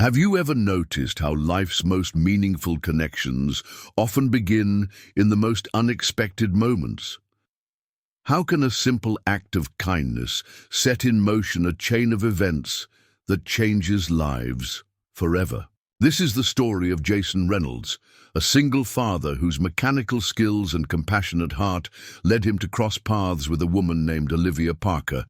Have you ever noticed how life's most meaningful connections often begin in the most unexpected moments? How can a simple act of kindness set in motion a chain of events that changes lives forever? This is the story of Jason Reynolds, a single father whose mechanical skills and compassionate heart led him to cross paths with a woman named Olivia Parker,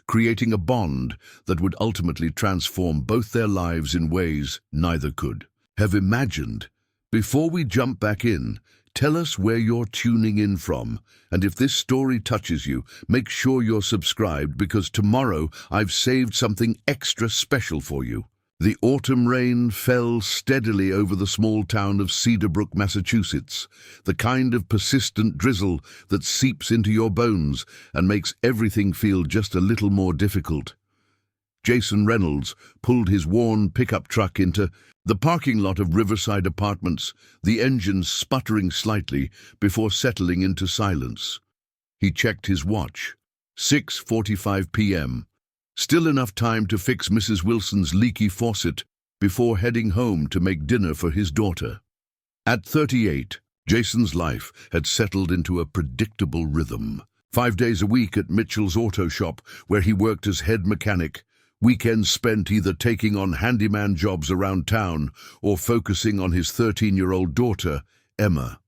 creating a bond that would ultimately transform both their lives in ways neither could have imagined. Before we jump back in, tell us where you're tuning in from, and if this story touches you, make sure you're subscribed because tomorrow I've saved something extra special for you. The autumn rain fell steadily over the small town of Cedarbrook, Massachusetts, the kind of persistent drizzle that seeps into your bones and makes everything feel just a little more difficult. Jason Reynolds pulled his worn pickup truck into the parking lot of Riverside Apartments, the engine sputtering slightly before settling into silence. He checked his watch. 6:45 p.m. Still enough time to fix Mrs. Wilson's leaky faucet before heading home to make dinner for his daughter. At 38, Jason's life had settled into a predictable rhythm. 5 days a week at Mitchell's auto shop, where he worked as head mechanic, weekends spent either taking on handyman jobs around town or focusing on his 13-year-old daughter, Emma.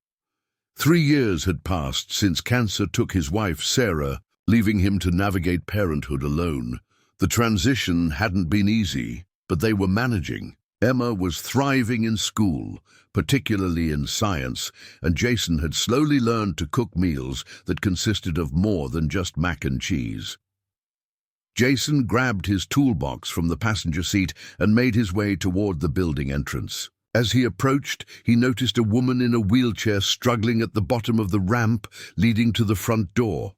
3 years had passed since cancer took his wife, Sarah, leaving him to navigate parenthood alone. The transition hadn't been easy, but they were managing. Emma was thriving in school, particularly in science, and Jason had slowly learned to cook meals that consisted of more than just mac and cheese. Jason grabbed his toolbox from the passenger seat and made his way toward the building entrance. As he approached, he noticed a woman in a wheelchair struggling at the bottom of the ramp leading to the front door.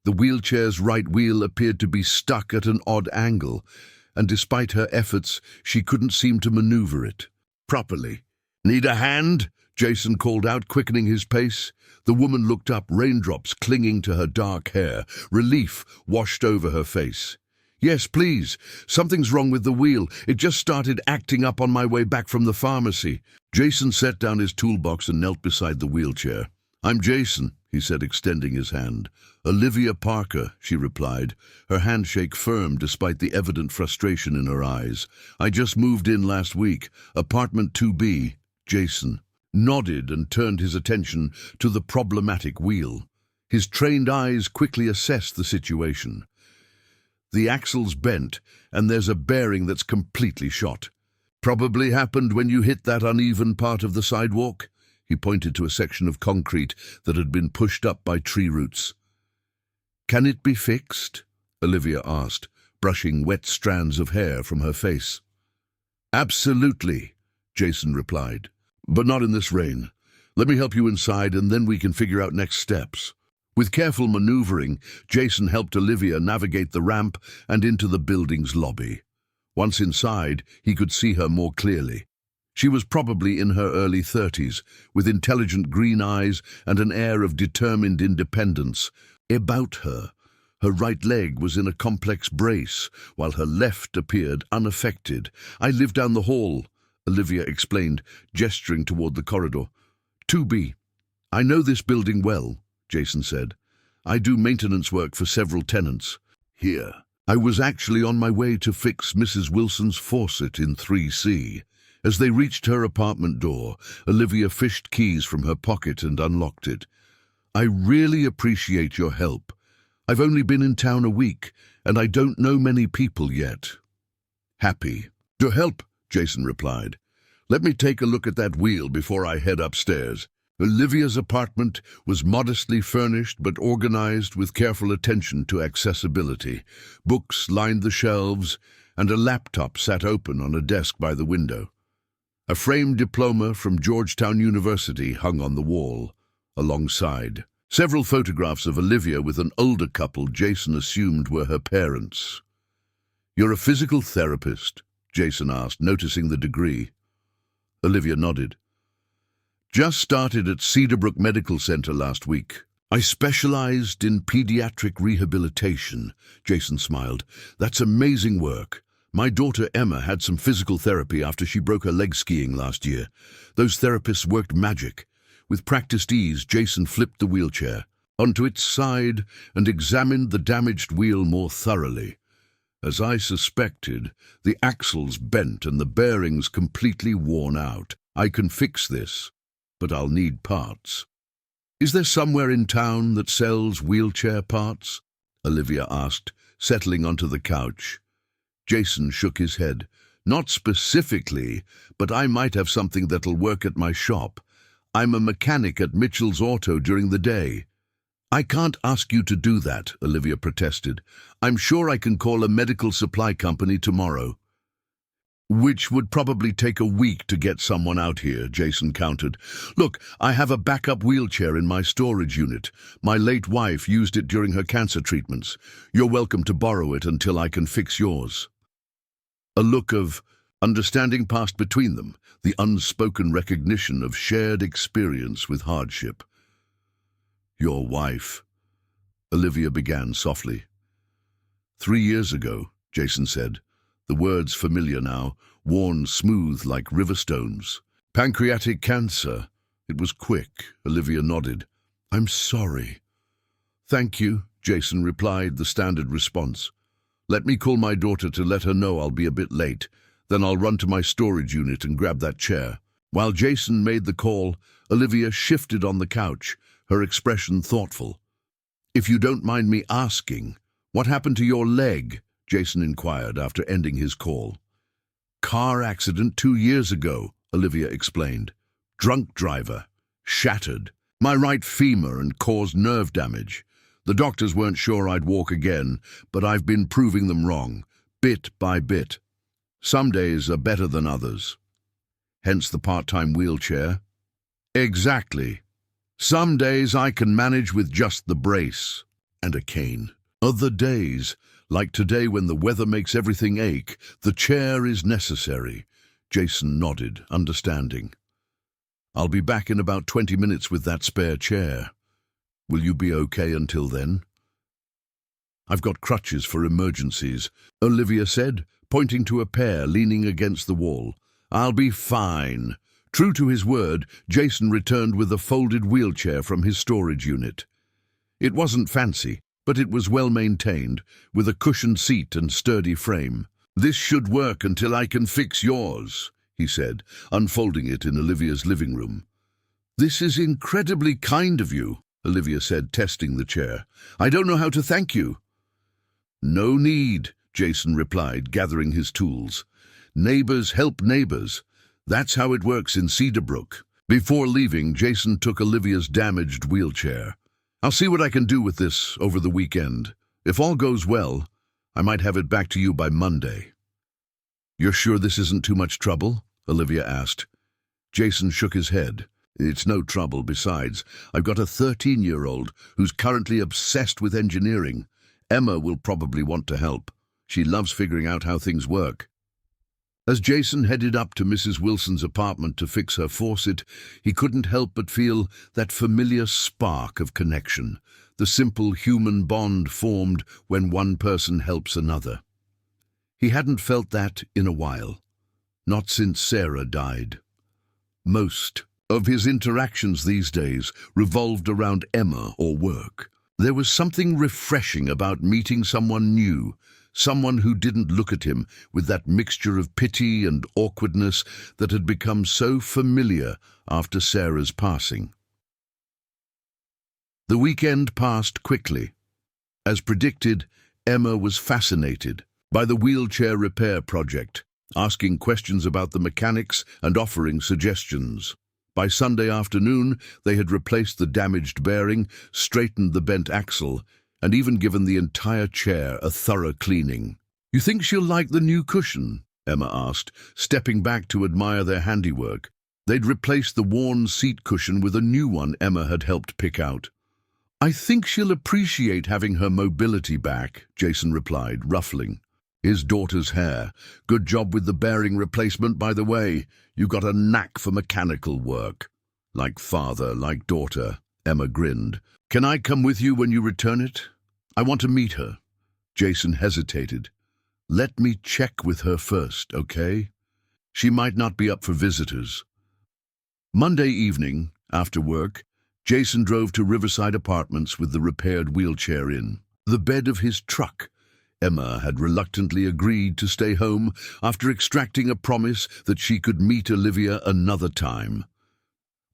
The wheelchair's right wheel appeared to be stuck at an odd angle, and despite her efforts, she couldn't seem to maneuver it properly. "Need a hand?" Jason called out, quickening his pace. The woman looked up, raindrops clinging to her dark hair. Relief washed over her face. "Yes, please. Something's wrong with the wheel. It just started acting up on my way back from the pharmacy." Jason set down his toolbox and knelt beside the wheelchair. "I'm Jason," he said, extending his hand. "Olivia Parker," she replied, her handshake firm despite the evident frustration in her eyes. "I just moved in last week. Apartment 2B. Jason nodded and turned his attention to the problematic wheel. His trained eyes quickly assessed the situation. The axle's bent, and there's a bearing that's completely shot. "Probably happened when you hit that uneven part of the sidewalk." He pointed to a section of concrete that had been pushed up by tree roots. "Can it be fixed?" Olivia asked, brushing wet strands of hair from her face. "Absolutely," Jason replied. "But not in this rain. Let me help you inside and then we can figure out next steps." With careful maneuvering, Jason helped Olivia navigate the ramp and into the building's lobby. Once inside, he could see her more clearly. She was probably in her early 30s, with intelligent green eyes and an air of determined independence about her. Her right leg was in a complex brace, while her left appeared unaffected. "I live down the hall," Olivia explained, gesturing toward the corridor. 2B. "I know this building well," Jason said. "I do maintenance work for several tenants here. I was actually on my way to fix Mrs. Wilson's faucet in 3C. As they reached her apartment door, Olivia fished keys from her pocket and unlocked it. "I really appreciate your help. I've only been in town a week, and I don't know many people yet." "Happy to help," Jason replied. "Let me take a look at that wheel before I head upstairs." Olivia's apartment was modestly furnished but organized with careful attention to accessibility. Books lined the shelves, and a laptop sat open on a desk by the window. A framed diploma from Georgetown University hung on the wall, alongside several photographs of Olivia with an older couple Jason assumed were her parents. "You're a physical therapist?" Jason asked, noticing the degree. Olivia nodded. "Just started at Cedarbrook Medical Center last week. I specialized in pediatric rehabilitation," Jason smiled. "That's amazing work. My daughter Emma had some physical therapy after she broke her leg skiing last year. Those therapists worked magic. With practiced ease, Jason flipped the wheelchair onto its side and examined the damaged wheel more thoroughly. As I suspected, the axles bent and the bearings completely worn out. I can fix this, but I'll need parts. Is there somewhere in town that sells wheelchair parts? Olivia asked, settling onto the couch. Jason shook his head. Not specifically, but I might have something that'll work at my shop. I'm a mechanic at Mitchell's Auto during the day. I can't ask you to do that, Olivia protested. I'm sure I can call a medical supply company tomorrow. Which would probably take a week to get someone out here, Jason countered. Look, I have a backup wheelchair in my storage unit. My late wife used it during her cancer treatments. You're welcome to borrow it until I can fix yours. A look of understanding passed between them, the unspoken recognition of shared experience with hardship. Your wife, Olivia began softly. 3 years ago, Jason said, the words familiar now, worn smooth like river stones. Pancreatic cancer. It was quick, Olivia nodded. I'm sorry. Thank you, Jason replied, the standard response. Let me call my daughter to let her know I'll be a bit late. Then I'll run to my storage unit and grab that chair. While Jason made the call, Olivia shifted on the couch, her expression thoughtful. If you don't mind me asking, what happened to your leg? Jason inquired after ending his call. Car accident 2 years ago, Olivia explained. Drunk driver. Shattered. My right femur and caused nerve damage. The doctors weren't sure I'd walk again, but I've been proving them wrong, bit by bit. Some days are better than others. Hence the part-time wheelchair. Exactly. Some days I can manage with just the brace and a cane. Other days, like today when the weather makes everything ache, the chair is necessary. Jason nodded, understanding. I'll be back in about 20 minutes with that spare chair. Will you be okay until then? I've got crutches for emergencies, Olivia said, pointing to a pair leaning against the wall. I'll be fine. True to his word, Jason returned with a folded wheelchair from his storage unit. It wasn't fancy, but it was well maintained, with a cushioned seat and sturdy frame. This should work until I can fix yours, he said, unfolding it in Olivia's living room. This is incredibly kind of you, Olivia said, testing the chair. I don't know how to thank you. No need, Jason replied, gathering his tools. Neighbors help neighbors. That's how it works in Cedarbrook. Before leaving, Jason took Olivia's damaged wheelchair. I'll see what I can do with this over the weekend. If all goes well, I might have it back to you by Monday. You're sure this isn't too much trouble? Olivia asked. Jason shook his head. It's no trouble. Besides, I've got a 13-year-old who's currently obsessed with engineering. Emma will probably want to help. She loves figuring out how things work. As Jason headed up to Mrs. Wilson's apartment to fix her faucet, he couldn't help but feel that familiar spark of connection, the simple human bond formed when one person helps another. He hadn't felt that in a while, not since Sarah died. Most of his interactions these days revolved around Emma or work. There was something refreshing about meeting someone new, someone who didn't look at him with that mixture of pity and awkwardness that had become so familiar after Sarah's passing. The weekend passed quickly. As predicted, Emma was fascinated by the wheelchair repair project, asking questions about the mechanics and offering suggestions. By Sunday afternoon, they had replaced the damaged bearing, straightened the bent axle, and even given the entire chair a thorough cleaning. You think she'll like the new cushion? Emma asked, stepping back to admire their handiwork. They'd replaced the worn seat cushion with a new one Emma had helped pick out. I think she'll appreciate having her mobility back, Jason replied, ruffling his daughter's hair. Good job with the bearing replacement, by the way. You got a knack for mechanical work. Like father, like daughter, Emma grinned. Can I come with you when you return it? I want to meet her. Jason hesitated. Let me check with her first, okay? She might not be up for visitors. Monday evening, after work, Jason drove to Riverside Apartments with the repaired wheelchair in the bed of his truck. Emma had reluctantly agreed to stay home after extracting a promise that she could meet Olivia another time.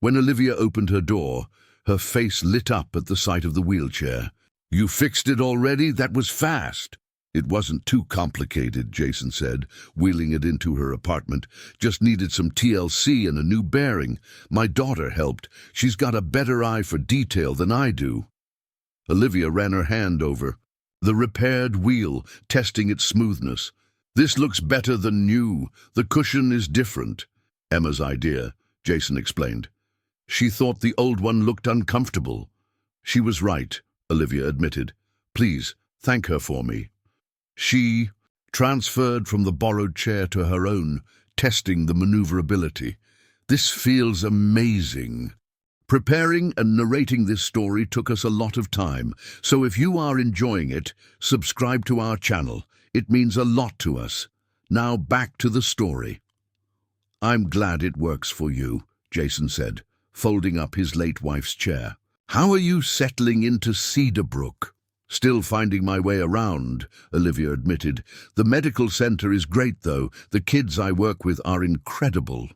When Olivia opened her door, her face lit up at the sight of the wheelchair. "You fixed it already? That was fast." "It wasn't too complicated," Jason said, wheeling it into her apartment. "Just needed some TLC and a new bearing. My daughter helped. She's got a better eye for detail than I do." Olivia ran her hand over the repaired wheel, testing its smoothness. "This looks better than new. The cushion is different." "Emma's idea," Jason explained. "She thought the old one looked uncomfortable." "She was right," Olivia admitted. "Please, thank her for me." She transferred from the borrowed chair to her own, testing the maneuverability. "This feels amazing." Preparing and narrating this story took us a lot of time, so if you are enjoying it, subscribe to our channel. It means a lot to us. Now back to the story. "I'm glad it works for you," Jason said, folding up his late wife's chair. "How are you settling into Cedarbrook?" "Still finding my way around," Olivia admitted. "The medical center is great, though. The kids I work with are incredible."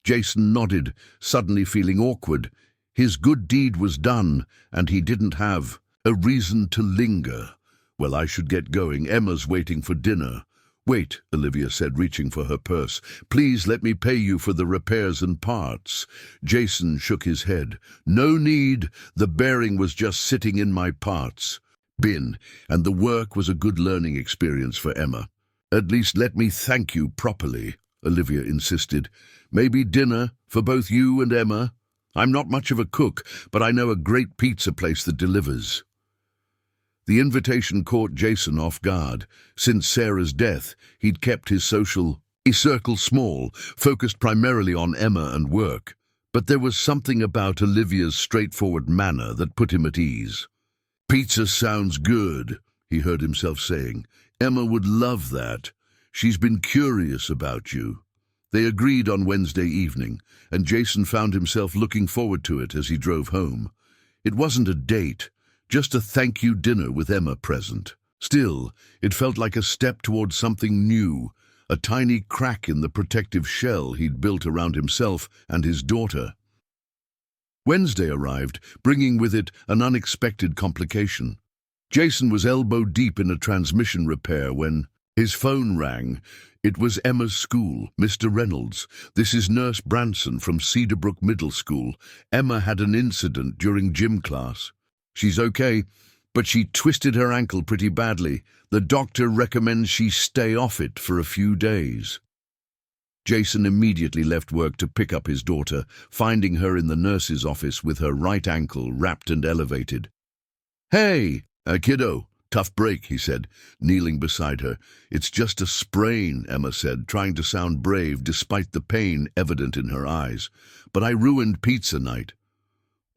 Jason nodded, suddenly feeling awkward. His good deed was done, and he didn't have a reason to linger. "Well, I should get going. Emma's waiting for dinner." "Wait," Olivia said, reaching for her purse. "Please let me pay you for the repairs and parts." Jason shook his head. "No need. The bearing was just sitting in my parts bin, and the work was a good learning experience for Emma." "At least let me thank you properly," Olivia insisted. "Maybe dinner for both you and Emma? I'm not much of a cook, but I know a great pizza place that delivers." The invitation caught Jason off guard. Since Sarah's death, he'd kept his social circle small, focused primarily on Emma and work. But there was something about Olivia's straightforward manner that put him at ease. "Pizza sounds good," he heard himself saying. "Emma would love that. She's been curious about you." They agreed on Wednesday evening, and Jason found himself looking forward to it as he drove home. It wasn't a date, just a thank-you dinner with Emma present. Still, it felt like a step towards something new, a tiny crack in the protective shell he'd built around himself and his daughter. Wednesday arrived, bringing with it an unexpected complication. Jason was elbow-deep in a transmission repair when his phone rang. It was Emma's school. "Mr. Reynolds, this is Nurse Branson from Cedarbrook Middle School. Emma had an incident during gym class. She's okay, but she twisted her ankle pretty badly. The doctor recommends she stay off it for a few days." Jason immediately left work to pick up his daughter, finding her in the nurse's office with her right ankle wrapped and elevated. "Hey, kiddo, tough break," he said, kneeling beside her. "It's just a sprain," Emma said, trying to sound brave despite the pain evident in her eyes. "But I ruined pizza night."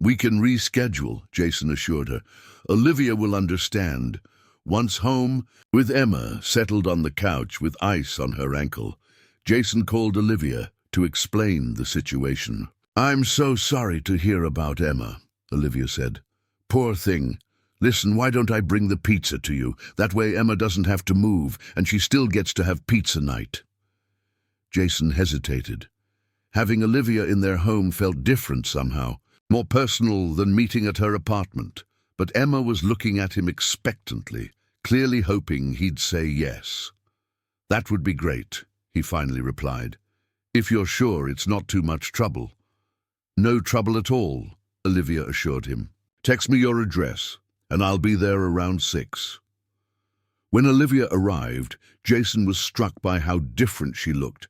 "We can reschedule," Jason assured her. "Olivia will understand." Once home, with Emma settled on the couch with ice on her ankle, Jason called Olivia to explain the situation. "I'm so sorry to hear about Emma," Olivia said. "Poor thing. Listen, why don't I bring the pizza to you? That way Emma doesn't have to move, and she still gets to have pizza night." Jason hesitated. Having Olivia in their home felt different somehow, more personal than meeting at her apartment. But Emma was looking at him expectantly, clearly hoping he'd say yes. "That would be great," he finally replied. "If you're sure it's not too much trouble." "No trouble at all," Olivia assured him. "Text me your address, and I'll be there around 6. When Olivia arrived, Jason was struck by how different she looked.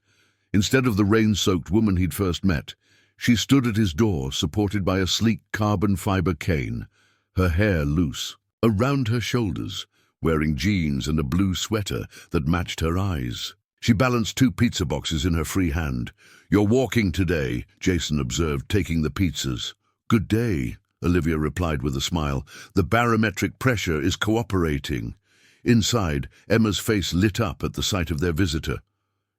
Instead of the rain-soaked woman he'd first met, she stood at his door, supported by a sleek carbon fiber cane, her hair loose, around her shoulders, wearing jeans and a blue sweater that matched her eyes. She balanced 2 pizza boxes in her free hand. "You're walking today," Jason observed, taking the pizzas. "Good day," Olivia replied with a smile. "The barometric pressure is cooperating." Inside, Emma's face lit up at the sight of their visitor.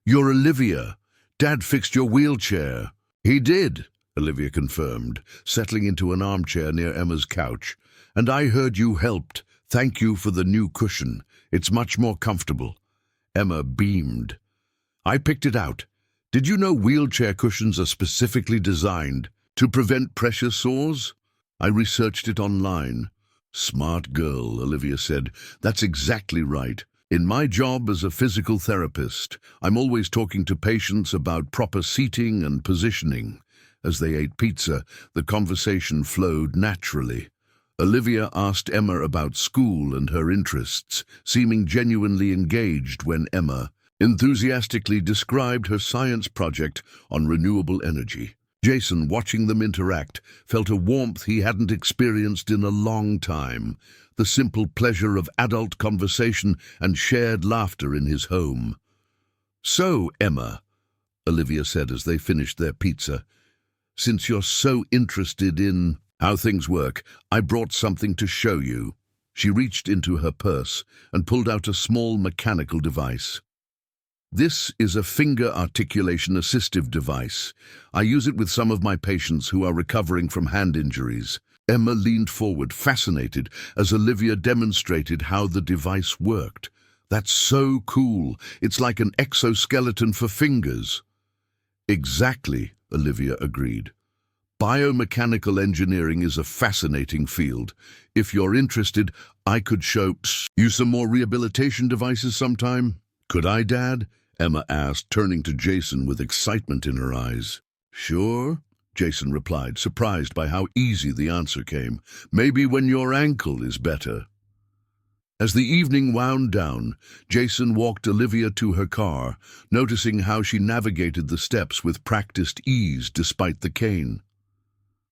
"You're Olivia. Dad fixed your wheelchair." "He did," Olivia confirmed, settling into an armchair near Emma's couch. "And I heard you helped. Thank you for the new cushion. It's much more comfortable." Emma beamed. "I picked it out. Did you know wheelchair cushions are specifically designed to prevent pressure sores? I researched it online." "Smart girl," Olivia said. "That's exactly right. In my job as a physical therapist, I'm always talking to patients about proper seating and positioning." As they ate pizza, the conversation flowed naturally. Olivia asked Emma about school and her interests, seeming genuinely engaged when Emma enthusiastically described her science project on renewable energy. Jason, watching them interact, felt a warmth he hadn't experienced in a long time, the simple pleasure of adult conversation and shared laughter in his home. "So, Emma," Olivia said as they finished their pizza, "since you're so interested in how things work, I brought something to show you." She reached into her purse and pulled out a small mechanical device. "This is a finger articulation assistive device. I use it with some of my patients who are recovering from hand injuries." Emma leaned forward, fascinated, as Olivia demonstrated how the device worked. "That's so cool. It's like an exoskeleton for fingers." "Exactly," Olivia agreed. "Biomechanical engineering is a fascinating field. If you're interested, I could show you some more rehabilitation devices sometime." "Could I, Dad?" Emma asked, turning to Jason with excitement in her eyes. "Sure," Jason replied, surprised by how easy the answer came. "Maybe when your ankle is better." As the evening wound down, Jason walked Olivia to her car, noticing how she navigated the steps with practiced ease despite the cane.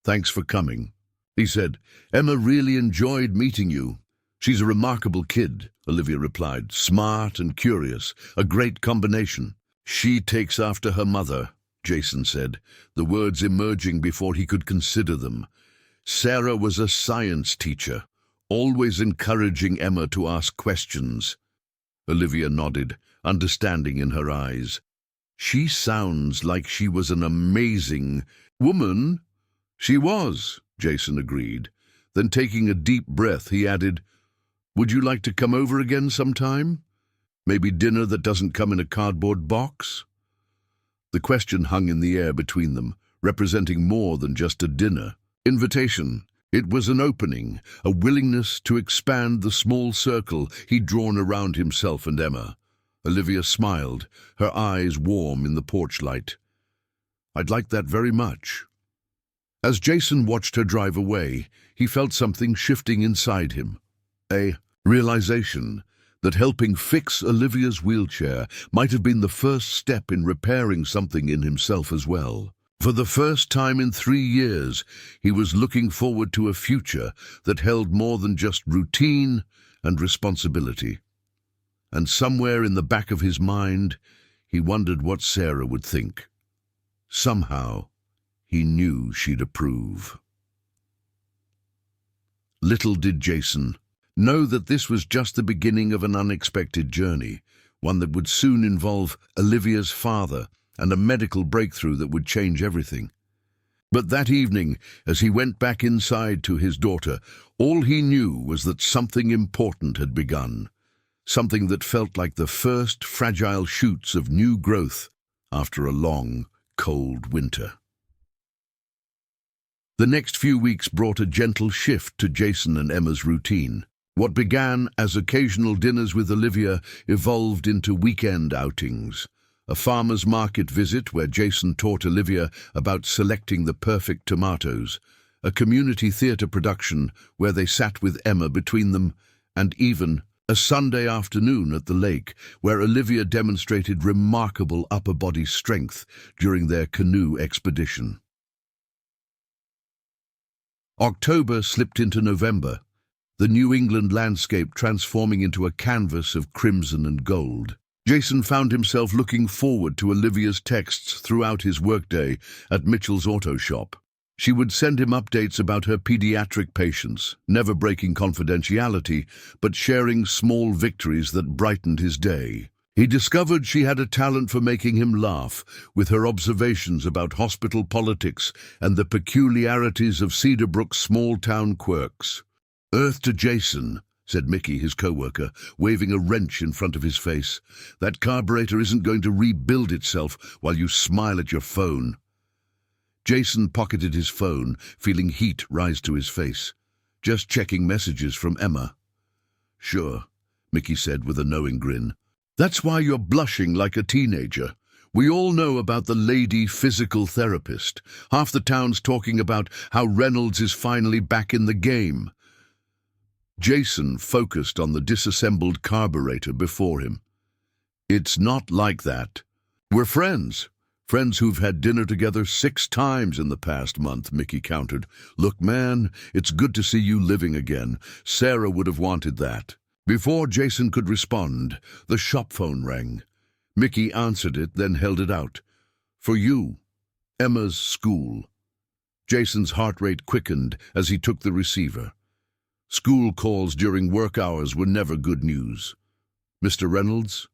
"Thanks for coming," he said. "Emma really enjoyed meeting you." "She's a remarkable kid," Olivia replied. "Smart and curious, a great combination." "She takes after her mother," Jason said, the words emerging before he could consider them. "Sarah was a science teacher, always encouraging Emma to ask questions." Olivia nodded, understanding in her eyes. "She sounds like she was an amazing woman." "She was," Jason agreed. Then, taking a deep breath, he added, "Would you like to come over again sometime? Maybe dinner that doesn't come in a cardboard box?" The question hung in the air between them, representing more than just a dinner invitation. It was an opening, a willingness to expand the small circle he'd drawn around himself and Emma. Olivia smiled, her eyes warm in the porch light. "I'd like that very much." As Jason watched her drive away, he felt something shifting inside him. A realization that helping fix Olivia's wheelchair might have been the first step in repairing something in himself as well. For the first time in 3 years, he was looking forward to a future that held more than just routine and responsibility. And somewhere in the back of his mind, he wondered what Sarah would think. Somehow, he knew she'd approve. Little did Jason know that this was just the beginning of an unexpected journey, one that would soon involve Olivia's father and a medical breakthrough that would change everything. But that evening, as he went back inside to his daughter, all he knew was that something important had begun, something that felt like the first fragile shoots of new growth after a long, cold winter. The next few weeks brought a gentle shift to Jason and Emma's routine. What began as occasional dinners with Olivia evolved into weekend outings. A farmer's market visit where Jason taught Olivia about selecting the perfect tomatoes. A community theatre production where they sat with Emma between them. And even a Sunday afternoon at the lake where Olivia demonstrated remarkable upper body strength during their canoe expedition. October slipped into November, the New England landscape transforming into a canvas of crimson and gold. Jason found himself looking forward to Olivia's texts throughout his workday at Mitchell's auto shop. She would send him updates about her pediatric patients, never breaking confidentiality, but sharing small victories that brightened his day. He discovered she had a talent for making him laugh, with her observations about hospital politics and the peculiarities of Cedar Brook's small-town quirks. "Earth to Jason," said Mickey, his co-worker, waving a wrench in front of his face. "That carburetor isn't going to rebuild itself while you smile at your phone." Jason pocketed his phone, feeling heat rise to his face. "Just checking messages from Emma." "Sure," Mickey said with a knowing grin. "That's why you're blushing like a teenager. We all know about the lady physical therapist. Half the town's talking about how Reynolds is finally back in the game." Jason focused on the disassembled carburetor before him. "It's not like that. We're friends. Friends who've had dinner together 6 times in the past month," Mickey countered. "Look, man, it's good to see you living again. Sarah would have wanted that." Before Jason could respond, the shop phone rang. Mickey answered it, then held it out. "For you. Emma's school." Jason's heart rate quickened as he took the receiver. School calls during work hours were never good news. "Mr. Reynolds?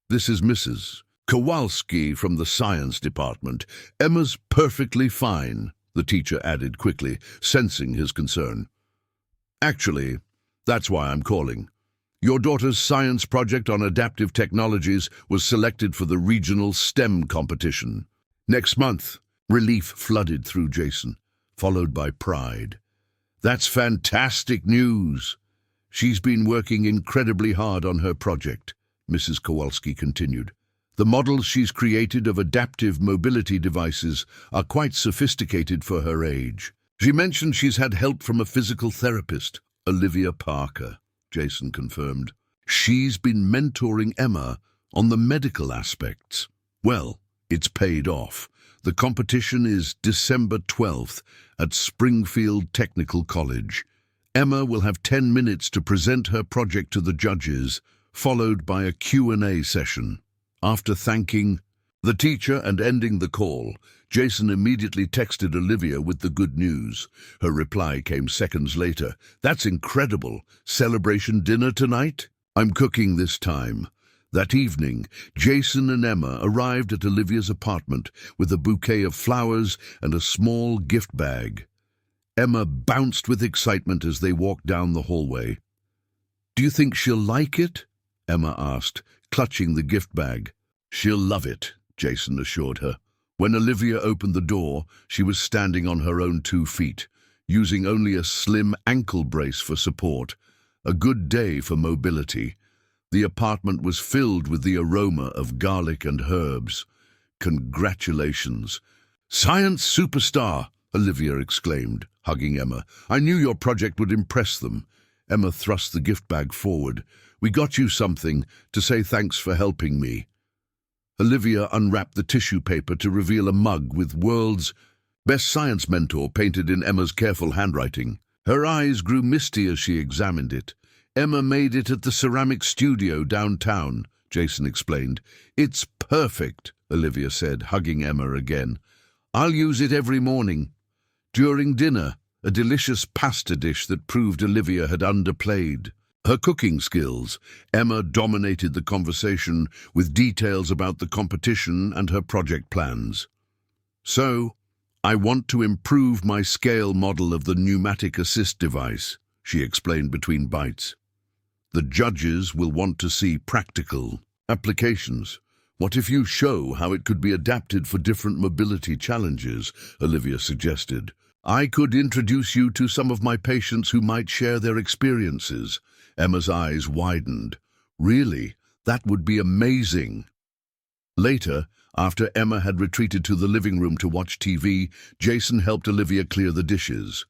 This is Mrs. Kowalski from the science department. Emma's perfectly fine," the teacher added quickly, sensing his concern. "Actually, that's why I'm calling. Your daughter's science project on adaptive technologies was selected for the regional STEM competition. Next month." Relief flooded through Jason, followed by pride. "That's fantastic news." "She's been working incredibly hard on her project," Mrs. Kowalski continued. "The models she's created of adaptive mobility devices are quite sophisticated for her age. She mentioned she's had help from a physical therapist, Olivia Parker," Jason confirmed. "She's been mentoring Emma on the medical aspects. Well, it's paid off. The competition is December 12th at Springfield Technical College. Emma will have 10 minutes to present her project to the judges, followed by a Q&A session. After thanking the teacher and ending the call, Jason immediately texted Olivia with the good news. Her reply came seconds later. "That's incredible. Celebration dinner tonight? I'm cooking this time." That evening, Jason and Emma arrived at Olivia's apartment with a bouquet of flowers and a small gift bag. Emma bounced with excitement as they walked down the hallway. "Do you think she'll like it?" Emma asked, clutching the gift bag. "She'll love it," Jason assured her. When Olivia opened the door, she was standing on her own 2 feet, using only a slim ankle brace for support. A good day for mobility. The apartment was filled with the aroma of garlic and herbs. "Congratulations." "Science superstar," Olivia exclaimed, hugging Emma. "I knew your project would impress them." Emma thrust the gift bag forward. "We got you something to say thanks for helping me." Olivia unwrapped the tissue paper to reveal a mug with "World's Best Science Mentor" painted in Emma's careful handwriting. Her eyes grew misty as she examined it. "Emma made it at the ceramic studio downtown," Jason explained. "It's perfect," Olivia said, hugging Emma again. "I'll use it every morning." During dinner, a delicious pasta dish that proved Olivia had underplayed her cooking skills. Emma dominated the conversation with details about the competition and her project plans. "So, I want to improve my scale model of the pneumatic assist device," she explained between bites. "The judges will want to see practical applications. What if you show how it could be adapted for different mobility challenges?" Olivia suggested. "I could introduce you to some of my patients who might share their experiences." Emma's eyes widened. "Really? That would be amazing." Later, after Emma had retreated to the living room to watch TV, Jason helped Olivia clear the dishes.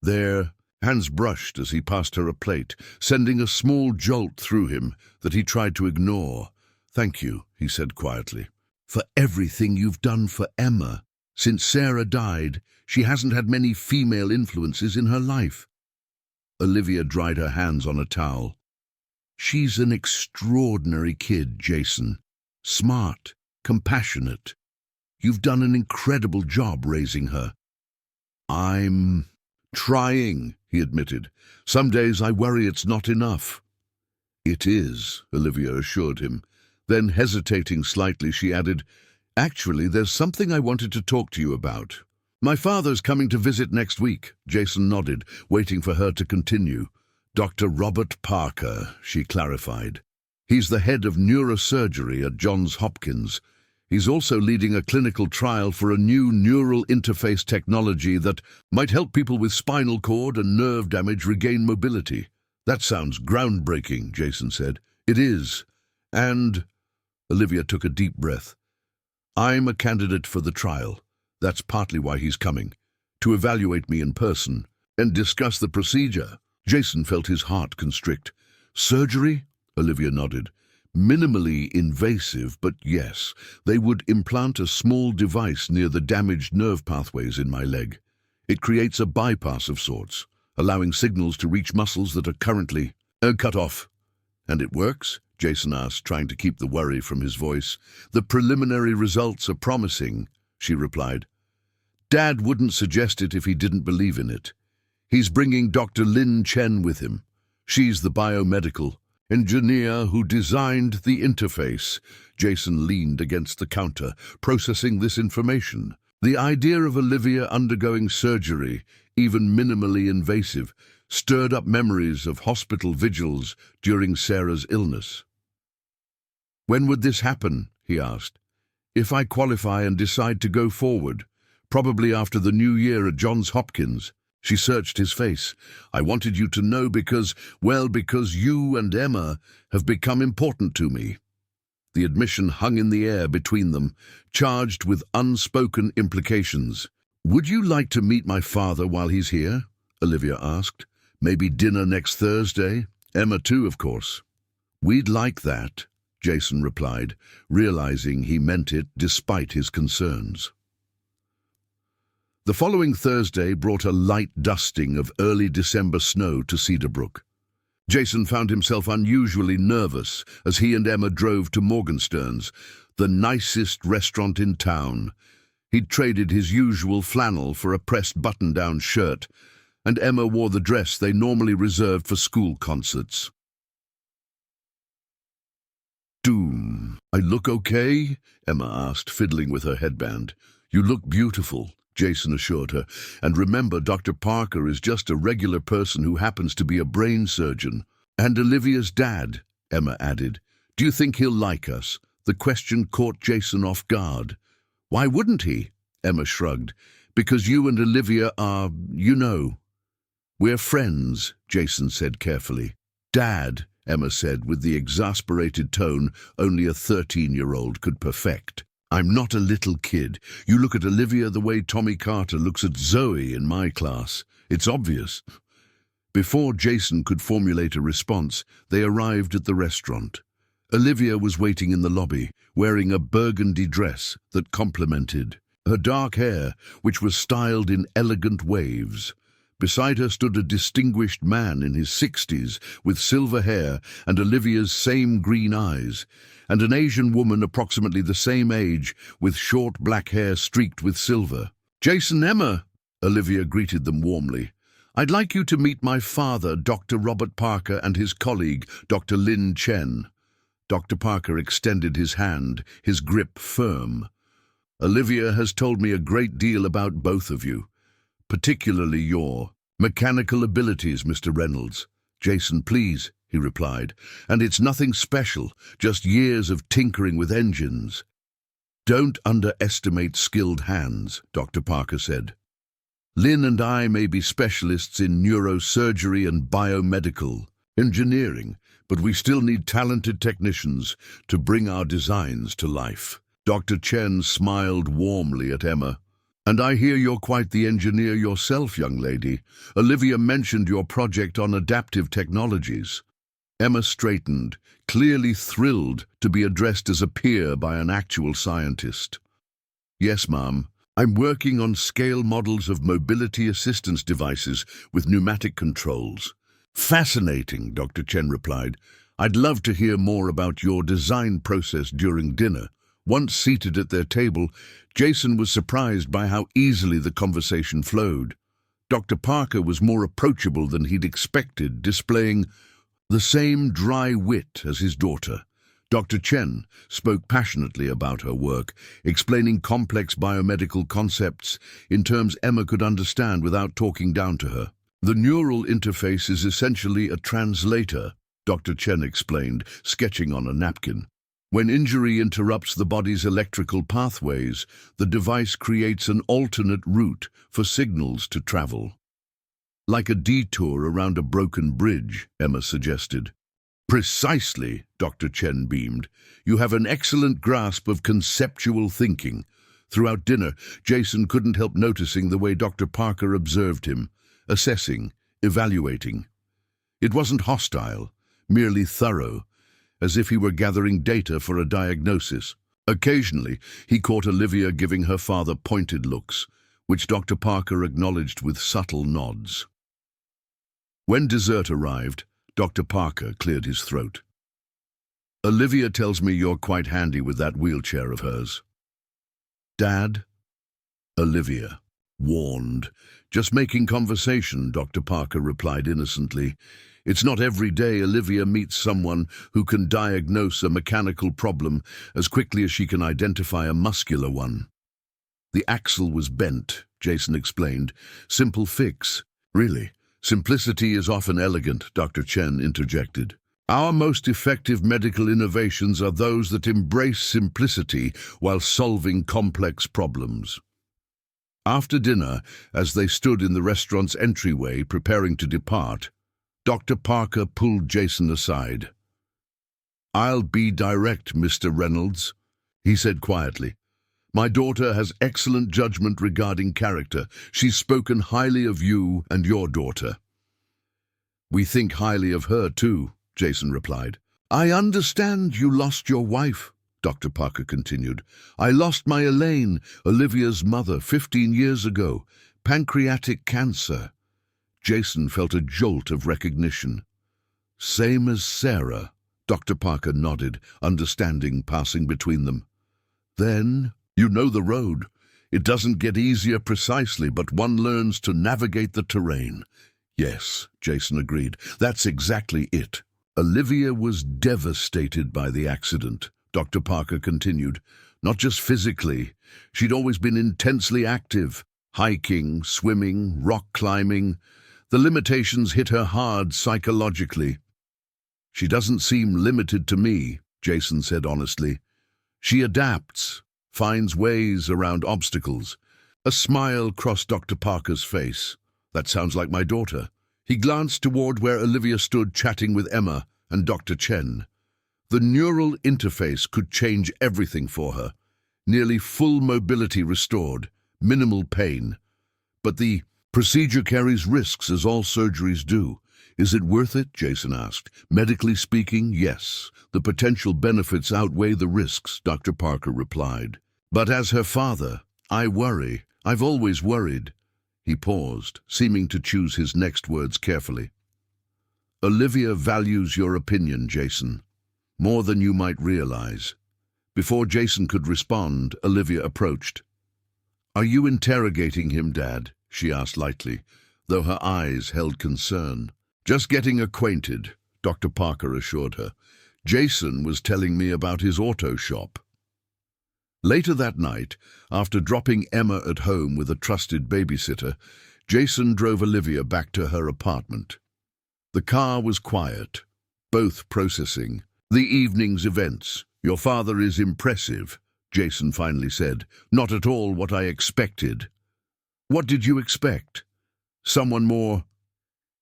Their hands brushed as he passed her a plate, sending a small jolt through him that he tried to ignore. "Thank you," he said quietly, "for everything you've done for Emma. Since Sarah died, she hasn't had many female influences in her life." Olivia dried her hands on a towel. "She's an extraordinary kid, Jason. Smart, compassionate. You've done an incredible job raising her." I'm trying, he admitted. Some days I worry it's not enough. It is, Olivia assured him. Then, hesitating slightly, she added, Actually, there's something I wanted to talk to you about. My father's coming to visit next week. Jason nodded, waiting for her to continue. Dr. Robert Parker, she clarified. He's the head of neurosurgery at Johns Hopkins. He's also leading a clinical trial for a new neural interface technology that might help people with spinal cord and nerve damage regain mobility. That sounds groundbreaking, Jason said. It is. And Olivia took a deep breath. I'm a candidate for the trial. That's partly why he's coming. To evaluate me in person and discuss the procedure. Jason felt his heart constrict. Surgery? Olivia nodded. Minimally invasive, but yes, they would implant a small device near the damaged nerve pathways in my leg. It creates a bypass of sorts, allowing signals to reach muscles that are currently cut off. And it works? Jason asked, trying to keep the worry from his voice. The preliminary results are promising, she replied. Dad wouldn't suggest it if he didn't believe in it. He's bringing Dr. Lin Chen with him. She's the biomedical engineer who designed the interface. Jason leaned against the counter, processing this information. The idea of Olivia undergoing surgery, even minimally invasive, stirred up memories of hospital vigils during Sarah's illness. When would this happen? He asked. If I qualify and decide to go forward, probably after the new year at Johns Hopkins. She searched his face. I wanted you to know because you and Emma have become important to me. The admission hung in the air between them, charged with unspoken implications. Would you like to meet my father while he's here? Olivia asked. Maybe dinner next Thursday? Emma too, of course. We'd like that, Jason replied, realizing he meant it despite his concerns. The following Thursday brought a light dusting of early December snow to Cedarbrook. Jason found himself unusually nervous as he and Emma drove to Morgenstern's, the nicest restaurant in town. He'd traded his usual flannel for a pressed button-down shirt, and Emma wore the dress they normally reserved for school concerts. Doom. I look okay? Emma asked, fiddling with her headband. You look beautiful, Jason assured her. And remember, Dr. Parker is just a regular person who happens to be a brain surgeon. And Olivia's dad, Emma added. Do you think he'll like us? The question caught Jason off guard. Why wouldn't he? Emma shrugged. Because you and Olivia are, you know. We're friends, Jason said carefully. Dad, Emma said with the exasperated tone only a 13-year-old could perfect. I'm not a little kid. You look at Olivia the way Tommy Carter looks at Zoe in my class. It's obvious. Before Jason could formulate a response, they arrived at the restaurant. Olivia was waiting in the lobby, wearing a burgundy dress that complemented her dark hair, which was styled in elegant waves. Beside her stood a distinguished man in his 60s with silver hair and Olivia's same green eyes, and an Asian woman approximately the same age with short black hair streaked with silver. Jason, Emma, Olivia greeted them warmly. I'd like you to meet my father, Dr. Robert Parker, and his colleague, Dr. Lin Chen. Dr. Parker extended his hand, his grip firm. Olivia has told me a great deal about both of you, particularly your mechanical abilities, Mr. Reynolds. Jason, please, he replied, and it's nothing special, just years of tinkering with engines. Don't underestimate skilled hands, Dr. Parker said. Lynn and I may be specialists in neurosurgery and biomedical engineering, but we still need talented technicians to bring our designs to life. Dr. Chen smiled warmly at Emma. And I hear you're quite the engineer yourself, young lady. Olivia mentioned your project on adaptive technologies. Emma straightened, clearly thrilled to be addressed as a peer by an actual scientist. Yes, ma'am. I'm working on scale models of mobility assistance devices with pneumatic controls. Fascinating, Dr. Chen replied. I'd love to hear more about your design process during dinner. Once seated at their table, Jason was surprised by how easily the conversation flowed. Dr. Parker was more approachable than he'd expected, displaying the same dry wit as his daughter. Dr. Chen spoke passionately about her work, explaining complex biomedical concepts in terms Emma could understand without talking down to her. The neural interface is essentially a translator, Dr. Chen explained, sketching on a napkin. When injury interrupts the body's electrical pathways, the device creates an alternate route for signals to travel. Like a detour around a broken bridge, Emma suggested. Precisely, Dr. Chen beamed. You have an excellent grasp of conceptual thinking. Throughout dinner, Jason couldn't help noticing the way Dr. Parker observed him, assessing, evaluating. It wasn't hostile, merely thorough, as if he were gathering data for a diagnosis. Occasionally, he caught Olivia giving her father pointed looks, which Dr. Parker acknowledged with subtle nods. When dessert arrived, Dr. Parker cleared his throat. Olivia tells me you're quite handy with that wheelchair of hers. Dad? Olivia warned. Just making conversation, Dr. Parker replied innocently. It's not every day Olivia meets someone who can diagnose a mechanical problem as quickly as she can identify a muscular one. The axle was bent, Jason explained. Simple fix. Really? Simplicity is often elegant, Dr. Chen interjected. Our most effective medical innovations are those that embrace simplicity while solving complex problems. After dinner, as they stood in the restaurant's entryway preparing to depart, Dr. Parker pulled Jason aside. I'll be direct, Mr. Reynolds, he said quietly. My daughter has excellent judgment regarding character. She's spoken highly of you and your daughter. We think highly of her too, Jason replied. I understand you lost your wife, Dr. Parker continued. I lost my Elaine, Olivia's mother, 15 years ago. Pancreatic cancer. Jason felt a jolt of recognition. Same as Sarah, Dr. Parker nodded, understanding passing between them. Then, you know the road. It doesn't get easier precisely, but one learns to navigate the terrain. Yes, Jason agreed. That's exactly it. Olivia was devastated by the accident, Dr. Parker continued. Not just physically. She'd always been intensely active. Hiking, swimming, rock climbing. The limitations hit her hard psychologically. She doesn't seem limited to me, Jason said honestly. She adapts, finds ways around obstacles. A smile crossed Dr. Parker's face. That sounds like my daughter. He glanced toward where Olivia stood chatting with Emma and Dr. Chen. The neural interface could change everything for her. Nearly full mobility restored, minimal pain. But the procedure carries risks, as all surgeries do. Is it worth it? Jason asked. Medically speaking, yes. The potential benefits outweigh the risks, Dr. Parker replied. But as her father, I worry. I've always worried. He paused, seeming to choose his next words carefully. Olivia values your opinion, Jason, more than you might realize. Before Jason could respond, Olivia approached. Are you interrogating him, Dad? She asked lightly, though her eyes held concern. Just getting acquainted, Dr. Parker assured her. Jason was telling me about his auto shop. Later that night, after dropping Emma at home with a trusted babysitter, Jason drove Olivia back to her apartment. The car was quiet, both processing the evening's events. Your father is impressive, Jason finally said. Not at all what I expected. What did you expect? Someone more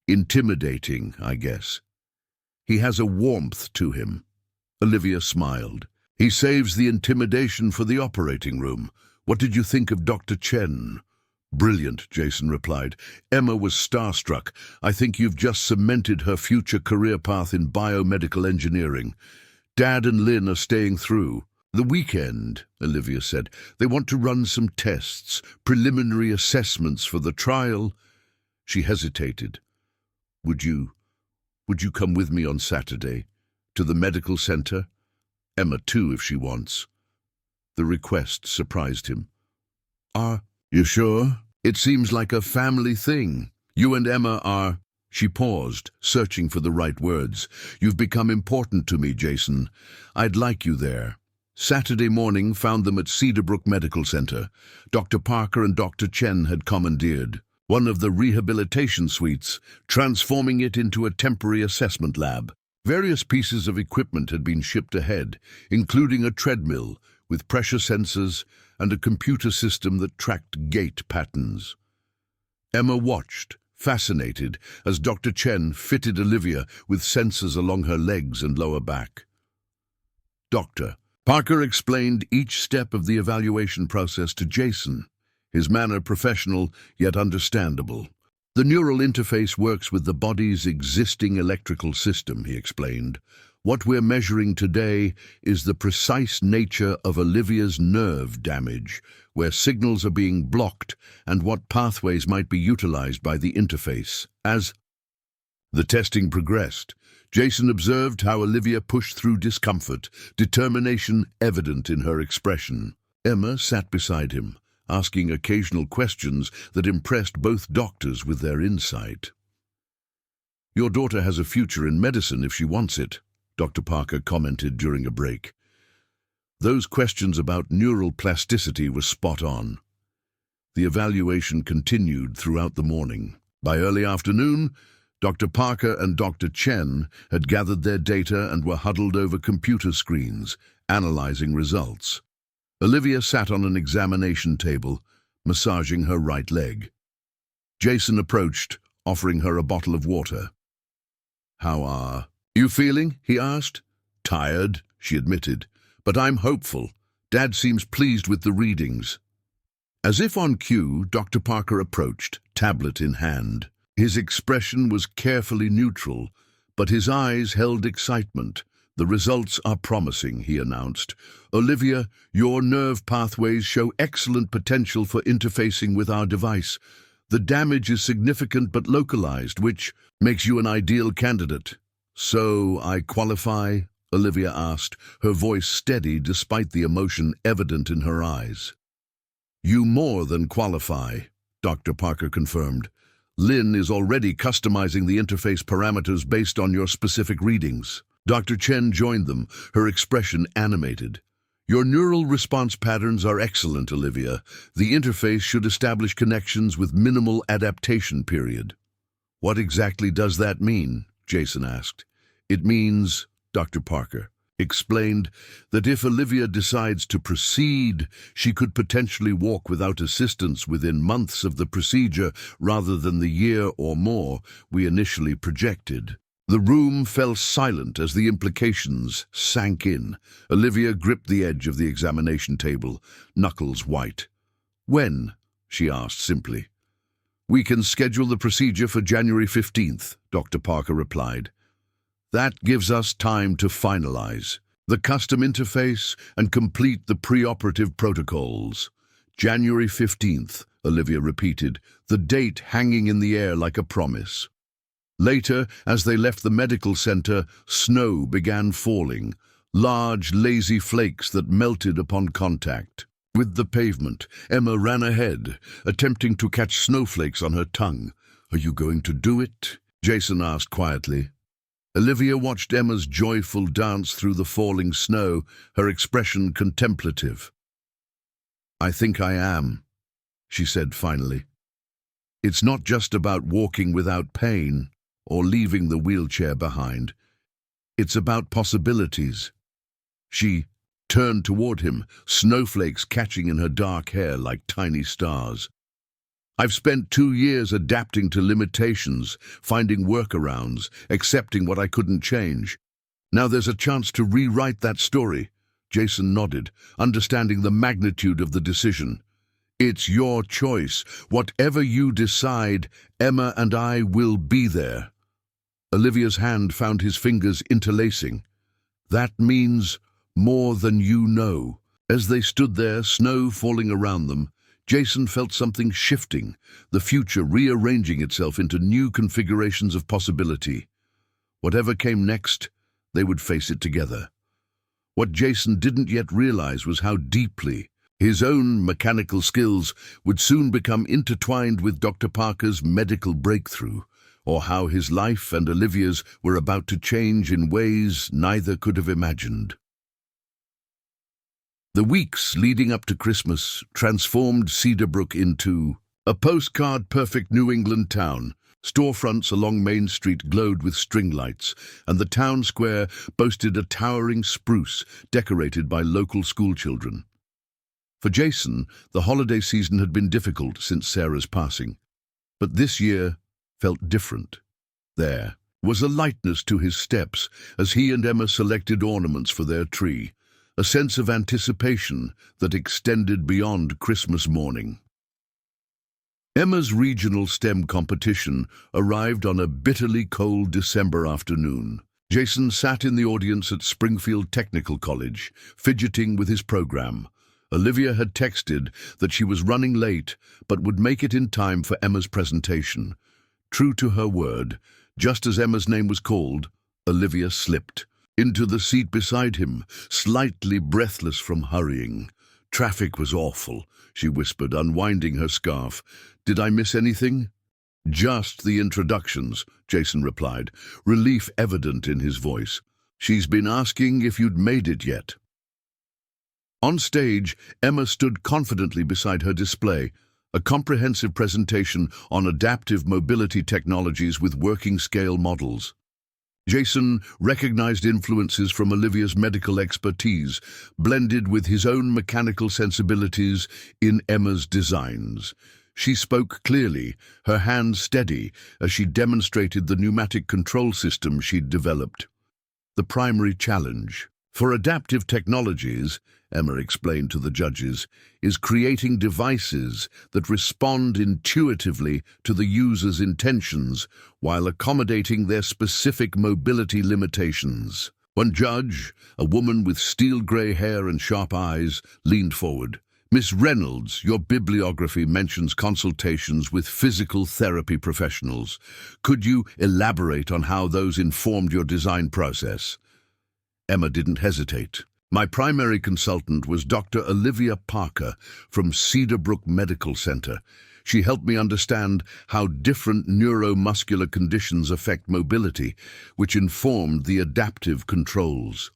intimidating, I guess. He has a warmth to him. Olivia smiled. He saves the intimidation for the operating room. What did you think of Dr. Chen? Brilliant, Jason replied. Emma was starstruck. I think you've just cemented her future career path in biomedical engineering. Dad and Lynn are staying through. The weekend, Olivia said. They want to run some tests, preliminary assessments for the trial. She hesitated. Would you come with me on Saturday? To the medical center? Emma too, if she wants. The request surprised him. Are you sure? It seems like a family thing. You and Emma are... She paused, searching for the right words. You've become important to me, Jason. I'd like you there. Saturday morning found them at Cedarbrook Medical Center. Dr. Parker and Dr. Chen had commandeered one of the rehabilitation suites, transforming it into a temporary assessment lab. Various pieces of equipment had been shipped ahead, including a treadmill with pressure sensors and a computer system that tracked gait patterns. Emma watched, fascinated, as Dr. Chen fitted Olivia with sensors along her legs and lower back. Dr. Parker explained each step of the evaluation process to Jason, his manner professional yet understandable. The neural interface works with the body's existing electrical system, he explained. What we're measuring today is the precise nature of Olivia's nerve damage, where signals are being blocked and what pathways might be utilized by the interface. As the testing progressed, Jason observed how Olivia pushed through discomfort, determination evident in her expression. Emma sat beside him, asking occasional questions that impressed both doctors with their insight. Your daughter has a future in medicine if she wants it, Dr. Parker commented during a break. Those questions about neural plasticity were spot on. The evaluation continued throughout the morning. By early afternoon, Dr. Parker and Dr. Chen had gathered their data and were huddled over computer screens, analyzing results. Olivia sat on an examination table, massaging her right leg. Jason approached, offering her a bottle of water. How are you feeling? He asked. Tired, she admitted, but I'm hopeful. Dad seems pleased with the readings. As if on cue, Dr. Parker approached, tablet in hand. His expression was carefully neutral, but his eyes held excitement. The results are promising, he announced. Olivia, your nerve pathways show excellent potential for interfacing with our device. The damage is significant but localized, which makes you an ideal candidate. So I qualify? Olivia asked, her voice steady despite the emotion evident in her eyes. You more than qualify, Dr. Parker confirmed. Lynn is already customizing the interface parameters based on your specific readings. Dr. Chen joined them, her expression animated. Your neural response patterns are excellent, Olivia. The interface should establish connections with minimal adaptation period. What exactly does that mean? Jason asked. It means, Dr. Parker explained, that if Olivia decides to proceed, she could potentially walk without assistance within months of the procedure rather than the year or more we initially projected. The room fell silent as the implications sank in. Olivia gripped the edge of the examination table, knuckles white. When? She asked simply. We can schedule the procedure for January 15th, Dr. Parker replied. That gives us time to finalize the custom interface and complete the preoperative protocols. January 15th, Olivia repeated, the date hanging in the air like a promise. Later, as they left the medical center, snow began falling, large, lazy flakes that melted upon contact with the pavement. Emma ran ahead, attempting to catch snowflakes on her tongue. Are you going to do it? Jason asked quietly. Olivia watched Emma's joyful dance through the falling snow, her expression contemplative. I think I am, she said finally. It's not just about walking without pain or leaving the wheelchair behind. It's about possibilities. She turned toward him, snowflakes catching in her dark hair like tiny stars. I've spent 2 years adapting to limitations, finding workarounds, accepting what I couldn't change. Now there's a chance to rewrite that story. Jason nodded, understanding the magnitude of the decision. It's your choice. Whatever you decide, Emma and I will be there. Olivia's hand found his fingers interlacing. That means more than you know. As they stood there, snow falling around them, Jason felt something shifting, the future rearranging itself into new configurations of possibility. Whatever came next, they would face it together. What Jason didn't yet realize was how deeply His own mechanical skills would soon become intertwined with Dr. Parker's medical breakthrough, or how his life and Olivia's were about to change in ways neither could have imagined. The weeks leading up to Christmas transformed Cedarbrook into a postcard-perfect New England town. Storefronts along Main Street glowed with string lights, and the town square boasted a towering spruce decorated by local schoolchildren. For Jason, the holiday season had been difficult since Sarah's passing, but this year felt different. There was a lightness to his steps as he and Emma selected ornaments for their tree, a sense of anticipation that extended beyond Christmas morning. Emma's regional STEM competition arrived on a bitterly cold December afternoon. Jason sat in the audience at Springfield Technical College, fidgeting with his program. Olivia had texted that she was running late but would make it in time for Emma's presentation. True to her word, just as Emma's name was called, Olivia slipped into the seat beside him, slightly breathless from hurrying. "Traffic was awful," she whispered, unwinding her scarf. "Did I miss anything?" "Just the introductions," Jason replied, relief evident in his voice. "She's been asking if you'd made it yet." On stage, Emma stood confidently beside her display, a comprehensive presentation on adaptive mobility technologies with working-scale models. Jason recognized influences from Olivia's medical expertise, blended with his own mechanical sensibilities in Emma's designs. She spoke clearly, her hands steady, as she demonstrated the pneumatic control system she'd developed. The primary challenge for adaptive technologies, Emma explained to the judges, is creating devices that respond intuitively to the user's intentions while accommodating their specific mobility limitations. One judge, a woman with steel-grey hair and sharp eyes, leaned forward. "Miss Reynolds, your bibliography mentions consultations with physical therapy professionals. Could you elaborate on how those informed your design process?" Emma didn't hesitate. "My primary consultant was Dr. Olivia Parker from Cedarbrook Medical Center. She helped me understand how different neuromuscular conditions affect mobility, which informed the adaptive controls.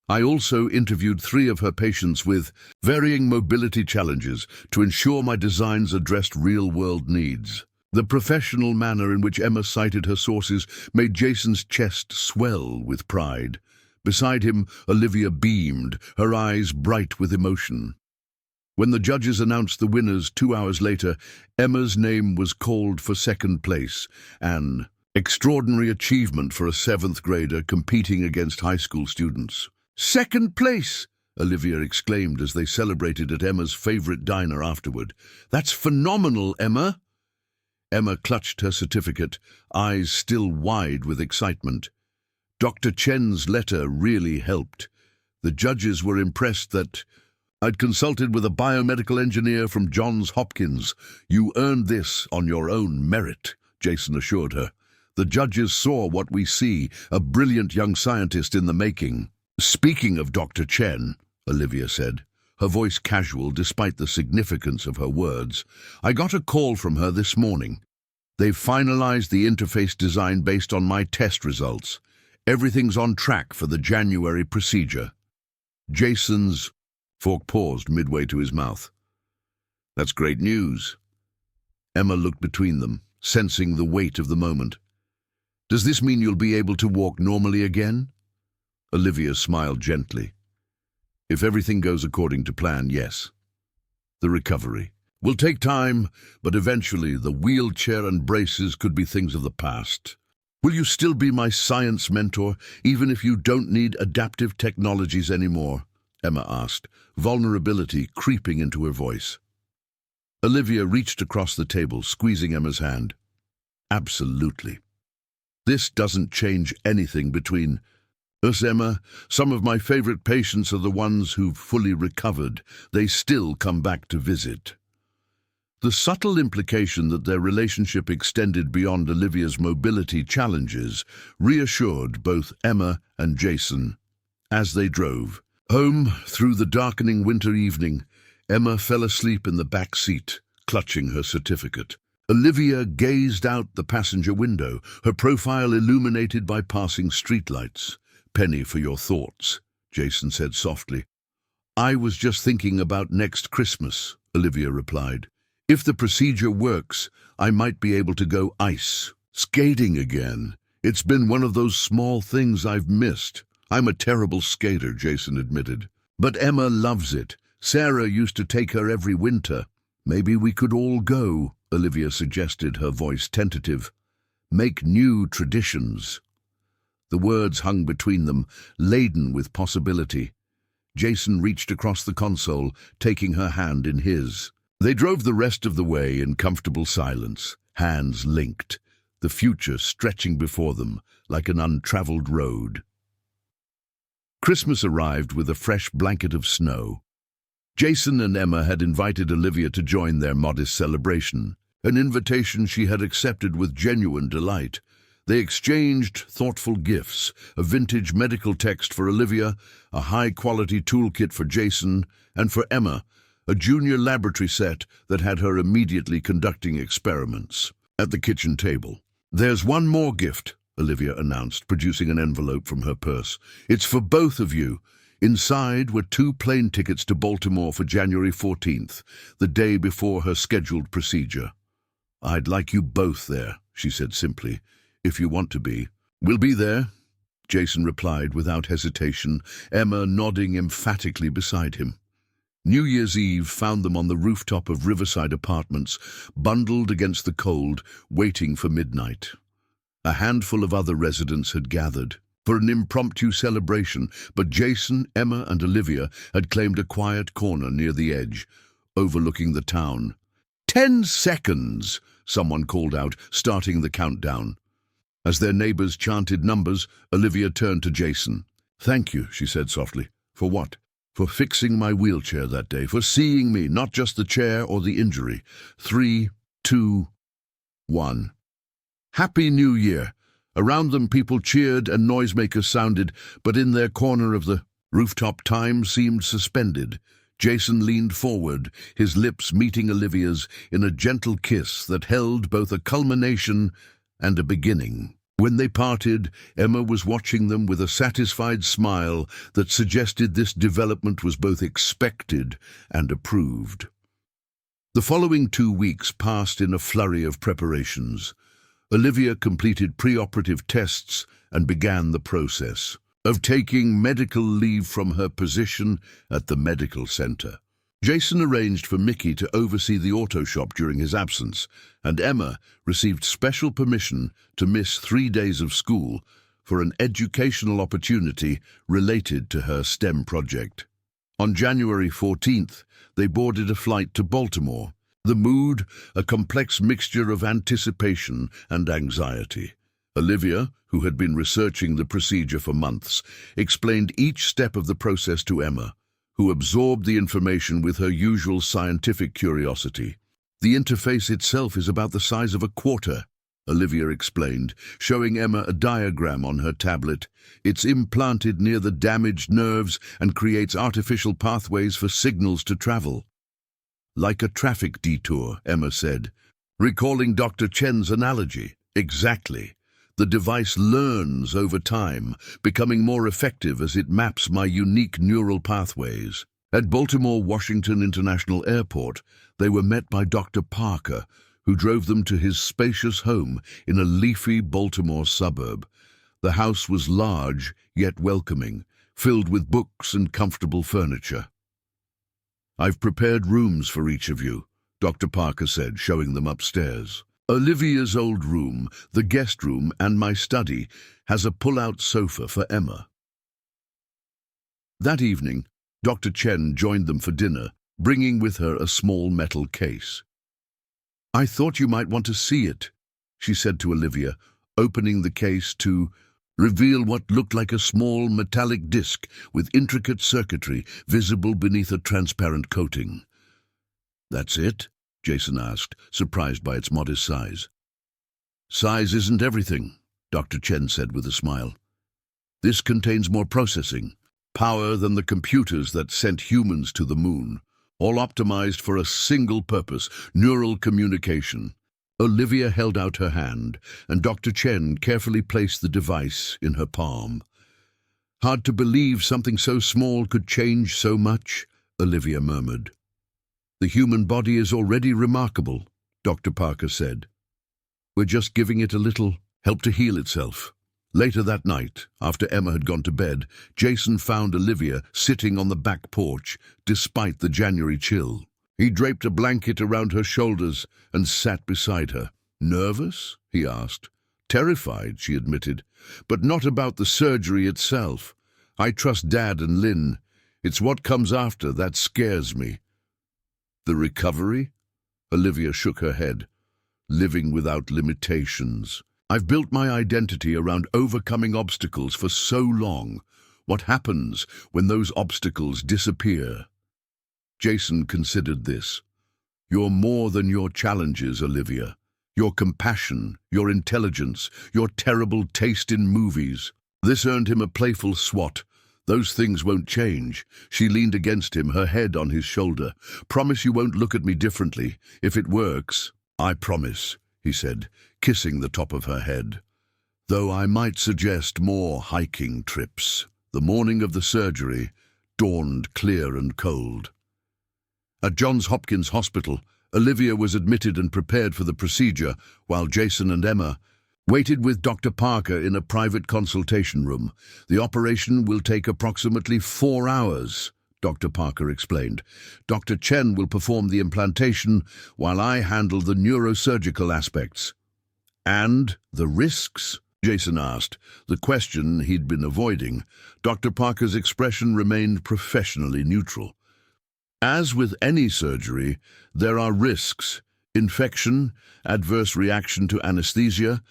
I also interviewed 3 of her patients with varying mobility challenges to ensure my designs addressed real-world needs." The professional manner in which Emma cited her sources made Jason's chest swell with pride. Beside him, Olivia beamed, her eyes bright with emotion. When the judges announced the winners 2 hours later, Emma's name was called for second place, an extraordinary achievement for a 7th grader competing against high school students. "Second place!" Olivia exclaimed as they celebrated at Emma's favorite diner afterward. "That's phenomenal, Emma!" Emma clutched her certificate, eyes still wide with excitement. Dr. Chen's letter really helped. The judges were impressed that I'd consulted with a biomedical engineer from Johns Hopkins. "You earned this on your own merit," Jason assured her. "The judges saw what we see, a brilliant young scientist in the making." "Speaking of Dr. Chen," Olivia said, her voice casual despite the significance of her words, "I got a call from her this morning. They've finalized the interface design based on my test results. Everything's on track for the January procedure." Jason's fork paused midway to his mouth. "That's great news." Emma looked between them, sensing the weight of the moment. "Does this mean you'll be able to walk normally again?" Olivia smiled gently. "If everything goes according to plan, yes. The recovery will take time, but eventually the wheelchair and braces could be things of the past. Will you still be my science mentor, even if you don't need adaptive technologies anymore?" Emma asked, vulnerability creeping into her voice. Olivia reached across the table, squeezing Emma's hand. "Absolutely. This doesn't change anything between us, Emma. Some of my favorite patients are the ones who've fully recovered. They still come back to visit." The subtle implication that their relationship extended beyond Olivia's mobility challenges reassured both Emma and Jason. As they drove home through the darkening winter evening, Emma fell asleep in the back seat, clutching her certificate. Olivia gazed out the passenger window, her profile illuminated by passing streetlights. "Penny for your thoughts," Jason said softly. "I was just thinking about next Christmas," Olivia replied. "If the procedure works, I might be able to go ice skating again. It's been one of those small things I've missed." "I'm a terrible skater," Jason admitted. "But Emma loves it. Sarah used to take her every winter." "Maybe we could all go," Olivia suggested, her voice tentative. "Make new traditions." The words hung between them, laden with possibility. Jason reached across the console, taking her hand in his. They drove the rest of the way in comfortable silence, hands linked, the future stretching before them like an untraveled road. Christmas arrived with a fresh blanket of snow. Jason and Emma had invited Olivia to join their modest celebration, an invitation she had accepted with genuine delight. They exchanged thoughtful gifts, a vintage medical text for Olivia, a high-quality toolkit for Jason, and for Emma, a junior laboratory set that had her immediately conducting experiments. At the kitchen table, "There's one more gift," Olivia announced, producing an envelope from her purse. "It's for both of you." Inside were 2 plane tickets to Baltimore for January 14th, the day before her scheduled procedure. "I'd like you both there," she said simply, "if you want to be." "We'll be there," Jason replied without hesitation, Emma nodding emphatically beside him. New Year's Eve found them on the rooftop of Riverside Apartments, bundled against the cold, waiting for midnight. A handful of other residents had gathered for an impromptu celebration, but Jason, Emma, and Olivia had claimed a quiet corner near the edge, overlooking the town. 10 seconds, someone called out, starting the countdown. As their neighbors chanted numbers, Olivia turned to Jason. "Thank you," she said softly. "For what?" "For fixing my wheelchair that day, for seeing me, not just the chair or the injury. 3, 2, 1. Happy New Year." Around them people cheered and noisemakers sounded, but in their corner of the rooftop time seemed suspended. Jason leaned forward, his lips meeting Olivia's in a gentle kiss that held both a culmination and a beginning. When they parted, Emma was watching them with a satisfied smile that suggested this development was both expected and approved. The following 2 weeks passed in a flurry of preparations. Olivia completed preoperative tests and began the process of taking medical leave from her position at the medical center. Jason arranged for Mickey to oversee the auto shop during his absence, and Emma received special permission to miss 3 days of school for an educational opportunity related to her STEM project. On January 14th, they boarded a flight to Baltimore. The mood, a complex mixture of anticipation and anxiety. Olivia, who had been researching the procedure for months, explained each step of the process to Emma, who absorbed the information with her usual scientific curiosity. "The interface itself is about the size of a quarter," Olivia explained, showing Emma a diagram on her tablet. "It's implanted near the damaged nerves and creates artificial pathways for signals to travel." "Like a traffic detour," Emma said, recalling Dr. Chen's analogy. "Exactly. The device learns over time, becoming more effective as it maps my unique neural pathways." At Baltimore Washington International Airport, they were met by Dr. Parker, who drove them to his spacious home in a leafy Baltimore suburb. The house was large, yet welcoming, filled with books and comfortable furniture. "I've prepared rooms for each of you," Dr. Parker said, showing them upstairs. "Olivia's old room, the guest room, and my study has a pull-out sofa for Emma." That evening, Dr. Chen joined them for dinner, bringing with her a small metal case. "I thought you might want to see it," she said to Olivia, opening the case to reveal what looked like a small metallic disc with intricate circuitry visible beneath a transparent coating. "That's it?" Jason asked, surprised by its modest size. "Size isn't everything," Dr. Chen said with a smile. "This contains more processing, power than the computers that sent humans to the moon. all optimized for a single purpose, neural communication. Olivia held out her hand, and Dr. Chen carefully placed the device in her palm. "Hard to believe something so small could change so much," Olivia murmured. "The human body is already remarkable," Dr. Parker said. "We're just giving it a little help to heal itself." Later that night, after Emma had gone to bed, Jason found Olivia sitting on the back porch, despite the January chill. He draped a blanket around her shoulders and sat beside her. "Nervous?" he asked. "Terrified," she admitted, "but not about the surgery itself. I trust Dad and Lynn. It's what comes after that scares me." "The recovery?" Olivia shook her head. "Living without limitations. I've built my identity around overcoming obstacles for so long. What happens when those obstacles disappear?" Jason considered this. "You're more than your challenges, Olivia. Your compassion, your intelligence, your terrible taste in movies." This earned him a playful swat. "Those things won't change." She leaned against him, her head on his shoulder. "Promise you won't look at me differently. If it works." "I promise," he said, kissing the top of her head. "Though I might suggest more hiking trips." The morning of the surgery dawned clear and cold. At Johns Hopkins Hospital, Olivia was admitted and prepared for the procedure, while Jason and Emma waited with Dr. Parker in a private consultation room. "The operation will take approximately 4 hours," Dr. Parker explained. "Dr. Chen will perform the implantation while I handle the neurosurgical aspects." "And the risks?" Jason asked, the question he'd been avoiding. Dr. Parker's expression remained professionally neutral. "As with any surgery, there are risks: infection, adverse reaction to anesthesia.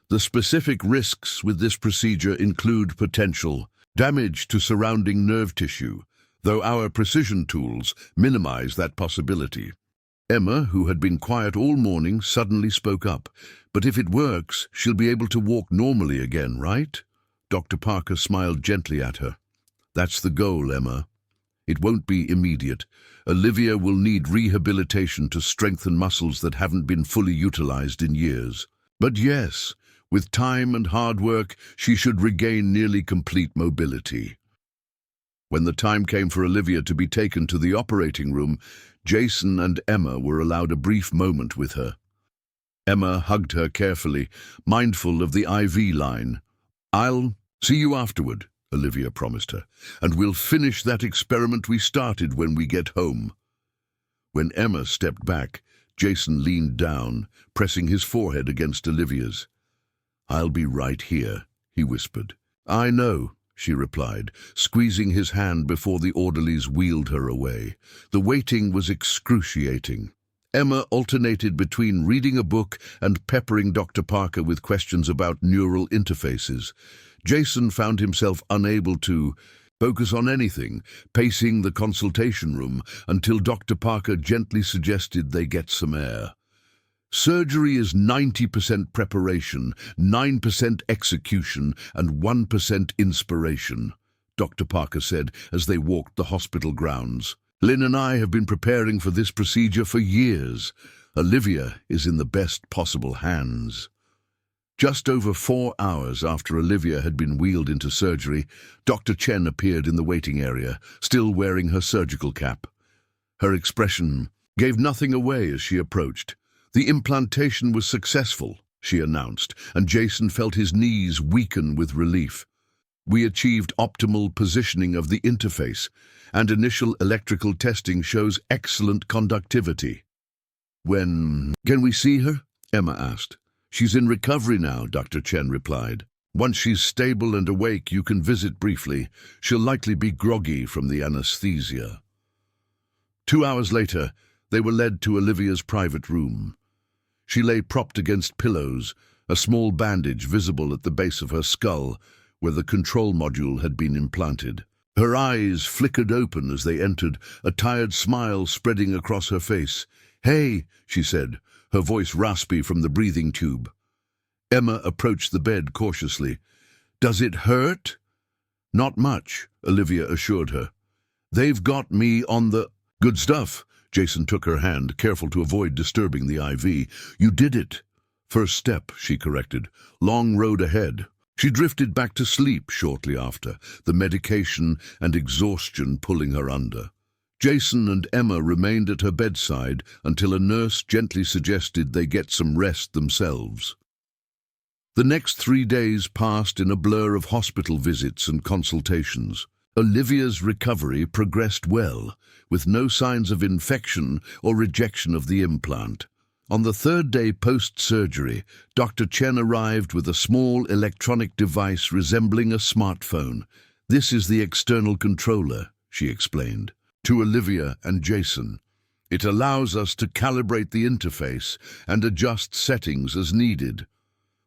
The specific risks with this procedure include potential damage to surrounding nerve tissue, though our precision tools minimize that possibility." Emma, who had been quiet all morning, suddenly spoke up. "But if it works, she'll be able to walk normally again, right?" Dr. Parker smiled gently at her. "That's the goal, Emma. It won't be immediate. Olivia will need rehabilitation to strengthen muscles that haven't been fully utilized in years. But yes, with time and hard work, she should regain nearly complete mobility." When the time came for Olivia to be taken to the operating room, Jason and Emma were allowed a brief moment with her. Emma hugged her carefully, mindful of the IV line. "I'll see you afterward," Olivia promised her, "and we'll finish that experiment we started when we get home." When Emma stepped back, Jason leaned down, pressing his forehead against Olivia's. "I'll be right here," he whispered. "I know," she replied, squeezing his hand before the orderlies wheeled her away. The waiting was excruciating. Emma alternated between reading a book and peppering Dr. Parker with questions about neural interfaces. Jason found himself unable to focus on anything, pacing the consultation room until Dr. Parker gently suggested they get some air. "Surgery is 90% preparation, 9% execution, and 1% inspiration," Dr. Parker said as they walked the hospital grounds. "Lynn and I have been preparing for this procedure for years. Olivia is in the best possible hands." Just over 4 hours after Olivia had been wheeled into surgery, Dr. Chen appeared in the waiting area, still wearing her surgical cap. Her expression gave nothing away as she approached. "The implantation was successful," she announced, and Jason felt his knees weaken with relief. "We achieved optimal positioning of the interface, and initial electrical testing shows excellent conductivity." "When can we see her?" Emma asked. "She's in recovery now," Dr. Chen replied. "Once she's stable and awake, you can visit briefly. She'll likely be groggy from the anesthesia." 2 hours later, they were led to Olivia's private room. She lay propped against pillows, a small bandage visible at the base of her skull, where the control module had been implanted. Her eyes flickered open as they entered, a tired smile spreading across her face. "Hey," she said, her voice raspy from the breathing tube. Emma approached the bed cautiously. "Does it hurt?" "Not much," Olivia assured her. "They've got me on the—" Good stuff. Jason took her hand, careful to avoid disturbing the IV. You did it. First step, she corrected. Long road ahead. She drifted back to sleep shortly after, the medication and exhaustion pulling her under. Jason and Emma remained at her bedside until a nurse gently suggested they get some rest themselves. The next 3 days passed in a blur of hospital visits and consultations. Olivia's recovery progressed well, with no signs of infection or rejection of the implant. On the 3rd day post-surgery, Dr. Chen arrived with a small electronic device resembling a smartphone. This is the external controller, she explained, to Olivia and Jason. It allows us to calibrate the interface and adjust settings as needed.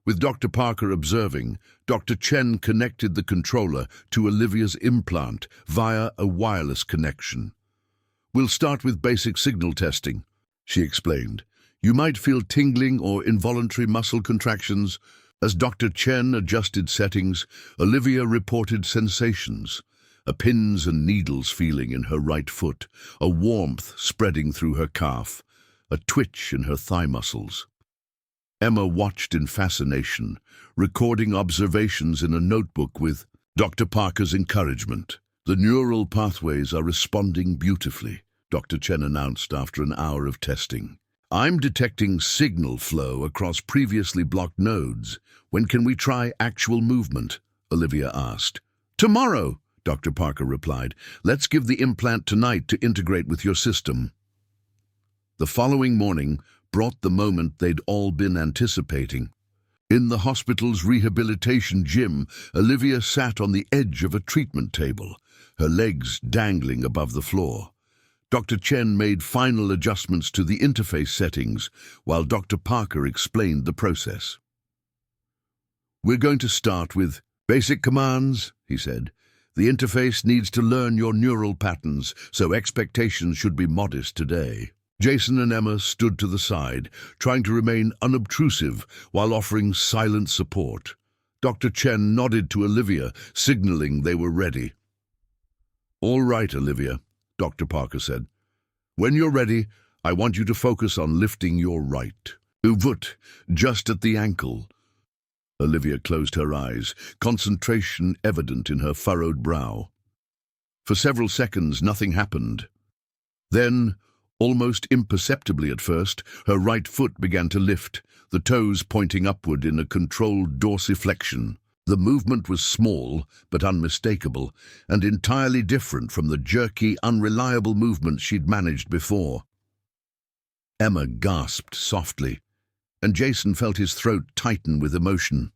With Dr. Parker observing, Dr. Chen connected the controller to Olivia's implant via a wireless connection. We'll start with basic signal testing, she explained. You might feel tingling or involuntary muscle contractions. As Dr. Chen adjusted settings, Olivia reported sensations, a pins and needles feeling in her right foot, a warmth spreading through her calf, a twitch in her thigh muscles. Emma watched in fascination, recording observations in a notebook with Dr. Parker's encouragement. The neural pathways are responding beautifully, Dr. Chen announced after an hour of testing. I'm detecting signal flow across previously blocked nodes. When can we try actual movement? Olivia asked. Tomorrow, Dr. Parker replied. Let's give the implant tonight to integrate with your system. The following morning brought the moment they'd all been anticipating. In the hospital's rehabilitation gym, Olivia sat on the edge of a treatment table, her legs dangling above the floor. Dr. Chen made final adjustments to the interface settings, while Dr. Parker explained the process. We're going to start with basic commands, he said. The interface needs to learn your neural patterns, so expectations should be modest today. Jason and Emma stood to the side, trying to remain unobtrusive while offering silent support. Dr. Chen nodded to Olivia, signaling they were ready. All right, Olivia, Dr. Parker said. When you're ready, I want you to focus on lifting your right foot, just at the ankle. Olivia closed her eyes, concentration evident in her furrowed brow. For several seconds, nothing happened. Then, almost imperceptibly at first, her right foot began to lift, the toes pointing upward in a controlled dorsiflexion. The movement was small but unmistakable, and entirely different from the jerky, unreliable movements she'd managed before. Emma gasped softly, and Jason felt his throat tighten with emotion.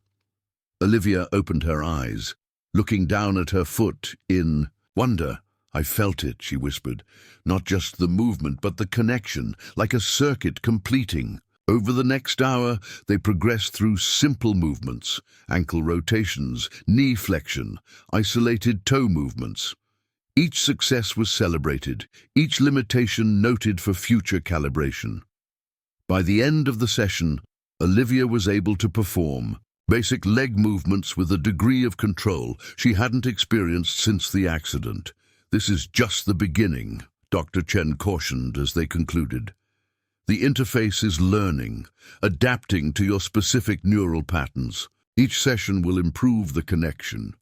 Olivia opened her eyes, looking down at her foot in wonder. I felt it, she whispered. Not just the movement, but the connection, like a circuit completing. Over the next hour, they progressed through simple movements, ankle rotations, knee flexion, isolated toe movements. Each success was celebrated, each limitation noted for future calibration. By the end of the session, Olivia was able to perform basic leg movements with a degree of control she hadn't experienced since the accident. This is just the beginning, Dr. Chen cautioned as they concluded. The interface is learning, adapting to your specific neural patterns. Each session will improve the connection.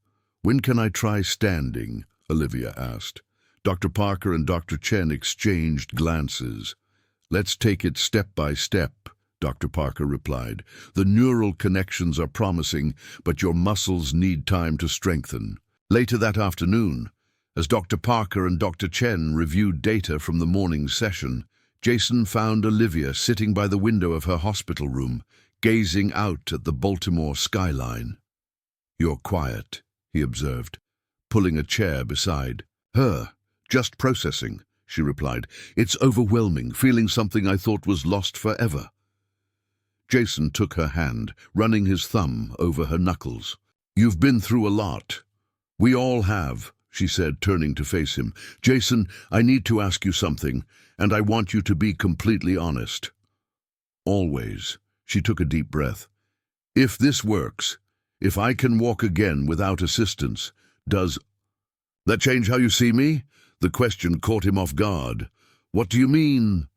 When can I try standing? Olivia asked. Dr. Parker and Dr. Chen exchanged glances. Let's take it step by step, Dr. Parker replied. The neural connections are promising, but your muscles need time to strengthen. Later that afternoon, as Dr. Parker and Dr. Chen reviewed data from the morning session, Jason found Olivia sitting by the window of her hospital room, gazing out at the Baltimore skyline. You're quiet, he observed, pulling a chair beside her. Just processing, she replied. It's overwhelming, feeling something I thought was lost forever. Jason took her hand, running his thumb over her knuckles. You've been through a lot. We all have, she said, turning to face him. Jason, I need to ask you something, and I want you to be completely honest. Always. She took a deep breath. If this works, if I can walk again without assistance, does that change how you see me? The question caught him off guard. "What do you mean?"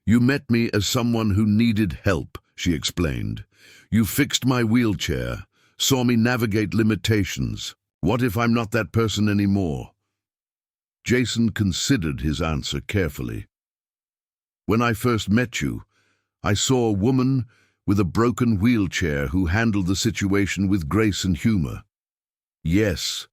"You met me as someone who needed help," she explained. "You fixed my wheelchair, saw me navigate limitations. What if I'm not that person anymore?" Jason considered his answer carefully. "When I first met you, I saw a woman with a broken wheelchair who handled the situation with grace and humor. Yes,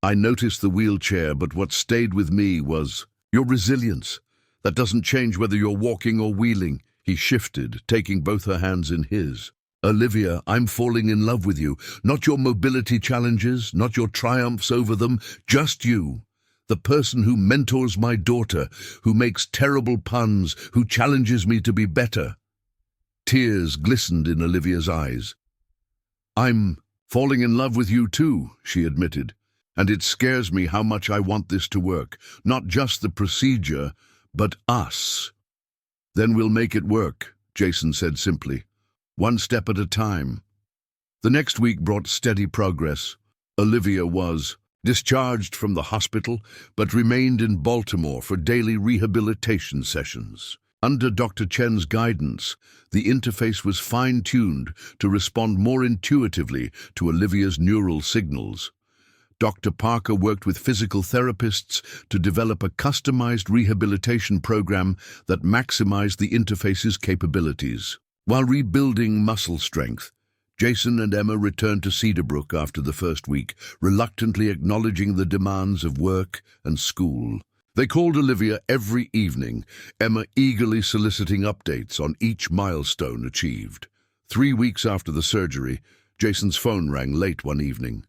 I noticed the wheelchair, but what stayed with me was your resilience. That doesn't change whether you're walking or wheeling." He shifted, taking both her hands in his. "Olivia, I'm falling in love with you. Not your mobility challenges, not your triumphs over them, just you. The person who mentors my daughter, who makes terrible puns, who challenges me to be better." Tears glistened in Olivia's eyes. "I'm falling in love with you too," she admitted, "and it scares me how much I want this to work. Not just the procedure, but us." "Then we'll make it work," Jason said simply. "One step at a time." The next week brought steady progress. Olivia was discharged from the hospital, but remained in Baltimore for daily rehabilitation sessions. Under Dr. Chen's guidance, the interface was fine-tuned to respond more intuitively to Olivia's neural signals. Dr. Parker worked with physical therapists to develop a customized rehabilitation program that maximized the interface's capabilities. While rebuilding muscle strength, Jason and Emma returned to Cedarbrook after the first week, reluctantly acknowledging the demands of work and school. They called Olivia every evening, Emma eagerly soliciting updates on each milestone achieved. 3 weeks after the surgery, Jason's phone rang late one evening.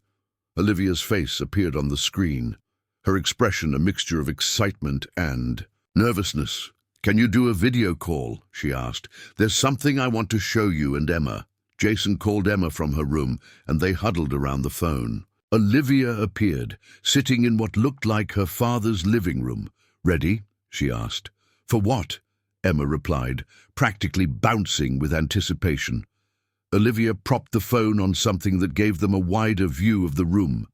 Olivia's face appeared on the screen, her expression a mixture of excitement and nervousness. "Can you do a video call?" she asked. "There's something I want to show you and Emma." Jason called Emma from her room, and they huddled around the phone. Olivia appeared, sitting in what looked like her father's living room. "Ready?" she asked. "For what?" Emma replied, practically bouncing with anticipation. Olivia propped the phone on something that gave them a wider view of the room.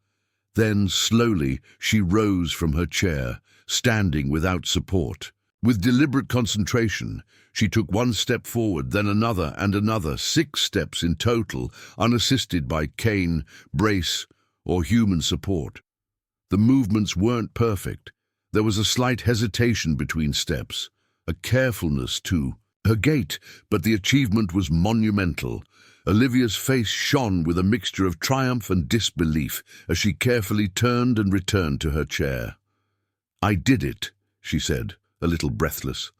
Then, slowly, she rose from her chair, standing without support. With deliberate concentration, she took one step forward, then another and another, 6 steps in total, unassisted by cane, brace, or human support. The movements weren't perfect. There was a slight hesitation between steps, a carefulness to her gait, but the achievement was monumental. Olivia's face shone with a mixture of triumph and disbelief as she carefully turned and returned to her chair. "I did it," she said, a little breathless.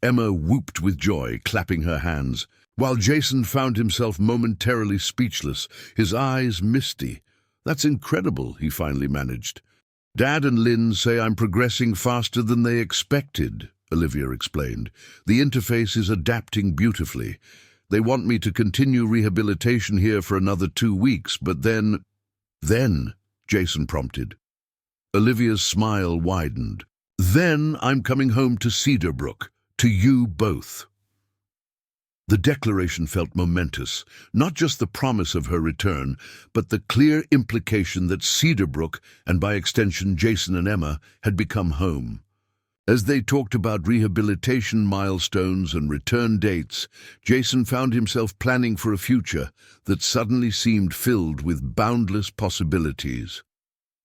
Emma whooped with joy, clapping her hands, while Jason found himself momentarily speechless, his eyes misty. "That's incredible," he finally managed. "Dad and Lynn say I'm progressing faster than they expected," Olivia explained. "The interface is adapting beautifully. They want me to continue rehabilitation here for another 2 weeks, but then..." "Then," Jason prompted. Olivia's smile widened. "Then I'm coming home to Cedarbrook, to you both." The declaration felt momentous, not just the promise of her return, but the clear implication that Cedarbrook, and by extension Jason and Emma, had become home. As they talked about rehabilitation milestones and return dates, Jason found himself planning for a future that suddenly seemed filled with boundless possibilities.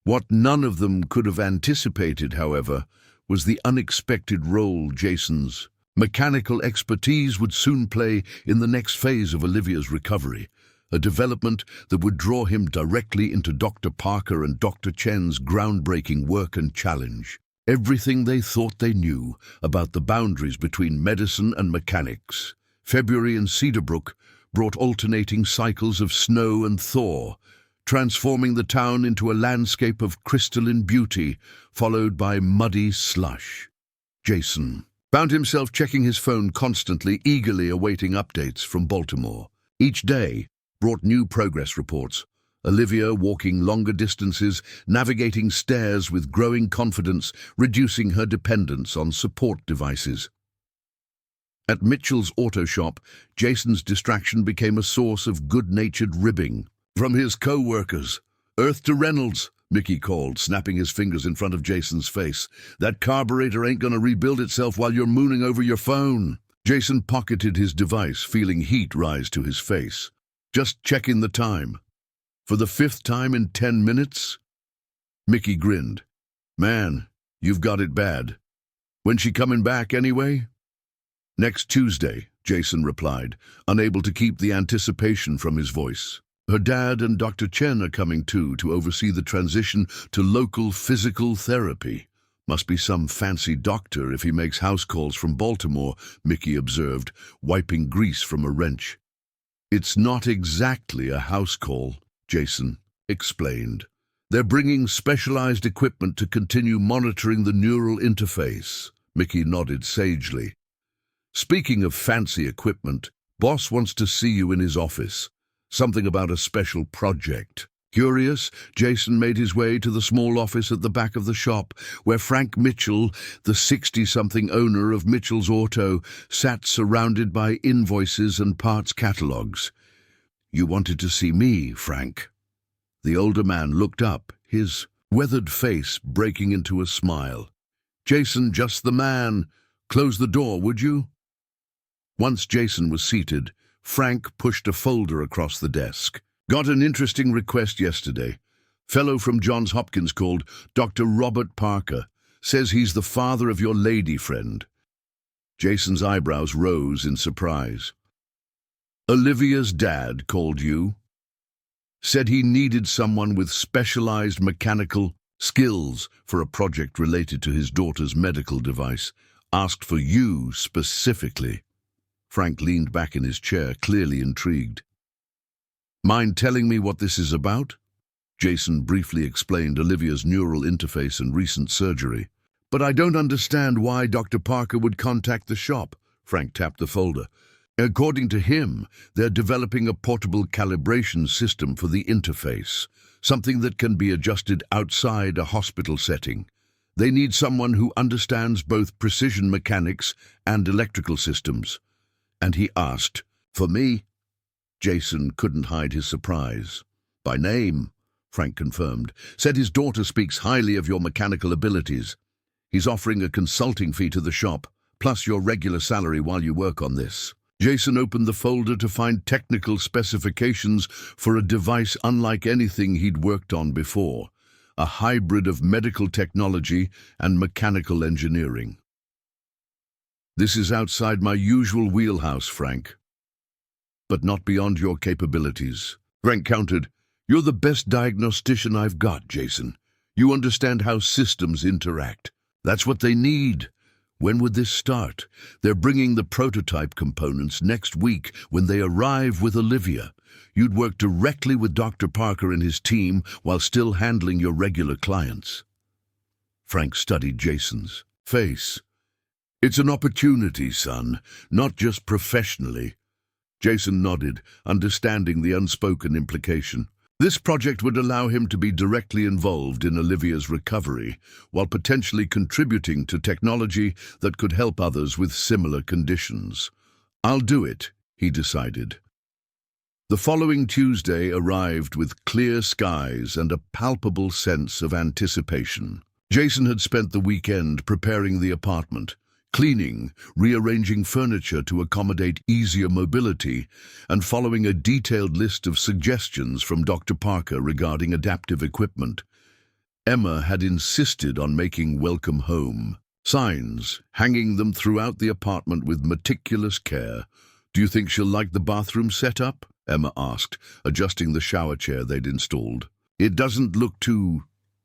What none of them could have anticipated, however, was the unexpected role Jason's mechanical expertise would soon play in the next phase of Olivia's recovery, a development that would draw him directly into Dr. Parker and Dr. Chen's groundbreaking work and challenge. Everything they thought they knew about the boundaries between medicine and mechanics. February in Cedarbrook brought alternating cycles of snow and thaw, transforming the town into a landscape of crystalline beauty, followed by muddy slush. Jason found himself checking his phone constantly, eagerly awaiting updates from Baltimore. Each day brought new progress reports. Olivia walking longer distances, navigating stairs with growing confidence, reducing her dependence on support devices. At Mitchell's auto shop, Jason's distraction became a source of good-natured ribbing from his co-workers. "Earth to Reynolds, Mickey called, snapping his fingers in front of Jason's face. "That carburetor ain't gonna rebuild itself while you're mooning over your phone." Jason pocketed his device, feeling heat rise to his face. "Just checking the time. For the 5th time in 10 minutes?" Mickey grinned. "Man, you've got it bad. When's she coming back anyway?" "Next Tuesday," Jason replied, unable to keep the anticipation from his voice. "Her dad and Dr. Chen are coming too, to oversee the transition to local physical therapy. Must be some fancy doctor if he makes house calls from Baltimore," Mickey observed, wiping grease from a wrench. "It's not exactly a house call," Jason explained. "They're bringing specialized equipment to continue monitoring the neural interface." Mickey nodded sagely. "Speaking of fancy equipment, boss wants to see you in his office. Something about a special project." Curious, Jason made his way to the small office at the back of the shop, where Frank Mitchell, the 60-something owner of Mitchell's Auto, sat surrounded by invoices and parts catalogs. "You wanted to see me, Frank?" The older man looked up, his weathered face breaking into a smile. "Jason, just the man. Close the door, would you?" Once Jason was seated, Frank pushed a folder across the desk. "Got an interesting request yesterday. Fellow from Johns Hopkins called Dr. Robert Parker. Says he's the father of your lady friend." Jason's eyebrows rose in surprise. "Olivia's dad called you? Said he needed someone with specialized mechanical skills for a project related to his daughter's medical device. Asked for you specifically." Frank leaned back in his chair, clearly intrigued. "Mind telling me what this is about?" Jason briefly explained Olivia's neural interface and recent surgery. "But I don't understand why Dr. Parker would contact the shop." Frank tapped the folder. "According to him, they're developing a portable calibration system for the interface, something that can be adjusted outside a hospital setting. They need someone who understands both precision mechanics and electrical systems." And he asked, "For me?" Jason couldn't hide his surprise. "By name," Frank confirmed. "Said his daughter speaks highly of your mechanical abilities. He's offering a consulting fee to the shop, plus your regular salary while you work on this." Jason opened the folder to find technical specifications for a device unlike anything he'd worked on before, a hybrid of medical technology and mechanical engineering. "This is outside my usual wheelhouse, Frank, but not beyond your capabilities." Frank countered. "You're the best diagnostician I've got, Jason. You understand how systems interact. That's what they need." "When would this start?" "They're bringing the prototype components next week when they arrive with Olivia. You'd work directly with Dr. Parker and his team while still handling your regular clients." Frank studied Jason's face. "It's an opportunity, son, not just professionally." Jason nodded, understanding the unspoken implication. This project would allow him to be directly involved in Olivia's recovery, while potentially contributing to technology that could help others with similar conditions. "I'll do it," he decided. The following Tuesday arrived with clear skies and a palpable sense of anticipation. Jason had spent the weekend preparing the apartment, cleaning, rearranging furniture to accommodate easier mobility, and following a detailed list of suggestions from Dr. Parker regarding adaptive equipment. Emma had insisted on making welcome home signs, hanging them throughout the apartment with meticulous care. "Do you think she'll like the bathroom setup?" Emma asked, adjusting the shower chair they'd installed. "It doesn't look too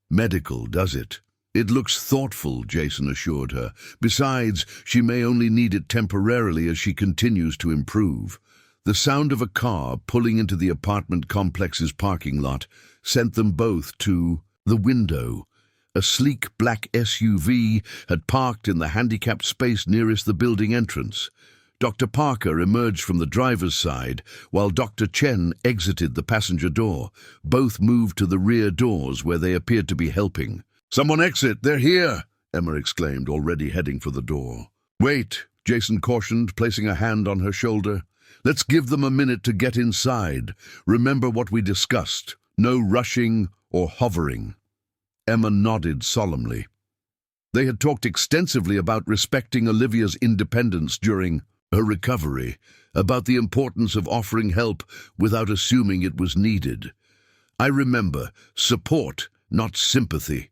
medical, does it?" "It looks thoughtful," Jason assured her. "Besides, she may only need it temporarily as she continues to improve." The sound of a car pulling into the apartment complex's parking lot sent them both to the window. A sleek black SUV had parked in the handicapped space nearest the building entrance. Dr. Parker emerged from the driver's side, while Dr. Chen exited the passenger door. Both moved to the rear doors where they appeared to be helping. "Someone exit, they're here!" Emma exclaimed, already heading for the door. "Wait," Jason cautioned, placing a hand on her shoulder. "Let's give them a minute to get inside. Remember what we discussed. No rushing or hovering." Emma nodded solemnly. They had talked extensively about respecting Olivia's independence during her recovery, about the importance of offering help without assuming it was needed. I remember support, not sympathy.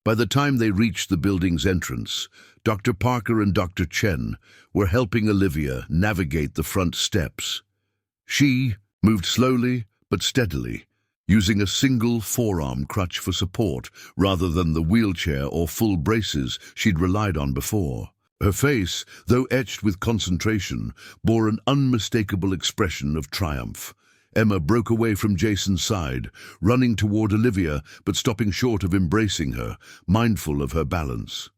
By the time they reached the building's entrance, Dr. Parker and Dr. Chen were helping Olivia navigate the front steps. She moved slowly but steadily, using a single forearm crutch for support rather than the wheelchair or full braces she'd relied on before. Her face, though etched with concentration, bore an unmistakable expression of triumph. Emma broke away from Jason's side, running toward Olivia but stopping short of embracing her, mindful of her balance.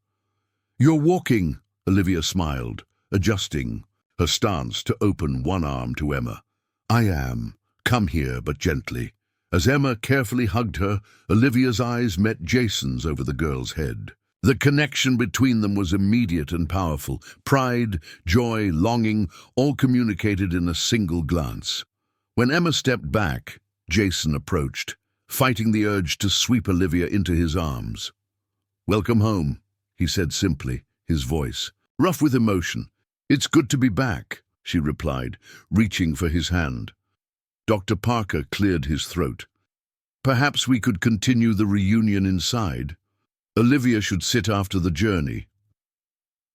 "You're walking," Olivia smiled, adjusting her stance to open one arm to Emma. "I am. Come here, but gently." As Emma carefully hugged her, Olivia's eyes met Jason's over the girl's head. The connection between them was immediate and powerful. Pride, joy, longing, all communicated in a single glance. When Emma stepped back, Jason approached, fighting the urge to sweep Olivia into his arms. "Welcome home," he said simply, his voice rough with emotion. "It's good to be back," she replied, reaching for his hand. Dr. Parker cleared his throat. "Perhaps we could continue the reunion inside. Olivia should sit after the journey."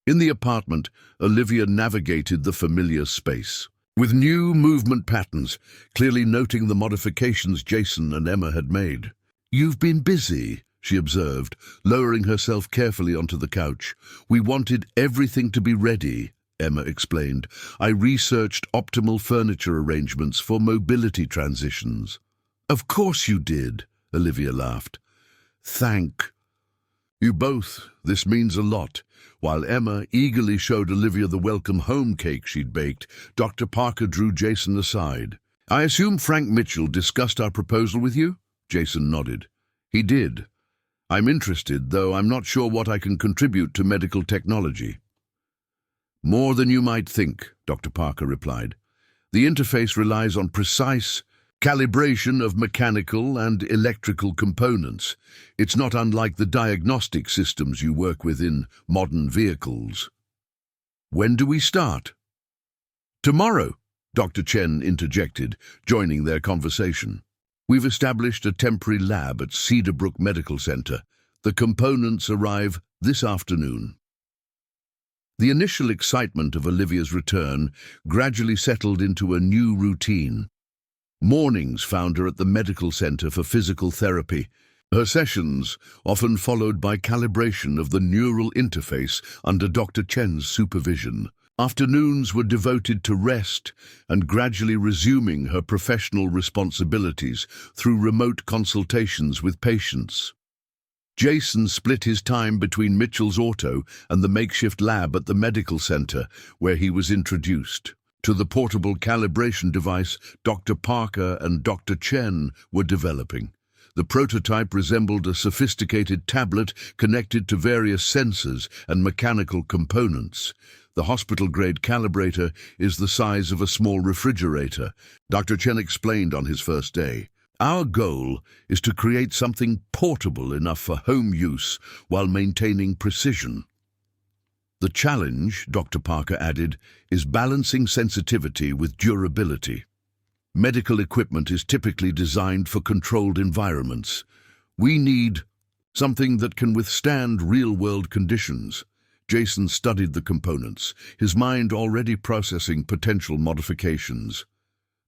In the apartment, Olivia navigated the familiar space, with new movement patterns, clearly noting the modifications Jason and Emma had made. "You've been busy," she observed, lowering herself carefully onto the couch. "We wanted everything to be ready," Emma explained. "I researched optimal furniture arrangements for mobility transitions." "Of course you did," Olivia laughed. "Thank you both. This means a lot." While Emma eagerly showed Olivia the welcome home cake she'd baked, Dr. Parker drew Jason aside. "I assume Frank Mitchell discussed our proposal with you?" Jason nodded. "He did. I'm interested, though I'm not sure what I can contribute to medical technology." "More than you might think," Dr. Parker replied. "The interface relies on precise calibration of mechanical and electrical components. It's not unlike the diagnostic systems you work with in modern vehicles." "When do we start?" "Tomorrow," Dr. Chen interjected, joining their conversation. "We've established a temporary lab at Cedarbrook Medical Center. The components arrive this afternoon." The initial excitement of Olivia's return gradually settled into a new routine. Mornings found her at the medical center for physical therapy, her sessions often followed by calibration of the neural interface under Dr. Chen's supervision. Afternoons were devoted to rest and gradually resuming her professional responsibilities through remote consultations with patients. Jason split his time between Mitchell's auto and the makeshift lab at the medical center, where he was introduced to the portable calibration device Dr. Parker and Dr. Chen were developing. The prototype resembled a sophisticated tablet connected to various sensors and mechanical components. The hospital-grade calibrator is the size of a small refrigerator, Dr. Chen explained on his first day. "Our goal is to create something portable enough for home use while maintaining precision." The challenge, Dr. Parker added, is balancing sensitivity with durability. Medical equipment is typically designed for controlled environments. We need something that can withstand real-world conditions. Jason studied the components, his mind already processing potential modifications.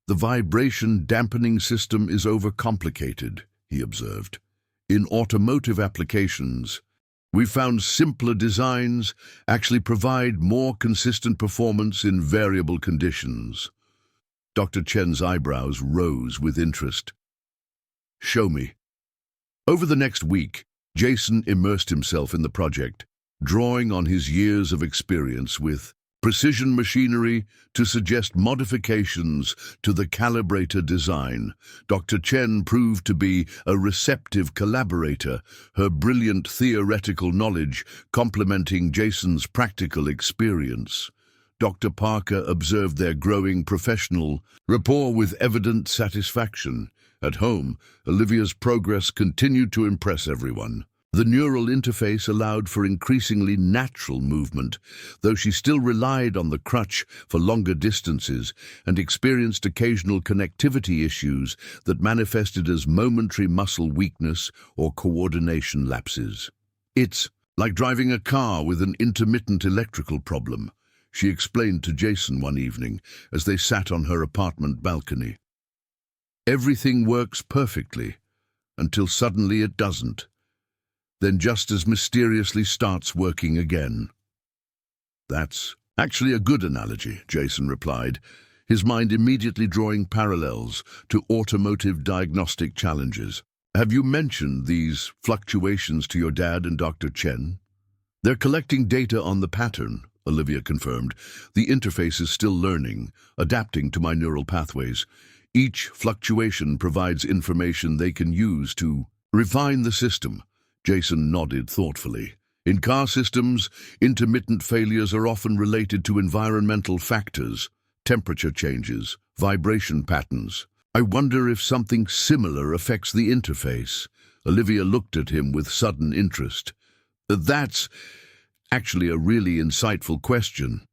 "The vibration dampening system is overcomplicated," he observed. "In automotive applications, we found simpler designs actually provide more consistent performance in variable conditions." Dr. Chen's eyebrows rose with interest. "Show me." Over the next week, Jason immersed himself in the project, drawing on his years of experience with precision machinery to suggest modifications to the calibrator design. Dr. Chen proved to be a receptive collaborator, her brilliant theoretical knowledge complementing Jason's practical experience. Dr. Parker observed their growing professional rapport with evident satisfaction, At home, Olivia's progress continued to impress everyone. The neural interface allowed for increasingly natural movement, though she still relied on the crutch for longer distances and experienced occasional connectivity issues that manifested as momentary muscle weakness or coordination lapses. "It's like driving a car with an intermittent electrical problem," she explained to Jason one evening as they sat on her apartment balcony. "Everything works perfectly, until suddenly it doesn't. Then just as mysteriously starts working again." "That's actually a good analogy," Jason replied, his mind immediately drawing parallels to automotive diagnostic challenges. "Have you mentioned these fluctuations to your dad and Dr. Chen?" "They're collecting data on the pattern," Olivia confirmed. "The interface is still learning, adapting to my neural pathways. Each fluctuation provides information they can use to refine the system." Jason nodded thoughtfully. "In car systems, intermittent failures are often related to environmental factors, temperature changes, vibration patterns. I wonder if something similar affects the interface." Olivia looked at him with sudden interest. "That's actually a really insightful question.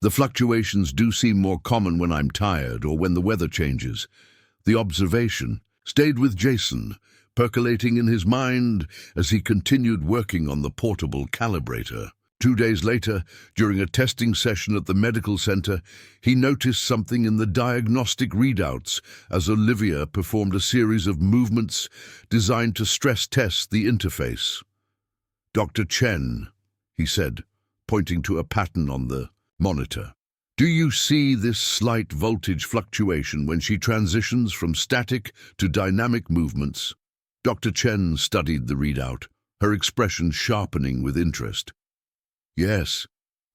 The fluctuations do seem more common when I'm tired or when the weather changes." The observation stayed with Jason, percolating in his mind as he continued working on the portable calibrator. 2 days later, during a testing session at the medical center, he noticed something in the diagnostic readouts as Olivia performed a series of movements designed to stress test the interface. "Dr. Chen," he said, pointing to a pattern on the monitor. "Do you see this slight voltage fluctuation when she transitions from static to dynamic movements?" Dr. Chen studied the readout, her expression sharpening with interest. "Yes,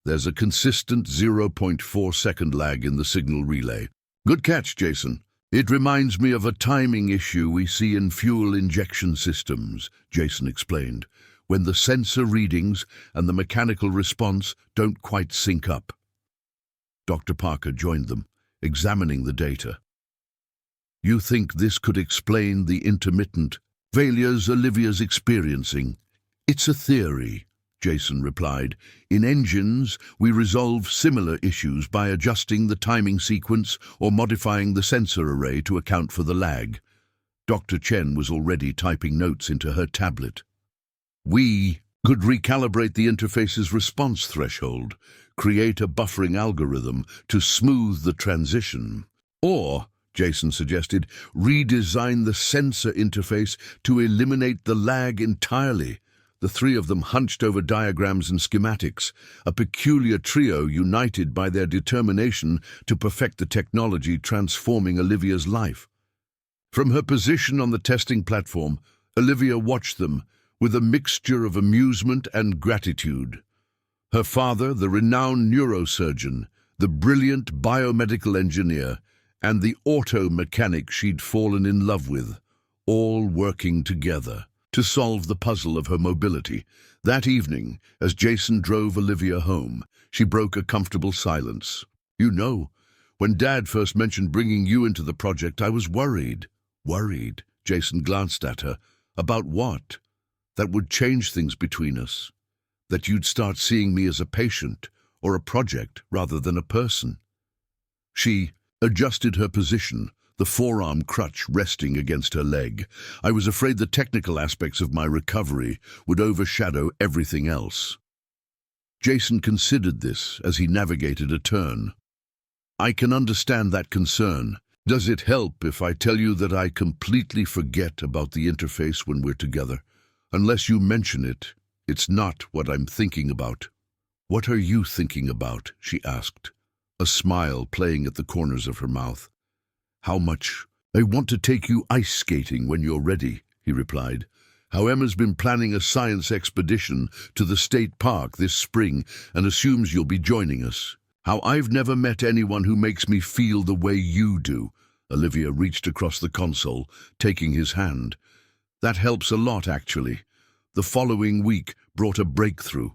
there's a consistent 0.4-second lag in the signal relay." "Good catch, Jason. It reminds me of a timing issue we see in fuel injection systems," Jason explained, "when the sensor readings and the mechanical response don't quite sync up." Dr. Parker joined them, examining the data. "You think this could explain the intermittent failures Olivia's experiencing?" "It's a theory," Jason replied. "In engines, we resolve similar issues by adjusting the timing sequence or modifying the sensor array to account for the lag." Dr. Chen was already typing notes into her tablet. "We could recalibrate the interface's response threshold, create a buffering algorithm to smooth the transition. Or, Jason suggested, redesign the sensor interface to eliminate the lag entirely." The three of them hunched over diagrams and schematics, a peculiar trio united by their determination to perfect the technology transforming Olivia's life. From her position on the testing platform, Olivia watched them with a mixture of amusement and gratitude. Her father, the renowned neurosurgeon, the brilliant biomedical engineer, and the auto mechanic she'd fallen in love with, all working together to solve the puzzle of her mobility. That evening, as Jason drove Olivia home, she broke a comfortable silence. "You know, when Dad first mentioned bringing you into the project, I was worried." "Worried?" Jason glanced at her. "About what?" "That would change things between us. That you'd start seeing me as a patient or a project rather than a person." She adjusted her position, the forearm crutch resting against her leg. "I was afraid the technical aspects of my recovery would overshadow everything else." Jason considered this as he navigated a turn. "I can understand that concern. Does it help if I tell you that I completely forget about the interface when we're together? Unless you mention it, it's not what I'm thinking about." "What are you thinking about?" she asked, a smile playing at the corners of her mouth. "How much I want to take you ice skating when you're ready," he replied. "How Emma's been planning a science expedition to the state park this spring and assumes you'll be joining us. How I've never met anyone who makes me feel the way you do." Olivia reached across the console, taking his hand. "That helps a lot, actually." The following week brought a breakthrough.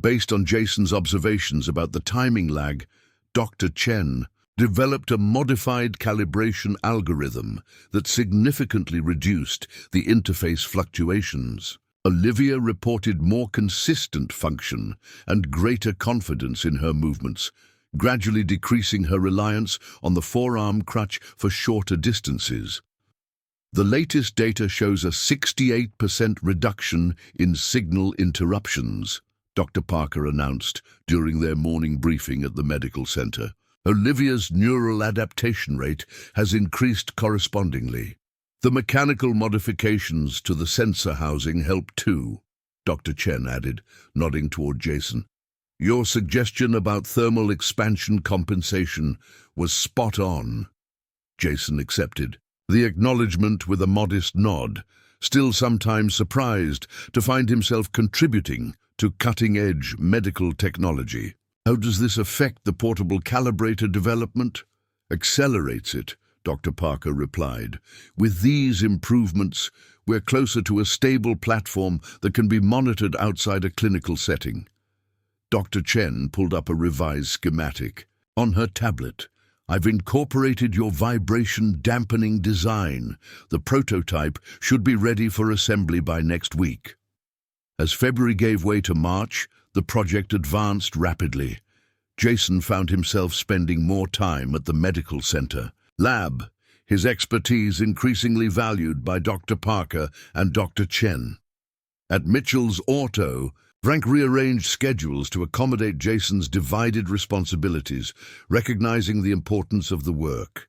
Based on Jason's observations about the timing lag, Dr. Chen developed a modified calibration algorithm that significantly reduced the interface fluctuations. Olivia reported more consistent function and greater confidence in her movements, gradually decreasing her reliance on the forearm crutch for shorter distances. The latest data shows a 68% reduction in signal interruptions, Dr. Parker announced during their morning briefing at the medical center. Olivia's neural adaptation rate has increased correspondingly. The mechanical modifications to the sensor housing help too, Dr. Chen added, nodding toward Jason. Your suggestion about thermal expansion compensation was spot on. Jason accepted the acknowledgement with a modest nod, still sometimes surprised to find himself contributing to cutting-edge medical technology. How does this affect the portable calibrator development? Accelerates it, Dr. Parker replied. With these improvements, we're closer to a stable platform that can be monitored outside a clinical setting. Dr. Chen pulled up a revised schematic. On her tablet, I've incorporated your vibration dampening design. The prototype should be ready for assembly by next week. As February gave way to March, the project advanced rapidly. Jason found himself spending more time at the medical center lab, his expertise increasingly valued by Dr. Parker and Dr. Chen. At Mitchell's Auto, Frank rearranged schedules to accommodate Jason's divided responsibilities, recognizing the importance of the work.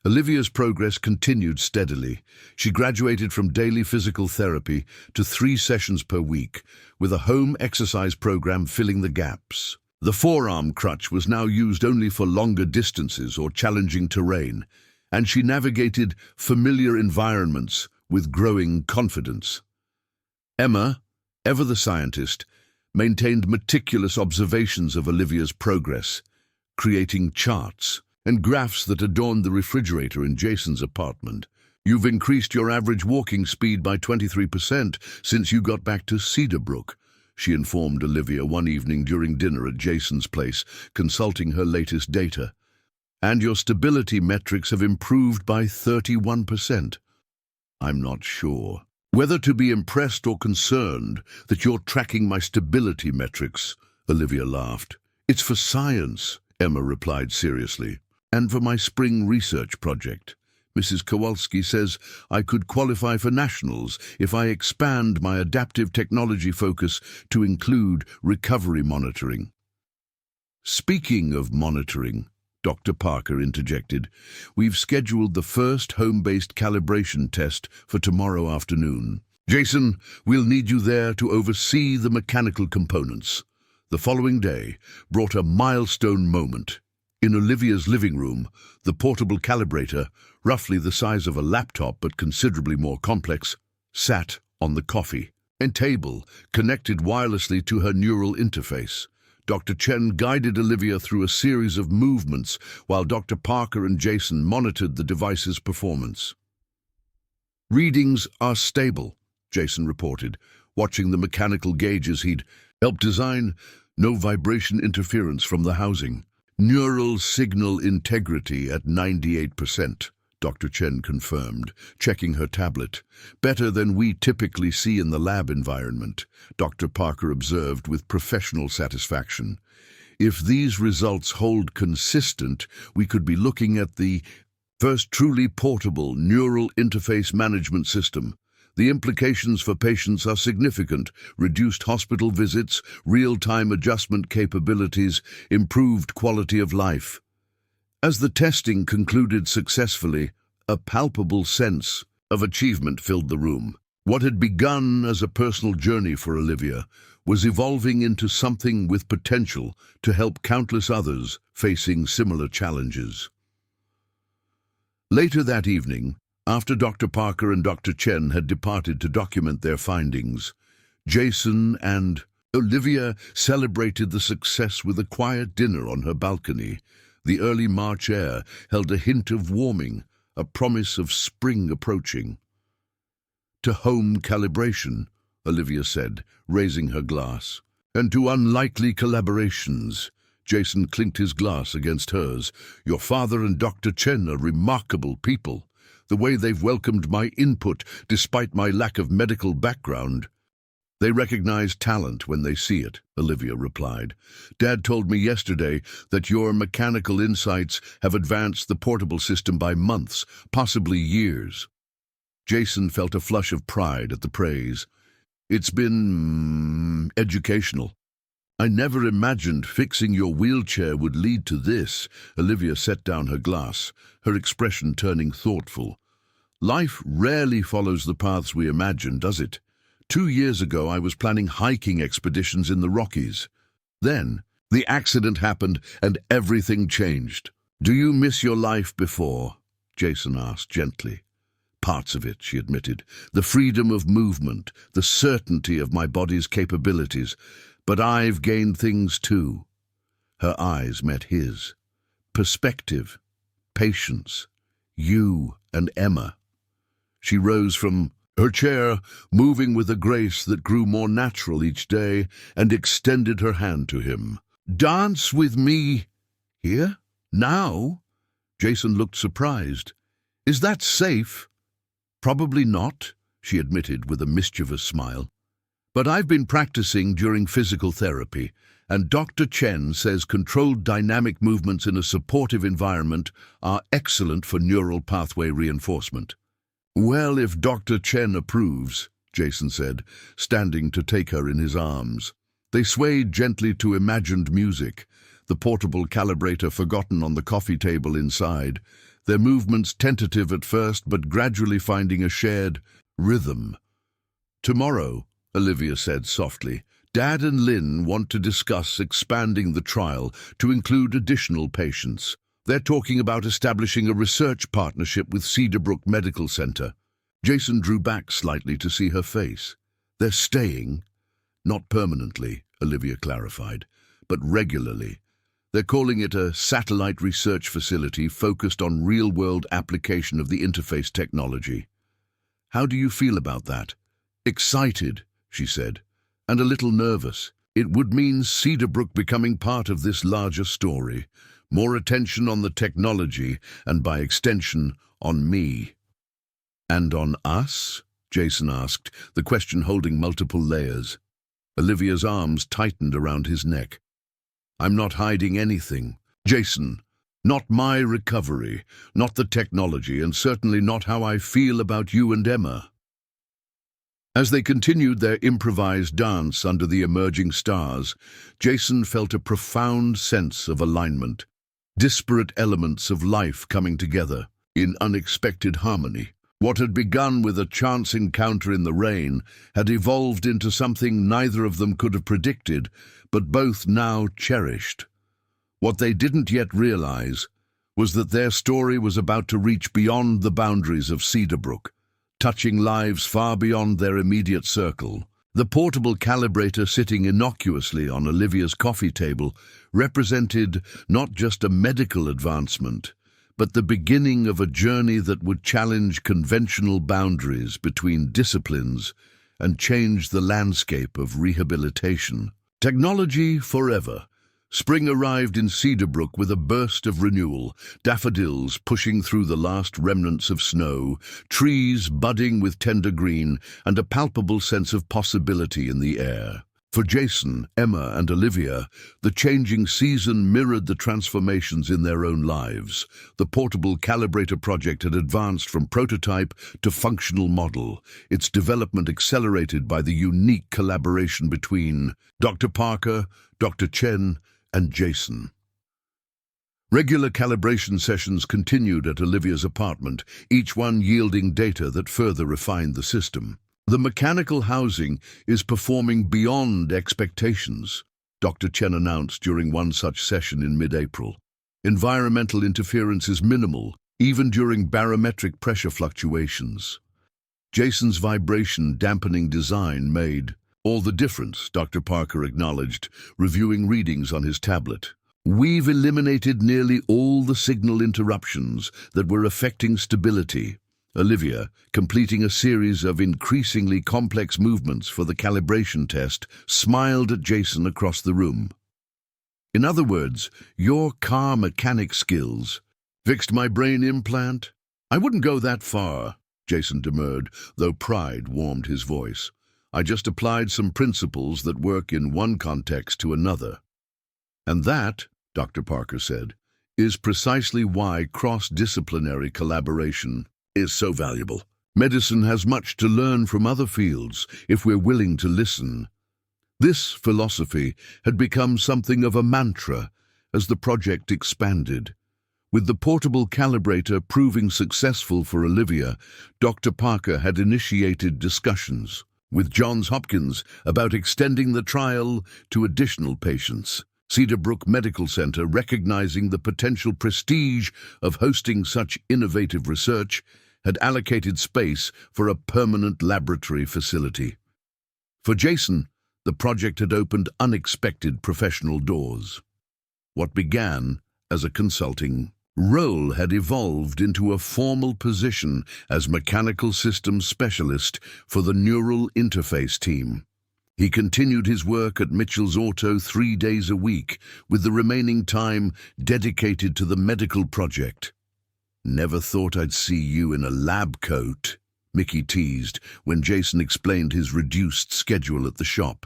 Olivia's progress continued steadily. She graduated from daily physical therapy to 3 sessions per week, with a home exercise program filling the gaps. The forearm crutch was now used only for longer distances or challenging terrain, and she navigated familiar environments with growing confidence. Emma, ever the scientist, maintained meticulous observations of Olivia's progress, creating charts and graphs that adorned the refrigerator in Jason's apartment. You've increased your average walking speed by 23% since you got back to Cedarbrook, she informed Olivia one evening during dinner at Jason's place, consulting her latest data. And your stability metrics have improved by 31%. I'm not sure whether to be impressed or concerned that you're tracking my stability metrics, Olivia laughed. It's for science, Emma replied seriously, and for my spring research project. Mrs. Kowalski says I could qualify for nationals if I expand my adaptive technology focus to include recovery monitoring. Speaking of monitoring, Dr. Parker interjected, we've scheduled the first home-based calibration test for tomorrow afternoon. Jason, we'll need you there to oversee the mechanical components. The following day brought a milestone moment. In Olivia's living room, the portable calibrator, roughly the size of a laptop but considerably more complex, sat on the coffee and table, connected wirelessly to her neural interface. Dr. Chen guided Olivia through a series of movements while Dr. Parker and Jason monitored the device's performance. Readings are stable, Jason reported, watching the mechanical gauges he'd helped design. No vibration interference from the housing. Neural signal integrity at 98%, Dr. Chen confirmed, checking her tablet. Better than we typically see in the lab environment, Dr. Parker observed with professional satisfaction. If these results hold consistent, we could be looking at the first truly portable neural interface management system. The implications for patients are significant: reduced hospital visits, real-time adjustment capabilities, improved quality of life. As the testing concluded successfully, a palpable sense of achievement filled the room. What had begun as a personal journey for Olivia was evolving into something with potential to help countless others facing similar challenges. Later that evening, after Dr. Parker and Dr. Chen had departed to document their findings, Jason and Olivia celebrated the success with a quiet dinner on her balcony. The early March air held a hint of warming, a promise of spring approaching. To home calibration, Olivia said, raising her glass, and to unlikely collaborations, Jason clinked his glass against hers. "Your father and Dr. Chen are remarkable people. The way they've welcomed my input, despite my lack of medical background." "They recognize talent when they see it," Olivia replied. "Dad told me yesterday that your mechanical insights have advanced the portable system by months, possibly years." Jason felt a flush of pride at the praise. "It's been educational. I never imagined fixing your wheelchair would lead to this." Olivia set down her glass, her expression turning thoughtful. "Life rarely follows the paths we imagine, does it? 2 years ago, I was planning hiking expeditions in the Rockies. Then, the accident happened and everything changed." "Do you miss your life before?" Jason asked gently. "Parts of it," she admitted. "The freedom of movement, the certainty of my body's capabilities. But I've gained things too." Her eyes met his. "Perspective, patience, you and Emma." She rose from her chair, moving with a grace that grew more natural each day, and extended her hand to him. "Dance with me." "Here? Now?" Jason looked surprised. "Is that safe?" "Probably not," she admitted with a mischievous smile. "But I've been practicing during physical therapy, and Dr. Chen says controlled dynamic movements in a supportive environment are excellent for neural pathway reinforcement." "Well, if Dr. Chen approves," Jason said, standing to take her in his arms. They swayed gently to imagined music, the portable calibrator forgotten on the coffee table inside, their movements tentative at first but gradually finding a shared rhythm. "Tomorrow," Olivia said softly, "Dad and Lynn want to discuss expanding the trial to include additional patients. They're talking about establishing a research partnership with Cedarbrook Medical Center." Jason drew back slightly to see her face. "They're staying?" "Not permanently," Olivia clarified, "but regularly. They're calling it a satellite research facility focused on real-world application of the interface technology." "How do you feel about that?" "Excited," she said, "and a little nervous. It would mean Cedarbrook becoming part of this larger story. More attention on the technology, and by extension, on me." "And on us?" Jason asked, the question holding multiple layers. Olivia's arms tightened around his neck. "I'm not hiding anything, Jason. Not my recovery, not the technology, and certainly not how I feel about you and Emma." As they continued their improvised dance under the emerging stars, Jason felt a profound sense of alignment. Disparate elements of life coming together in unexpected harmony. What had begun with a chance encounter in the rain had evolved into something neither of them could have predicted, but both now cherished. What they didn't yet realize was that their story was about to reach beyond the boundaries of Cedarbrook, touching lives far beyond their immediate circle. The portable calibrator sitting innocuously on Olivia's coffee table represented not just a medical advancement, but the beginning of a journey that would challenge conventional boundaries between disciplines and change the landscape of rehabilitation. Technology forever. Spring arrived in Cedarbrook with a burst of renewal, daffodils pushing through the last remnants of snow, trees budding with tender green, and a palpable sense of possibility in the air. For Jason, Emma, and Olivia, the changing season mirrored the transformations in their own lives. The portable calibrator project had advanced from prototype to functional model, its development accelerated by the unique collaboration between Dr. Parker, Dr. Chen, and Jason. Regular calibration sessions continued at Olivia's apartment, each one yielding data that further refined the system. "The mechanical housing is performing beyond expectations," Dr. Chen announced during one such session in mid-April. "Environmental interference is minimal, even during barometric pressure fluctuations." Jason's vibration-dampening design made all the difference, Dr. Parker acknowledged, reviewing readings on his tablet. "We've eliminated nearly all the signal interruptions that were affecting stability." Olivia, completing a series of increasingly complex movements for the calibration test, smiled at Jason across the room. In other words, your car mechanic skills fixed my brain implant? I wouldn't go that far, Jason demurred, though pride warmed his voice. I just applied some principles that work in one context to another. And that, Dr. Parker said, is precisely why cross-disciplinary collaboration is so valuable. Medicine has much to learn from other fields if we're willing to listen. This philosophy had become something of a mantra as the project expanded. With the portable calibrator proving successful for Olivia, Dr. Parker had initiated discussions with Johns Hopkins about extending the trial to additional patients. Cedar Brook Medical Center, recognizing the potential prestige of hosting such innovative research, had allocated space for a permanent laboratory facility. For Jason, the project had opened unexpected professional doors. What began as a consulting role had evolved into a formal position as mechanical systems specialist for the neural interface team. He continued his work at Mitchell's Auto 3 days a week, with the remaining time dedicated to the medical project. "Never thought I'd see you in a lab coat," Mickey teased when Jason explained his reduced schedule at the shop.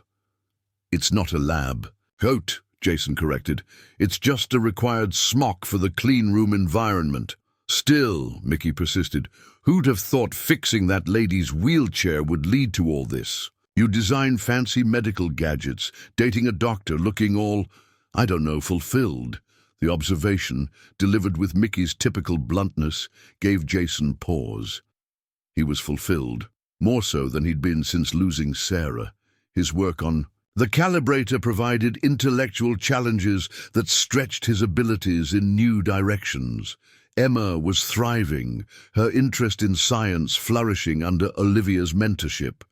"It's not a lab coat," Jason corrected. "It's just a required smock for the clean room environment." "Still," Mickey persisted, "who'd have thought fixing that lady's wheelchair would lead to all this? You design fancy medical gadgets, dating a doctor, looking all, I don't know, fulfilled." The observation, delivered with Mickey's typical bluntness, gave Jason pause. He was fulfilled, more so than he'd been since losing Sarah. His work on the calibrator provided intellectual challenges that stretched his abilities in new directions. Emma was thriving, her interest in science flourishing under Olivia's mentorship,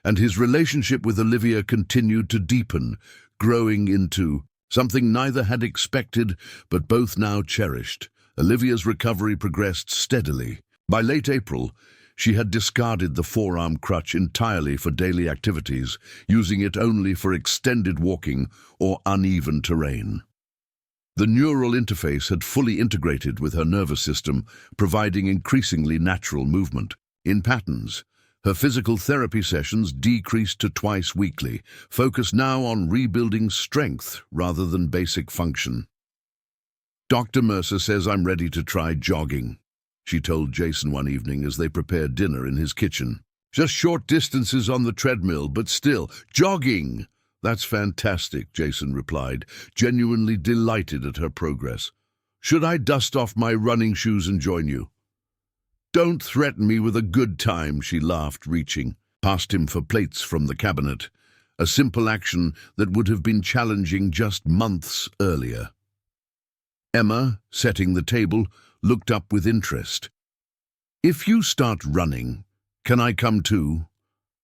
and his relationship with Olivia continued to deepen, growing into something neither had expected but both now cherished. Olivia's recovery progressed steadily. By late April, she had discarded the forearm crutch entirely for daily activities, using it only for extended walking or uneven terrain. The neural interface had fully integrated with her nervous system, providing increasingly natural movement in patterns. Her physical therapy sessions decreased to twice weekly, focused now on rebuilding strength rather than basic function. "Dr. Mercer says I'm ready to try jogging," she told Jason one evening as they prepared dinner in his kitchen. "Just short distances on the treadmill, but still, jogging!" "That's fantastic," Jason replied, genuinely delighted at her progress. "Should I dust off my running shoes and join you?" "Don't threaten me with a good time," she laughed, reaching past him for plates from the cabinet, a simple action that would have been challenging just months earlier. Emma, setting the table, looked up with interest. "If you start running, can I come too?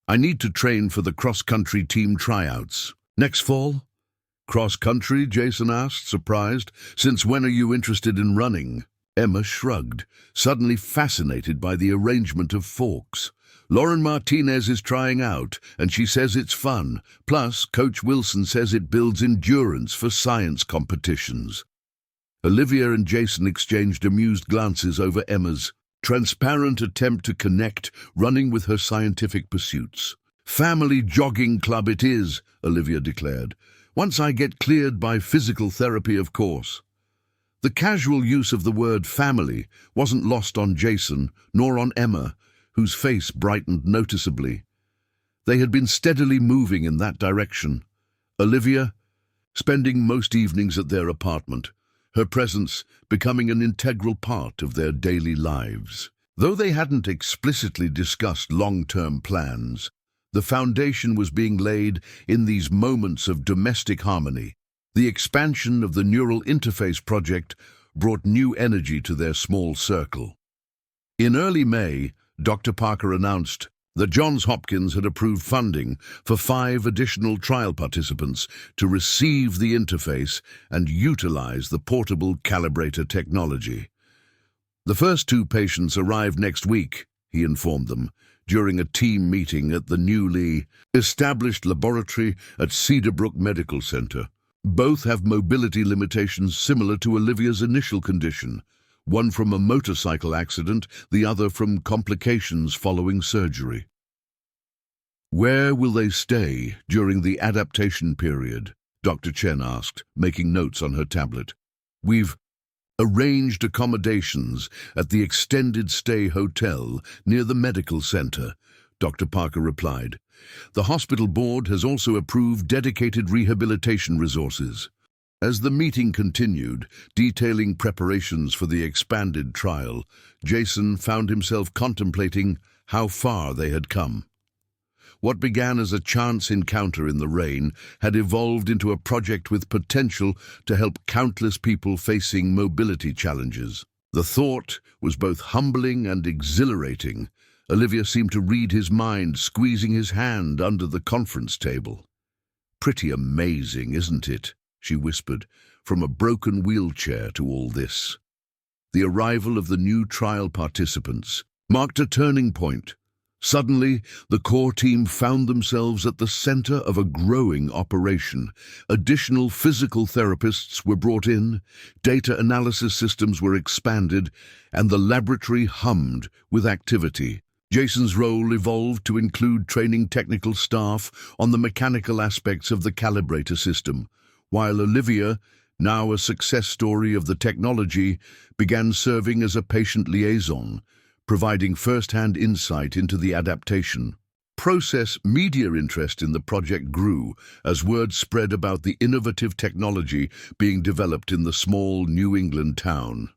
I need to train for the cross-country team tryouts. Next fall?" "Cross-country?" Jason asked, surprised. "Since when are you interested in running?" Emma shrugged, suddenly fascinated by the arrangement of forks. "Lauren Martinez is trying out, and she says it's fun. Plus, Coach Wilson says it builds endurance for science competitions." Olivia and Jason exchanged amused glances over Emma's transparent attempt to connect running with her scientific pursuits. "Family jogging club it is," Olivia declared. "Once I get cleared by physical therapy, of course." The casual use of the word family wasn't lost on Jason, nor on Emma, whose face brightened noticeably. They had been steadily moving in that direction. Olivia, spending most evenings at their apartment, her presence becoming an integral part of their daily lives. Though they hadn't explicitly discussed long-term plans, the foundation was being laid in these moments of domestic harmony. The expansion of the Neural Interface project brought new energy to their small circle. In early May, Dr. Parker announced that Johns Hopkins had approved funding for 5 additional trial participants to receive the interface and utilize the portable calibrator technology. "The first 2 patients arrive next week," he informed them, during a team meeting at the newly established laboratory at Cedar Brook Medical Center. Both have mobility limitations similar to Olivia's initial condition, one from a motorcycle accident, the other from complications following surgery. Where will they stay during the adaptation period? Dr. Chen asked, making notes on her tablet. We've arranged accommodations at the extended stay hotel near the medical center, Dr. Parker replied. The hospital board has also approved dedicated rehabilitation resources. As the meeting continued, detailing preparations for the expanded trial, Jason found himself contemplating how far they had come. What began as a chance encounter in the rain had evolved into a project with potential to help countless people facing mobility challenges. The thought was both humbling and exhilarating. Olivia seemed to read his mind, squeezing his hand under the conference table. "Pretty amazing, isn't it?" she whispered, "from a broken wheelchair to all this." The arrival of the new trial participants marked a turning point. Suddenly, the core team found themselves at the center of a growing operation. Additional physical therapists were brought in, data analysis systems were expanded, and the laboratory hummed with activity. Jason's role evolved to include training technical staff on the mechanical aspects of the calibrator system, while Olivia, now a success story of the technology, began serving as a patient liaison, providing first-hand insight into the adaptation. Media interest in the project grew as word spread about the innovative technology being developed in the small New England town.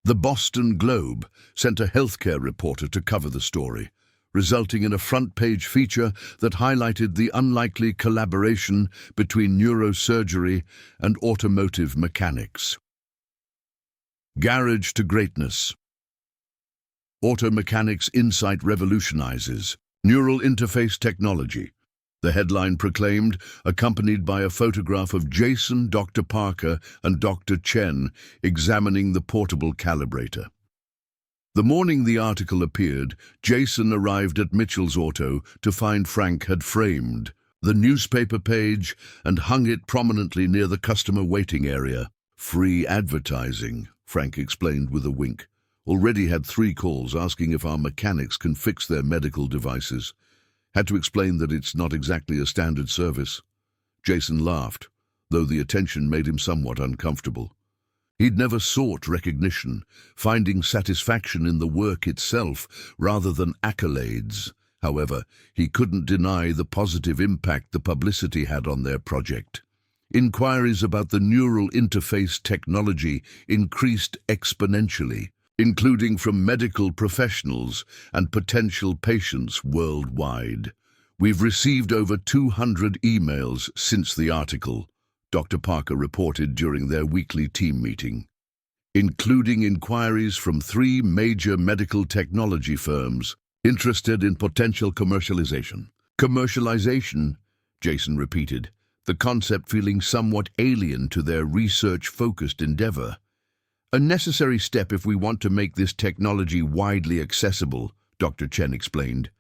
The Boston Globe sent a healthcare reporter to cover the story, resulting in a front-page feature that highlighted the unlikely collaboration between neurosurgery and automotive mechanics. Garage to greatness. Auto mechanics insight revolutionizes neural interface technology, the headline proclaimed, accompanied by a photograph of Jason, Dr. Parker, and Dr. Chen examining the portable calibrator. The morning the article appeared, Jason arrived at Mitchell's Auto to find Frank had framed the newspaper page and hung it prominently near the customer waiting area. "Free advertising," Frank explained with a wink. "Already had 3 calls asking if our mechanics can fix their medical devices. Had to explain that it's not exactly a standard service." Jason laughed, though the attention made him somewhat uncomfortable. He'd never sought recognition, finding satisfaction in the work itself rather than accolades. However, he couldn't deny the positive impact the publicity had on their project. Inquiries about the neural interface technology increased exponentially, including from medical professionals and potential patients worldwide. "We've received over 200 emails since the article," Dr. Parker reported during their weekly team meeting, including inquiries from 3 major medical technology firms interested in potential commercialization. "Commercialization," Jason repeated, the concept feeling somewhat alien to their research-focused endeavor. "A necessary step if we want to make this technology widely accessible," Dr. Chen explained.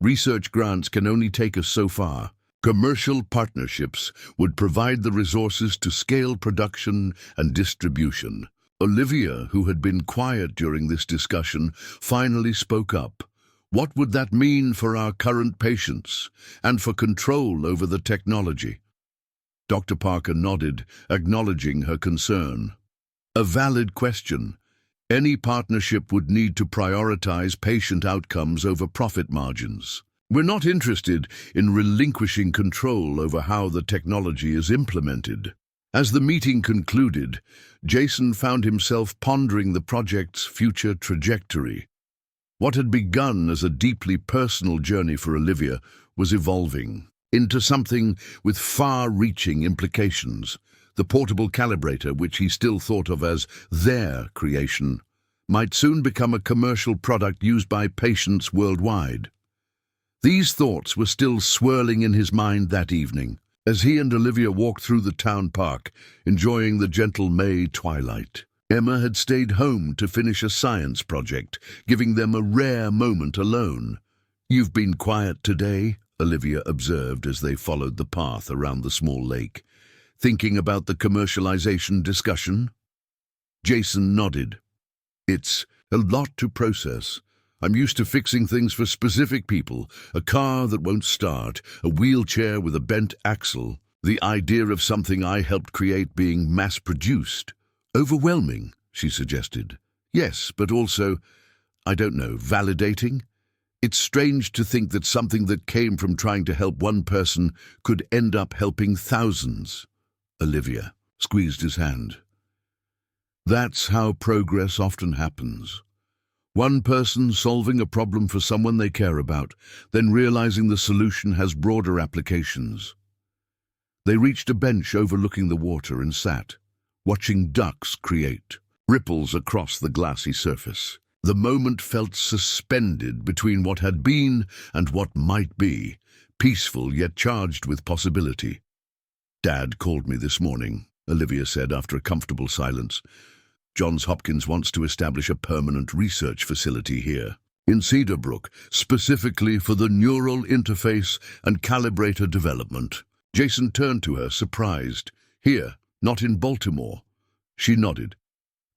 "Research grants can only take us so far. Commercial partnerships would provide the resources to scale production and distribution." Olivia, who had been quiet during this discussion, finally spoke up. "What would that mean for our current patients and for control over the technology?" Dr. Parker nodded, acknowledging her concern. "A valid question. Any partnership would need to prioritize patient outcomes over profit margins. We're not interested in relinquishing control over how the technology is implemented." As the meeting concluded, Jason found himself pondering the project's future trajectory. What had begun as a deeply personal journey for Olivia was evolving into something with far-reaching implications. The portable calibrator, which he still thought of as their creation, might soon become a commercial product used by patients worldwide. These thoughts were still swirling in his mind that evening, as he and Olivia walked through the town park, enjoying the gentle May twilight. Emma had stayed home to finish a science project, giving them a rare moment alone. "You've been quiet today," Olivia observed as they followed the path around the small lake. thinking about the commercialization discussion? Jason nodded. It's a lot to process. I'm used to fixing things for specific people, a car that won't start, a wheelchair with a bent axle. The idea of something I helped create being mass-produced. Overwhelming, she suggested. Yes, but also, I don't know, validating? It's strange to think that something that came from trying to help one person could end up helping thousands. Olivia squeezed his hand. That's how progress often happens. One person solving a problem for someone they care about, then realizing the solution has broader applications. They reached a bench overlooking the water and sat, watching ducks create ripples across the glassy surface. The moment felt suspended between what had been and what might be, peaceful yet charged with possibility. Dad called me this morning, Olivia said after a comfortable silence. Johns Hopkins wants to establish a permanent research facility here, in Cedarbrook, specifically for the neural interface and calibrator development. Jason turned to her, surprised. Here, not in Baltimore. She nodded.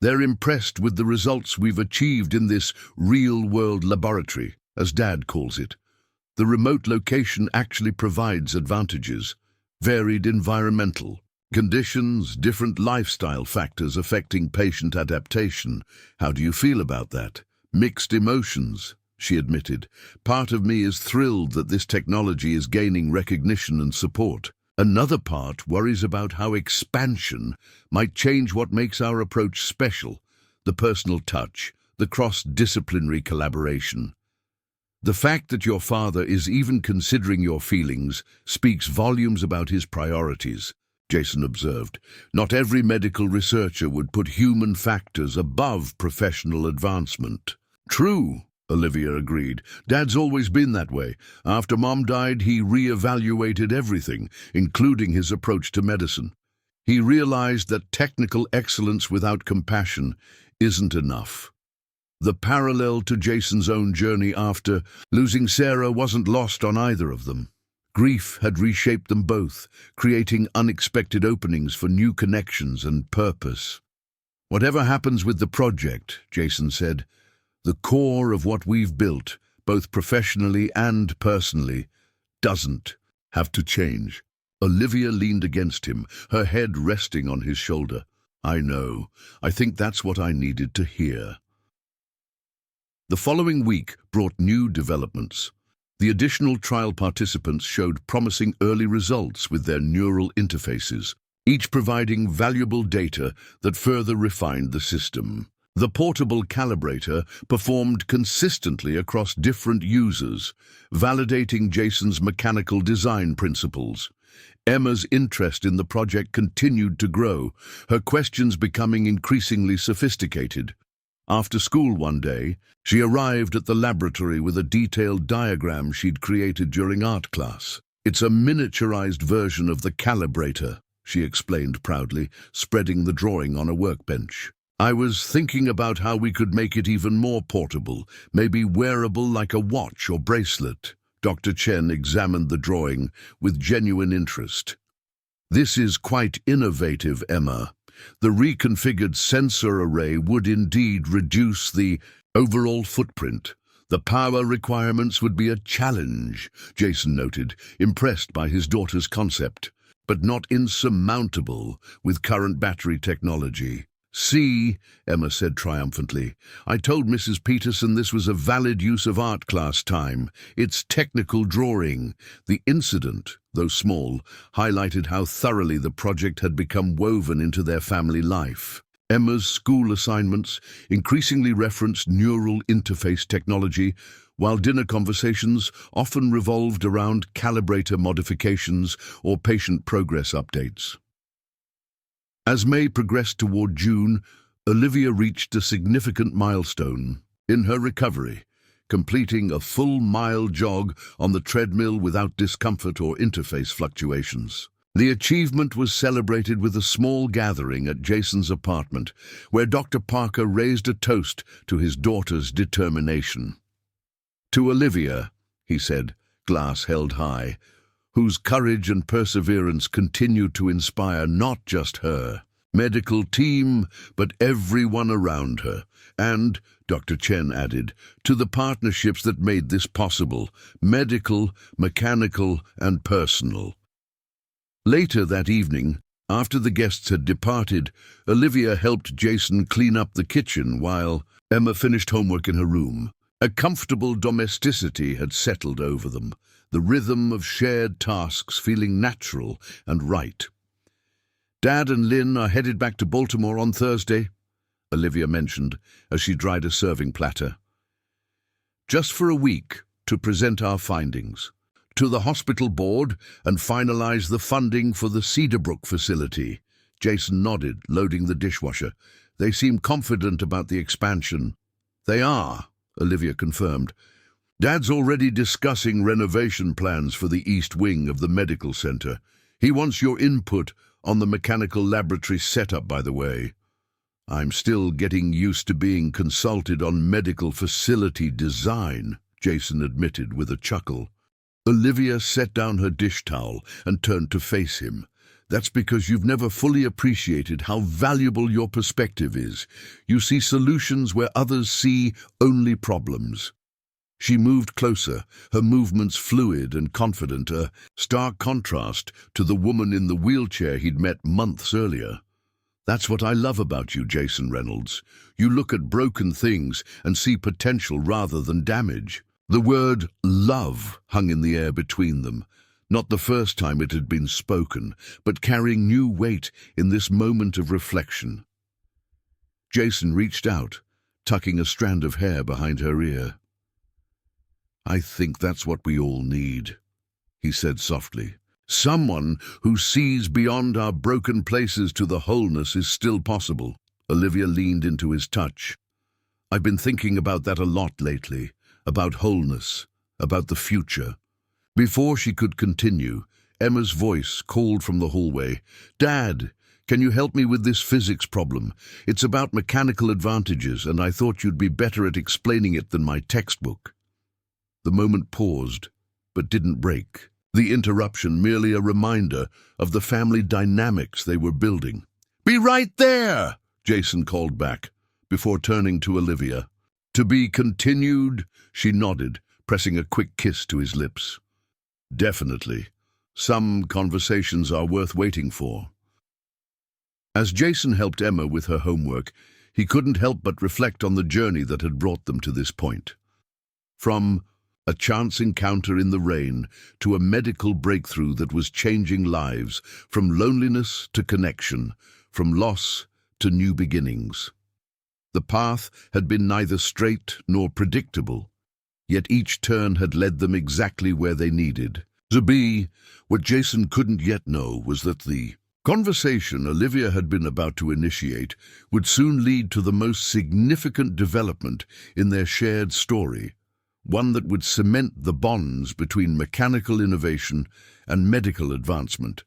They're impressed with the results we've achieved in this real-world laboratory, as Dad calls it. The remote location actually provides advantages. Varied environmental conditions, different lifestyle factors affecting patient adaptation. How do you feel about that? Mixed emotions, she admitted. Part of me is thrilled that this technology is gaining recognition and support. Another part worries about how expansion might change what makes our approach special, the personal touch, the cross-disciplinary collaboration. The fact that your father is even considering your feelings speaks volumes about his priorities, Jason observed. Not every medical researcher would put human factors above professional advancement. True, Olivia agreed. Dad's always been that way. After Mom died, he re-evaluated everything, including his approach to medicine. He realized that technical excellence without compassion isn't enough. The parallel to Jason's own journey after losing Sarah wasn't lost on either of them. Grief had reshaped them both, creating unexpected openings for new connections and purpose. Whatever happens with the project, Jason said, the core of what we've built, both professionally and personally, doesn't have to change. Olivia leaned against him, her head resting on his shoulder. I know. I think that's what I needed to hear. The following week brought new developments. The additional trial participants showed promising early results with their neural interfaces, each providing valuable data that further refined the system. The portable calibrator performed consistently across different users, validating Jason's mechanical design principles. Emma's interest in the project continued to grow, her questions becoming increasingly sophisticated. After school one day, she arrived at the laboratory with a detailed diagram she'd created during art class. It's a miniaturized version of the calibrator, she explained proudly, spreading the drawing on a workbench. I was thinking about how we could make it even more portable, maybe wearable like a watch or bracelet. Dr. Chen examined the drawing with genuine interest. This is quite innovative, Emma. The reconfigured sensor array would indeed reduce the overall footprint. The power requirements would be a challenge, Jason noted, impressed by his daughter's concept, but not insurmountable with current battery technology. See, Emma said triumphantly, I told Mrs. Peterson this was a valid use of art class time. It's technical drawing. The incident, though small, highlighted how thoroughly the project had become woven into their family life. Emma's school assignments increasingly referenced neural interface technology, while dinner conversations often revolved around calibrator modifications or patient progress updates. As May progressed toward June, Olivia reached a significant milestone in her recovery, completing a full-mile jog on the treadmill without discomfort or interface fluctuations. The achievement was celebrated with a small gathering at Jason's apartment, where Dr. Parker raised a toast to his daughter's determination. To Olivia, he said, glass held high, whose courage and perseverance continue to inspire not just her medical team, but everyone around her. And, Dr. Chen added, to the partnerships that made this possible, medical, mechanical, and personal. Later that evening, after the guests had departed, Olivia helped Jason clean up the kitchen while Emma finished homework in her room. A comfortable domesticity had settled over them, the rhythm of shared tasks feeling natural and right. "Dad and Lynn are headed back to Baltimore on Thursday," Olivia mentioned as she dried a serving platter. "Just for a week to present our findings to the hospital board and finalize the funding for the Cedarbrook facility." Jason nodded, loading the dishwasher. "They seem confident about the expansion." "They are," Olivia confirmed. "Dad's already discussing renovation plans for the east wing of the medical center. He wants your input on the mechanical laboratory setup, by the way. I'm still getting used to being consulted on medical facility design," Jason admitted with a chuckle. Olivia set down her dish towel and turned to face him. "That's because you've never fully appreciated how valuable your perspective is. You see solutions where others see only problems." She moved closer, her movements fluid and confident, a stark contrast to the woman in the wheelchair he'd met months earlier. "That's what I love about you, Jason Reynolds. You look at broken things and see potential rather than damage." The word love hung in the air between them, not the first time it had been spoken, but carrying new weight in this moment of reflection. Jason reached out, tucking a strand of hair behind her ear. "I think that's what we all need," he said softly. "Someone who sees beyond our broken places to the wholeness is still possible." Olivia leaned into his touch. "I've been thinking about that a lot lately, about wholeness, about the future." Before she could continue, Emma's voice called from the hallway. "Dad, can you help me with this physics problem? It's about mechanical advantages, and I thought you'd be better at explaining it than my textbook." The moment paused, but didn't break. The interruption merely a reminder of the family dynamics they were building. "Be right there!" Jason called back, before turning to Olivia. "To be continued," she nodded, pressing a quick kiss to his lips. "Definitely. Some conversations are worth waiting for." As Jason helped Emma with her homework, he couldn't help but reflect on the journey that had brought them to this point. From a chance encounter in the rain to a medical breakthrough that was changing lives, from loneliness to connection, from loss to new beginnings. The path had been neither straight nor predictable, yet each turn had led them exactly where they needed to be. What Jason couldn't yet know was that the conversation Olivia had been about to initiate would soon lead to the most significant development in their shared story, one that would cement the bonds between mechanical innovation and medical advancement,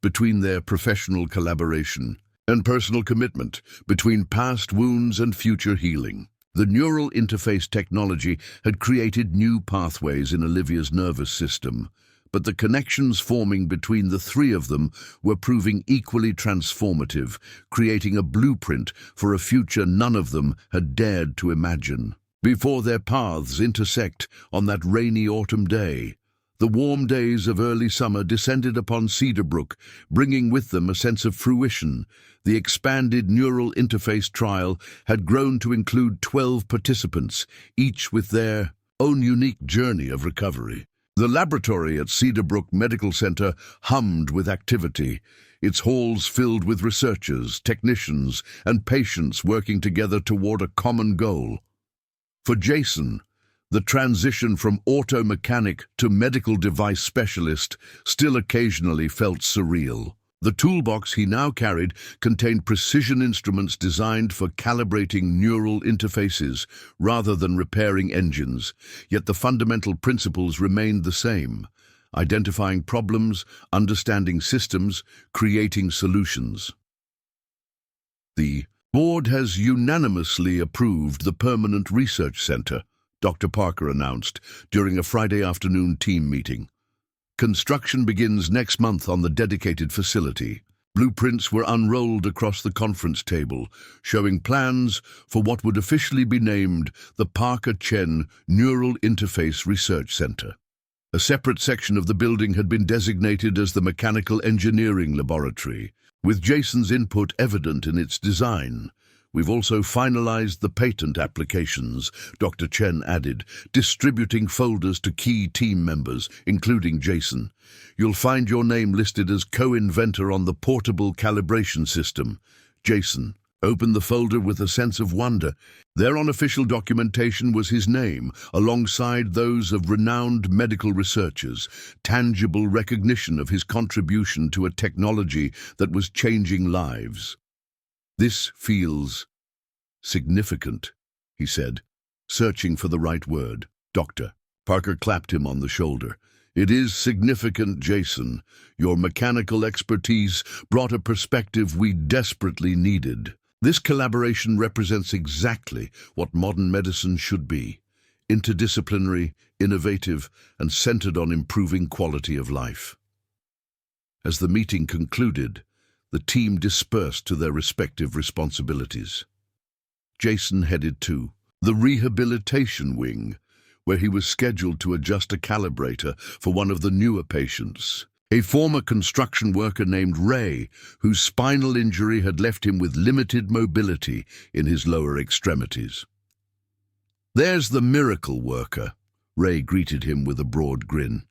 between their professional collaboration and personal commitment, between past wounds and future healing. The neural interface technology had created new pathways in Olivia's nervous system, but the connections forming between the three of them were proving equally transformative, creating a blueprint for a future none of them had dared to imagine. Before their paths intersect on that rainy autumn day, the warm days of early summer descended upon Cedarbrook, bringing with them a sense of fruition. The expanded neural interface trial had grown to include 12 participants, each with their own unique journey of recovery. The laboratory at Cedarbrook Medical Center hummed with activity, its halls filled with researchers, technicians, and patients working together toward a common goal. For Jason, the transition from auto mechanic to medical device specialist still occasionally felt surreal. The toolbox he now carried contained precision instruments designed for calibrating neural interfaces rather than repairing engines, yet the fundamental principles remained the same: identifying problems, understanding systems, creating solutions. The board has unanimously approved the Permanent Research Center, Dr. Parker announced during a Friday afternoon team meeting. Construction begins next month on the dedicated facility. Blueprints were unrolled across the conference table, showing plans for what would officially be named the Parker Chen Neural Interface Research Center. A separate section of the building had been designated as the Mechanical Engineering Laboratory, with Jason's input evident in its design. We've also finalized the patent applications, Dr. Chen added, distributing folders to key team members, including Jason. You'll find your name listed as co-inventor on the portable calibration system. Jason opened the folder with a sense of wonder. There on official documentation was his name, alongside those of renowned medical researchers, tangible recognition of his contribution to a technology that was changing lives. "This feels significant," he said, searching for the right word. "Doctor." Parker clapped him on the shoulder. "It is significant, Jason. Your mechanical expertise brought a perspective we desperately needed. This collaboration represents exactly what modern medicine should be: interdisciplinary, innovative, and centered on improving quality of life." As the meeting concluded, the team dispersed to their respective responsibilities. Jason headed to the rehabilitation wing, where he was scheduled to adjust a calibrator for one of the newer patients, a former construction worker named Ray, whose spinal injury had left him with limited mobility in his lower extremities. "There's the miracle worker," Ray greeted him with a broad grin.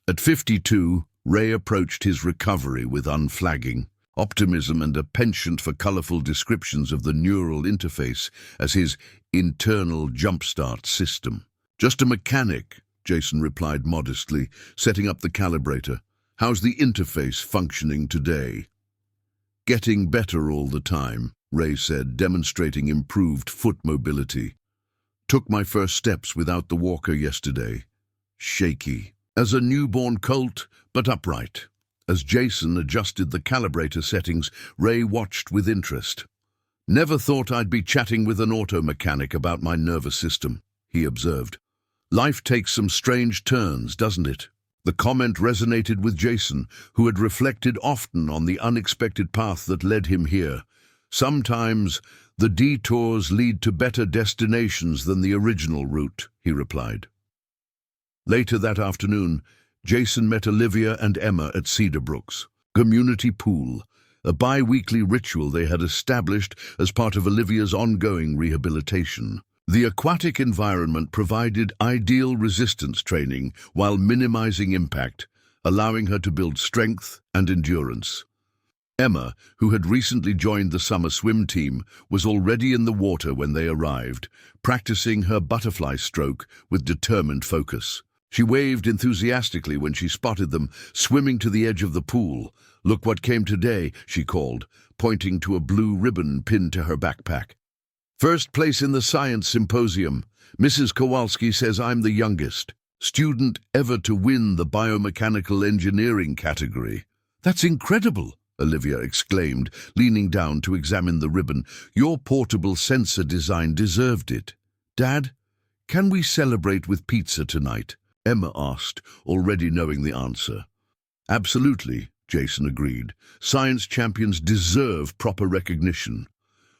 At 52, Ray approached his recovery with unflagging optimism and a penchant for colorful descriptions of the neural interface as his internal jumpstart system. "Just a mechanic," Jason replied modestly, setting up the calibrator. "How's the interface functioning today?" "Getting better all the time," Ray said, demonstrating improved foot mobility. "Took my first steps without the walker yesterday. Shaky as a newborn colt, but upright." As Jason adjusted the calibrator settings, Ray watched with interest. "Never thought I'd be chatting with an auto mechanic about my nervous system," he observed. "Life takes some strange turns, doesn't it?" The comment resonated with Jason, who had reflected often on the unexpected path that led him here. "Sometimes the detours lead to better destinations than the original route," he replied. Later that afternoon, Jason met Olivia and Emma at Cedarbrook's community pool, a bi-weekly ritual they had established as part of Olivia's ongoing rehabilitation. The aquatic environment provided ideal resistance training while minimizing impact, allowing her to build strength and endurance. Emma, who had recently joined the summer swim team, was already in the water when they arrived, practicing her butterfly stroke with determined focus. She waved enthusiastically when she spotted them, swimming to the edge of the pool. "Look what came today," she called, pointing to a blue ribbon pinned to her backpack. "First place in the science symposium. Mrs. Kowalski says I'm the youngest student ever to win the biomechanical engineering category." "That's incredible," Olivia exclaimed, leaning down to examine the ribbon. "Your portable sensor design deserved it." "Dad, can we celebrate with pizza tonight?" Emma asked, already knowing the answer. "Absolutely," Jason agreed. "Science champions deserve proper recognition."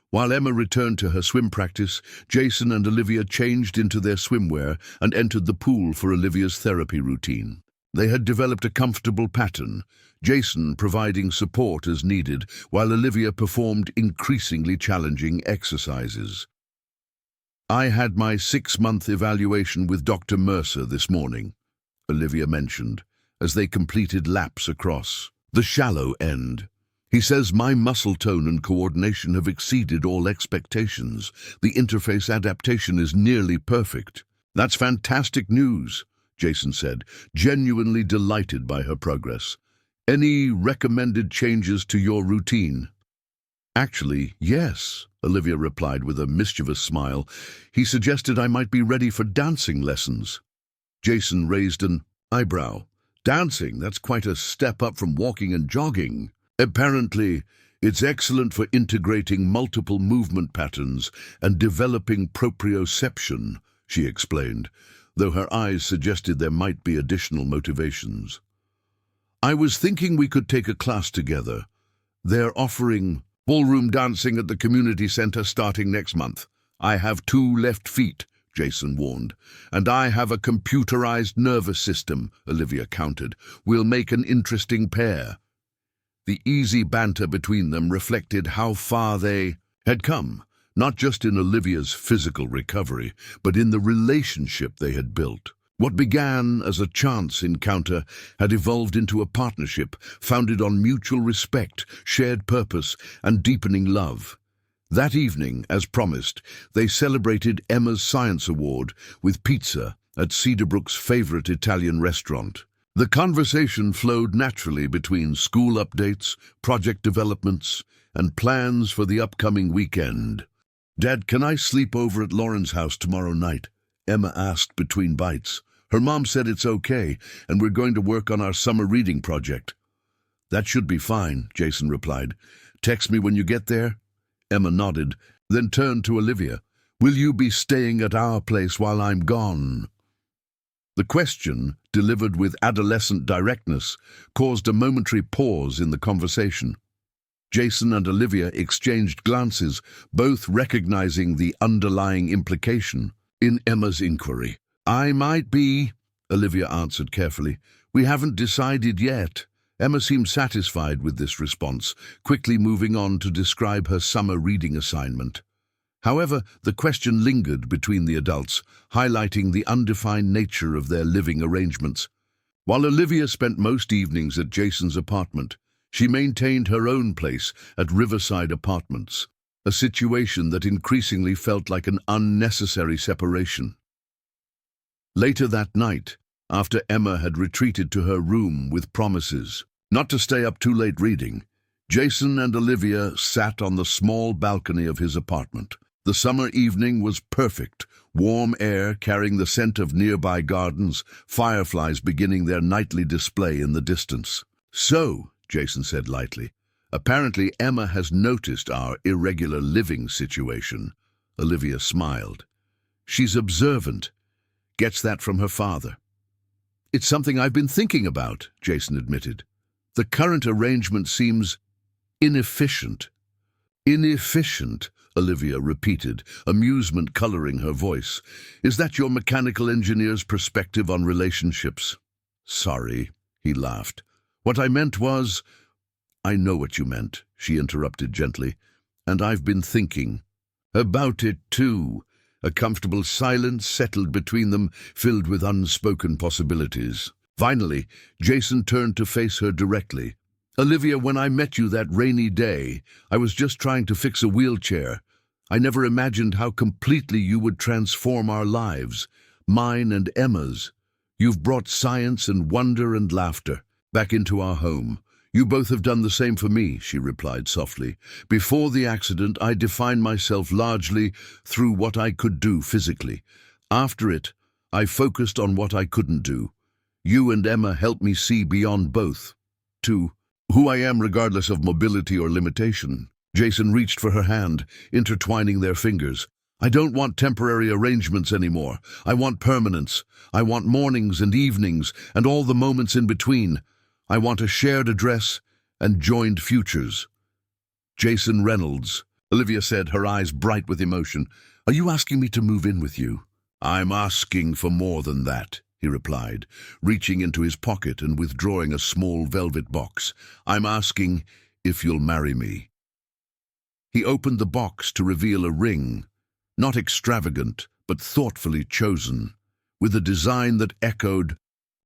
While Emma returned to her swim practice, Jason and Olivia changed into their swimwear and entered the pool for Olivia's therapy routine. They had developed a comfortable pattern, Jason providing support as needed, while Olivia performed increasingly challenging exercises. "I had my 6-month evaluation with Dr. Mercer this morning," Olivia mentioned, as they completed laps across the shallow end. "He says my muscle tone and coordination have exceeded all expectations. The interface adaptation is nearly perfect." "That's fantastic news," Jason said, genuinely delighted by her progress. "Any recommended changes to your routine?" "Actually, yes," Olivia replied with a mischievous smile. "He suggested I might be ready for dancing lessons." Jason raised an eyebrow. "Dancing? That's quite a step up from walking and jogging." "Apparently, it's excellent for integrating multiple movement patterns and developing proprioception," she explained. though her eyes suggested there might be additional motivations. "I was thinking we could take a class together. They're offering ballroom dancing at the community center starting next month. I have 2 left feet," Jason warned. "And I have a computerized nervous system," Olivia countered. "We'll make an interesting pair." The easy banter between them reflected how far they had come, not just in Olivia's physical recovery, but in the relationship they had built. What began as a chance encounter had evolved into a partnership founded on mutual respect, shared purpose, and deepening love. That evening, as promised, they celebrated Emma's Science Award with pizza at Cedarbrook's favorite Italian restaurant. The conversation flowed naturally between school updates, project developments, and plans for the upcoming weekend. "Dad, can I sleep over at Lauren's house tomorrow night?" Emma asked between bites. "Her mom said it's okay, and we're going to work on our summer reading project." "That should be fine," Jason replied. "Text me when you get there." Emma nodded, then turned to Olivia. "Will you be staying at our place while I'm gone?" The question, delivered with adolescent directness, caused a momentary pause in the conversation. Jason and Olivia exchanged glances, both recognizing the underlying implication in Emma's inquiry. "I might be," Olivia answered carefully. "We haven't decided yet." Emma seemed satisfied with this response, quickly moving on to describe her summer reading assignment. However, the question lingered between the adults, highlighting the undefined nature of their living arrangements. While Olivia spent most evenings at Jason's apartment, she maintained her own place at Riverside Apartments, a situation that increasingly felt like an unnecessary separation. Later that night, after Emma had retreated to her room with promises not to stay up too late reading, Jason and Olivia sat on the small balcony of his apartment. The summer evening was perfect, warm air carrying the scent of nearby gardens, fireflies beginning their nightly display in the distance. "So," Jason said lightly, "apparently Emma has noticed our irregular living situation." Olivia smiled. "She's observant. Gets that from her father." "It's something I've been thinking about," Jason admitted. "The current arrangement seems inefficient." "Inefficient?" Olivia repeated, amusement coloring her voice. "Is that your mechanical engineer's perspective on relationships?" "Sorry," he laughed. "What I meant was—" "I know what you meant," she interrupted gently. "And I've been thinking about it too." A comfortable silence settled between them, filled with unspoken possibilities. Finally, Jason turned to face her directly. "Olivia, when I met you that rainy day, I was just trying to fix a wheelchair. I never imagined how completely you would transform our lives, mine and Emma's. You've brought science and wonder and laughter back into our home. You both have done the same for me," she replied softly. "Before the accident, I defined myself largely through what I could do physically. After it, I focused on what I couldn't do. You and Emma helped me see beyond both, to who I am regardless of mobility or limitation." Jason reached for her hand, intertwining their fingers. "I don't want temporary arrangements anymore. I want permanence. I want mornings and evenings and all the moments in between. I want a shared address and joined futures." "Jason Reynolds," Olivia said, her eyes bright with emotion. "Are you asking me to move in with you?" "I'm asking for more than that," he replied, reaching into his pocket and withdrawing a small velvet box. "I'm asking if you'll marry me." He opened the box to reveal a ring, not extravagant, but thoughtfully chosen, with a design that echoed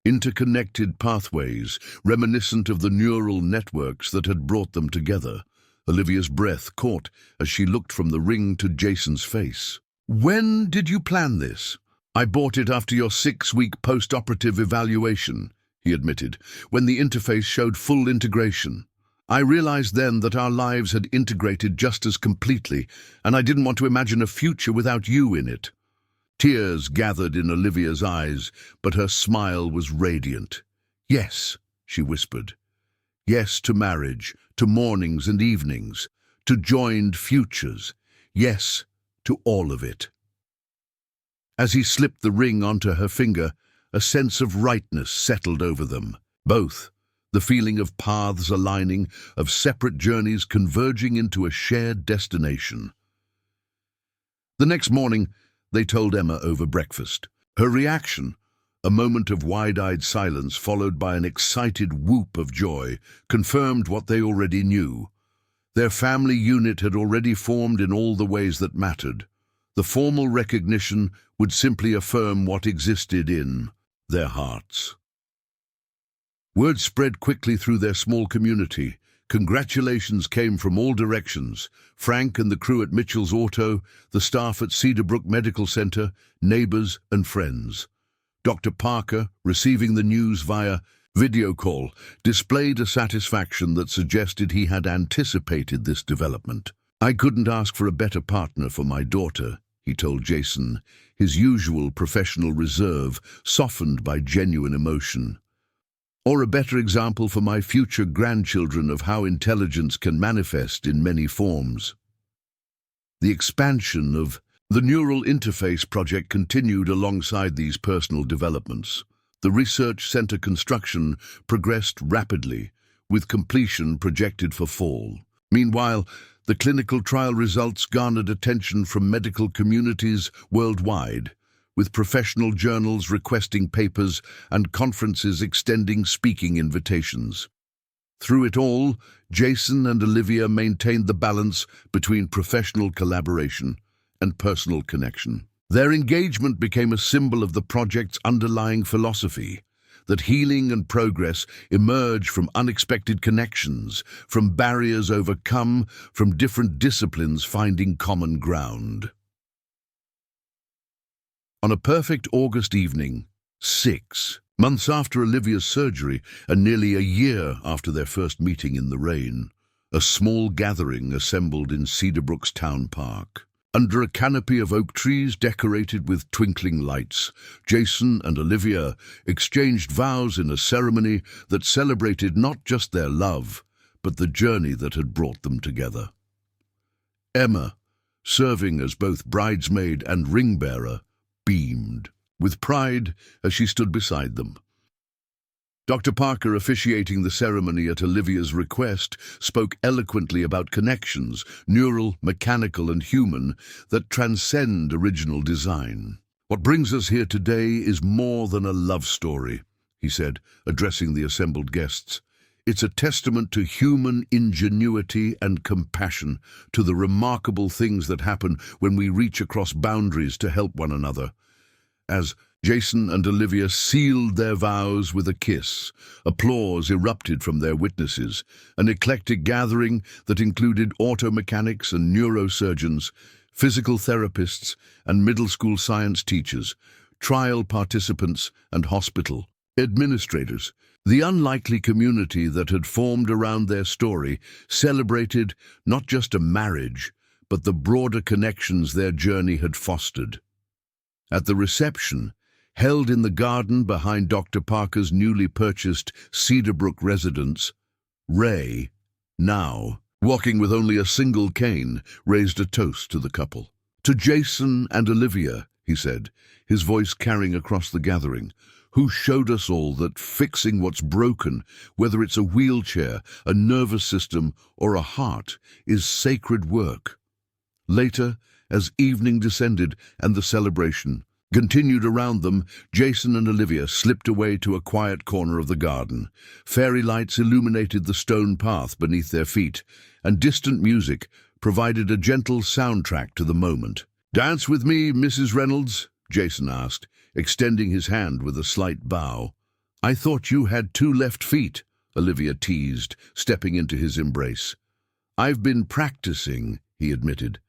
interconnected pathways, reminiscent of the neural networks that had brought them together. Olivia's breath caught as she looked from the ring to Jason's face. "When did you plan this?" "I bought it after your 6-week post-operative evaluation," he admitted, "when the interface showed full integration. I realized then that our lives had integrated just as completely, and I didn't want to imagine a future without you in it." Tears gathered in Olivia's eyes, but her smile was radiant. "Yes," she whispered. "Yes to marriage, to mornings and evenings, to joined futures. Yes to all of it." As he slipped the ring onto her finger, a sense of rightness settled over them. Both, the feeling of paths aligning, of separate journeys converging into a shared destination. The next morning, they told Emma over breakfast. Her reaction, a moment of wide-eyed silence followed by an excited whoop of joy, confirmed what they already knew. Their family unit had already formed in all the ways that mattered. The formal recognition would simply affirm what existed in their hearts. Word spread quickly through their small community. Congratulations came from all directions. Frank and the crew at Mitchell's Auto, the staff at Cedarbrook Medical Center, neighbors and friends. Dr. Parker, receiving the news via video call, displayed a satisfaction that suggested he had anticipated this development. "I couldn't ask for a better partner for my daughter," he told Jason, his usual professional reserve softened by genuine emotion. "Or a better example for my future grandchildren of how intelligence can manifest in many forms." The expansion of the Neural Interface project continued alongside these personal developments. The research center construction progressed rapidly, with completion projected for fall. Meanwhile, the clinical trial results garnered attention from medical communities worldwide, with professional journals requesting papers and conferences extending speaking invitations. Through it all, Jason and Olivia maintained the balance between professional collaboration and personal connection. Their engagement became a symbol of the project's underlying philosophy, that healing and progress emerge from unexpected connections, from barriers overcome, from different disciplines finding common ground. On a perfect August evening, 6 months after Olivia's surgery and nearly a year after their first meeting in the rain, a small gathering assembled in Cedarbrook's town park. Under a canopy of oak trees decorated with twinkling lights, Jason and Olivia exchanged vows in a ceremony that celebrated not just their love, but the journey that had brought them together. Emma, serving as both bridesmaid and ring-bearer, beamed with pride as she stood beside them. Dr. Parker, officiating the ceremony at Olivia's request, spoke eloquently about connections, neural, mechanical and human, that transcend original design. "What brings us here today is more than a love story," he said, addressing the assembled guests. "It's a testament to human ingenuity and compassion, to the remarkable things that happen when we reach across boundaries to help one another." As Jason and Olivia sealed their vows with a kiss, applause erupted from their witnesses, an eclectic gathering that included auto mechanics and neurosurgeons, physical therapists and middle school science teachers, trial participants and hospital administrators. The unlikely community that had formed around their story celebrated not just a marriage, but the broader connections their journey had fostered. At the reception, held in the garden behind Dr. Parker's newly purchased Cedarbrook residence, Ray, now walking with only a single cane, raised a toast to the couple. "To Jason and Olivia," he said, his voice carrying across the gathering, "who showed us all that fixing what's broken, whether it's a wheelchair, a nervous system, or a heart, is sacred work." Later, as evening descended and the celebration continued around them, Jason and Olivia slipped away to a quiet corner of the garden. Fairy lights illuminated the stone path beneath their feet, and distant music provided a gentle soundtrack to the moment. "Dance with me, Mrs. Reynolds?" Jason asked, extending his hand with a slight bow. "I thought you had 2 left feet," Olivia teased, stepping into his embrace. "I've been practicing," he admitted.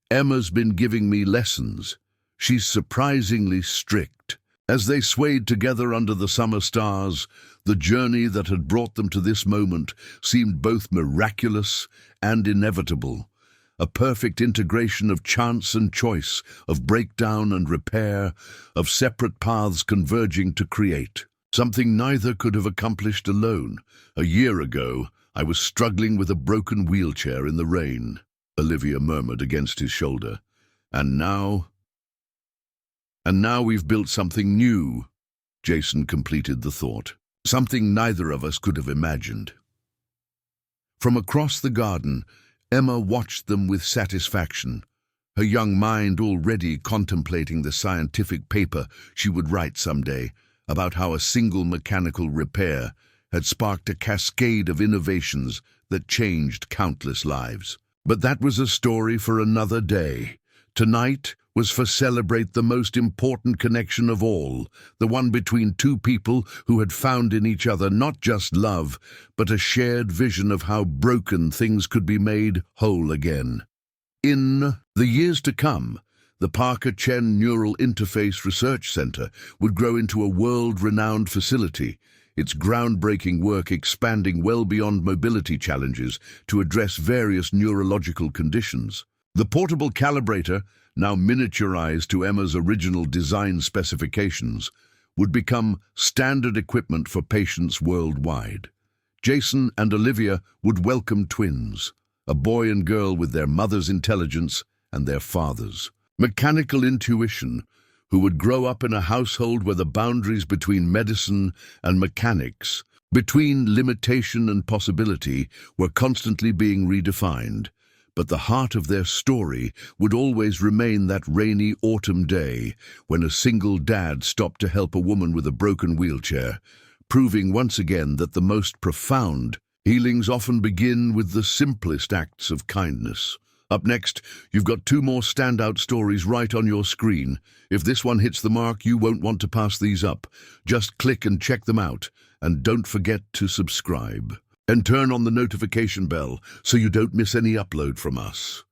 "Emma's been giving me lessons. She's surprisingly strict." As they swayed together under the summer stars, the journey that had brought them to this moment seemed both miraculous and inevitable. A perfect integration of chance and choice, of breakdown and repair, of separate paths converging to create something neither could have accomplished alone. "A year ago, I was struggling with a broken wheelchair in the rain," Olivia murmured against his shoulder. "And now..." And now we've built something new, Jason completed the thought. Something neither of us could have imagined. From across the garden, Emma watched them with satisfaction, her young mind already contemplating the scientific paper she would write someday about how a single mechanical repair had sparked a cascade of innovations that changed countless lives. But that was a story for another day. Tonight was for celebrate the most important connection of all, the one between two people who had found in each other not just love, but a shared vision of how broken things could be made whole again. In the years to come, the Parker-Chen Neural Interface Research Center would grow into a world-renowned facility, its groundbreaking work expanding well beyond mobility challenges to address various neurological conditions. The portable calibrator, now miniaturized to Emma's original design specifications, would become standard equipment for patients worldwide. Jason and Olivia would welcome twins, a boy and girl with their mother's intelligence and their father's mechanical intuition, who would grow up in a household where the boundaries between medicine and mechanics, between limitation and possibility, were constantly being redefined. But the heart of their story would always remain that rainy autumn day when a single dad stopped to help a woman with a broken wheelchair, proving once again that the most profound healings often begin with the simplest acts of kindness. Up next, you've got two more standout stories right on your screen. If this one hits the mark, you won't want to pass these up. Just click and check them out, and don't forget to subscribe. And turn on the notification bell so you don't miss any upload from us.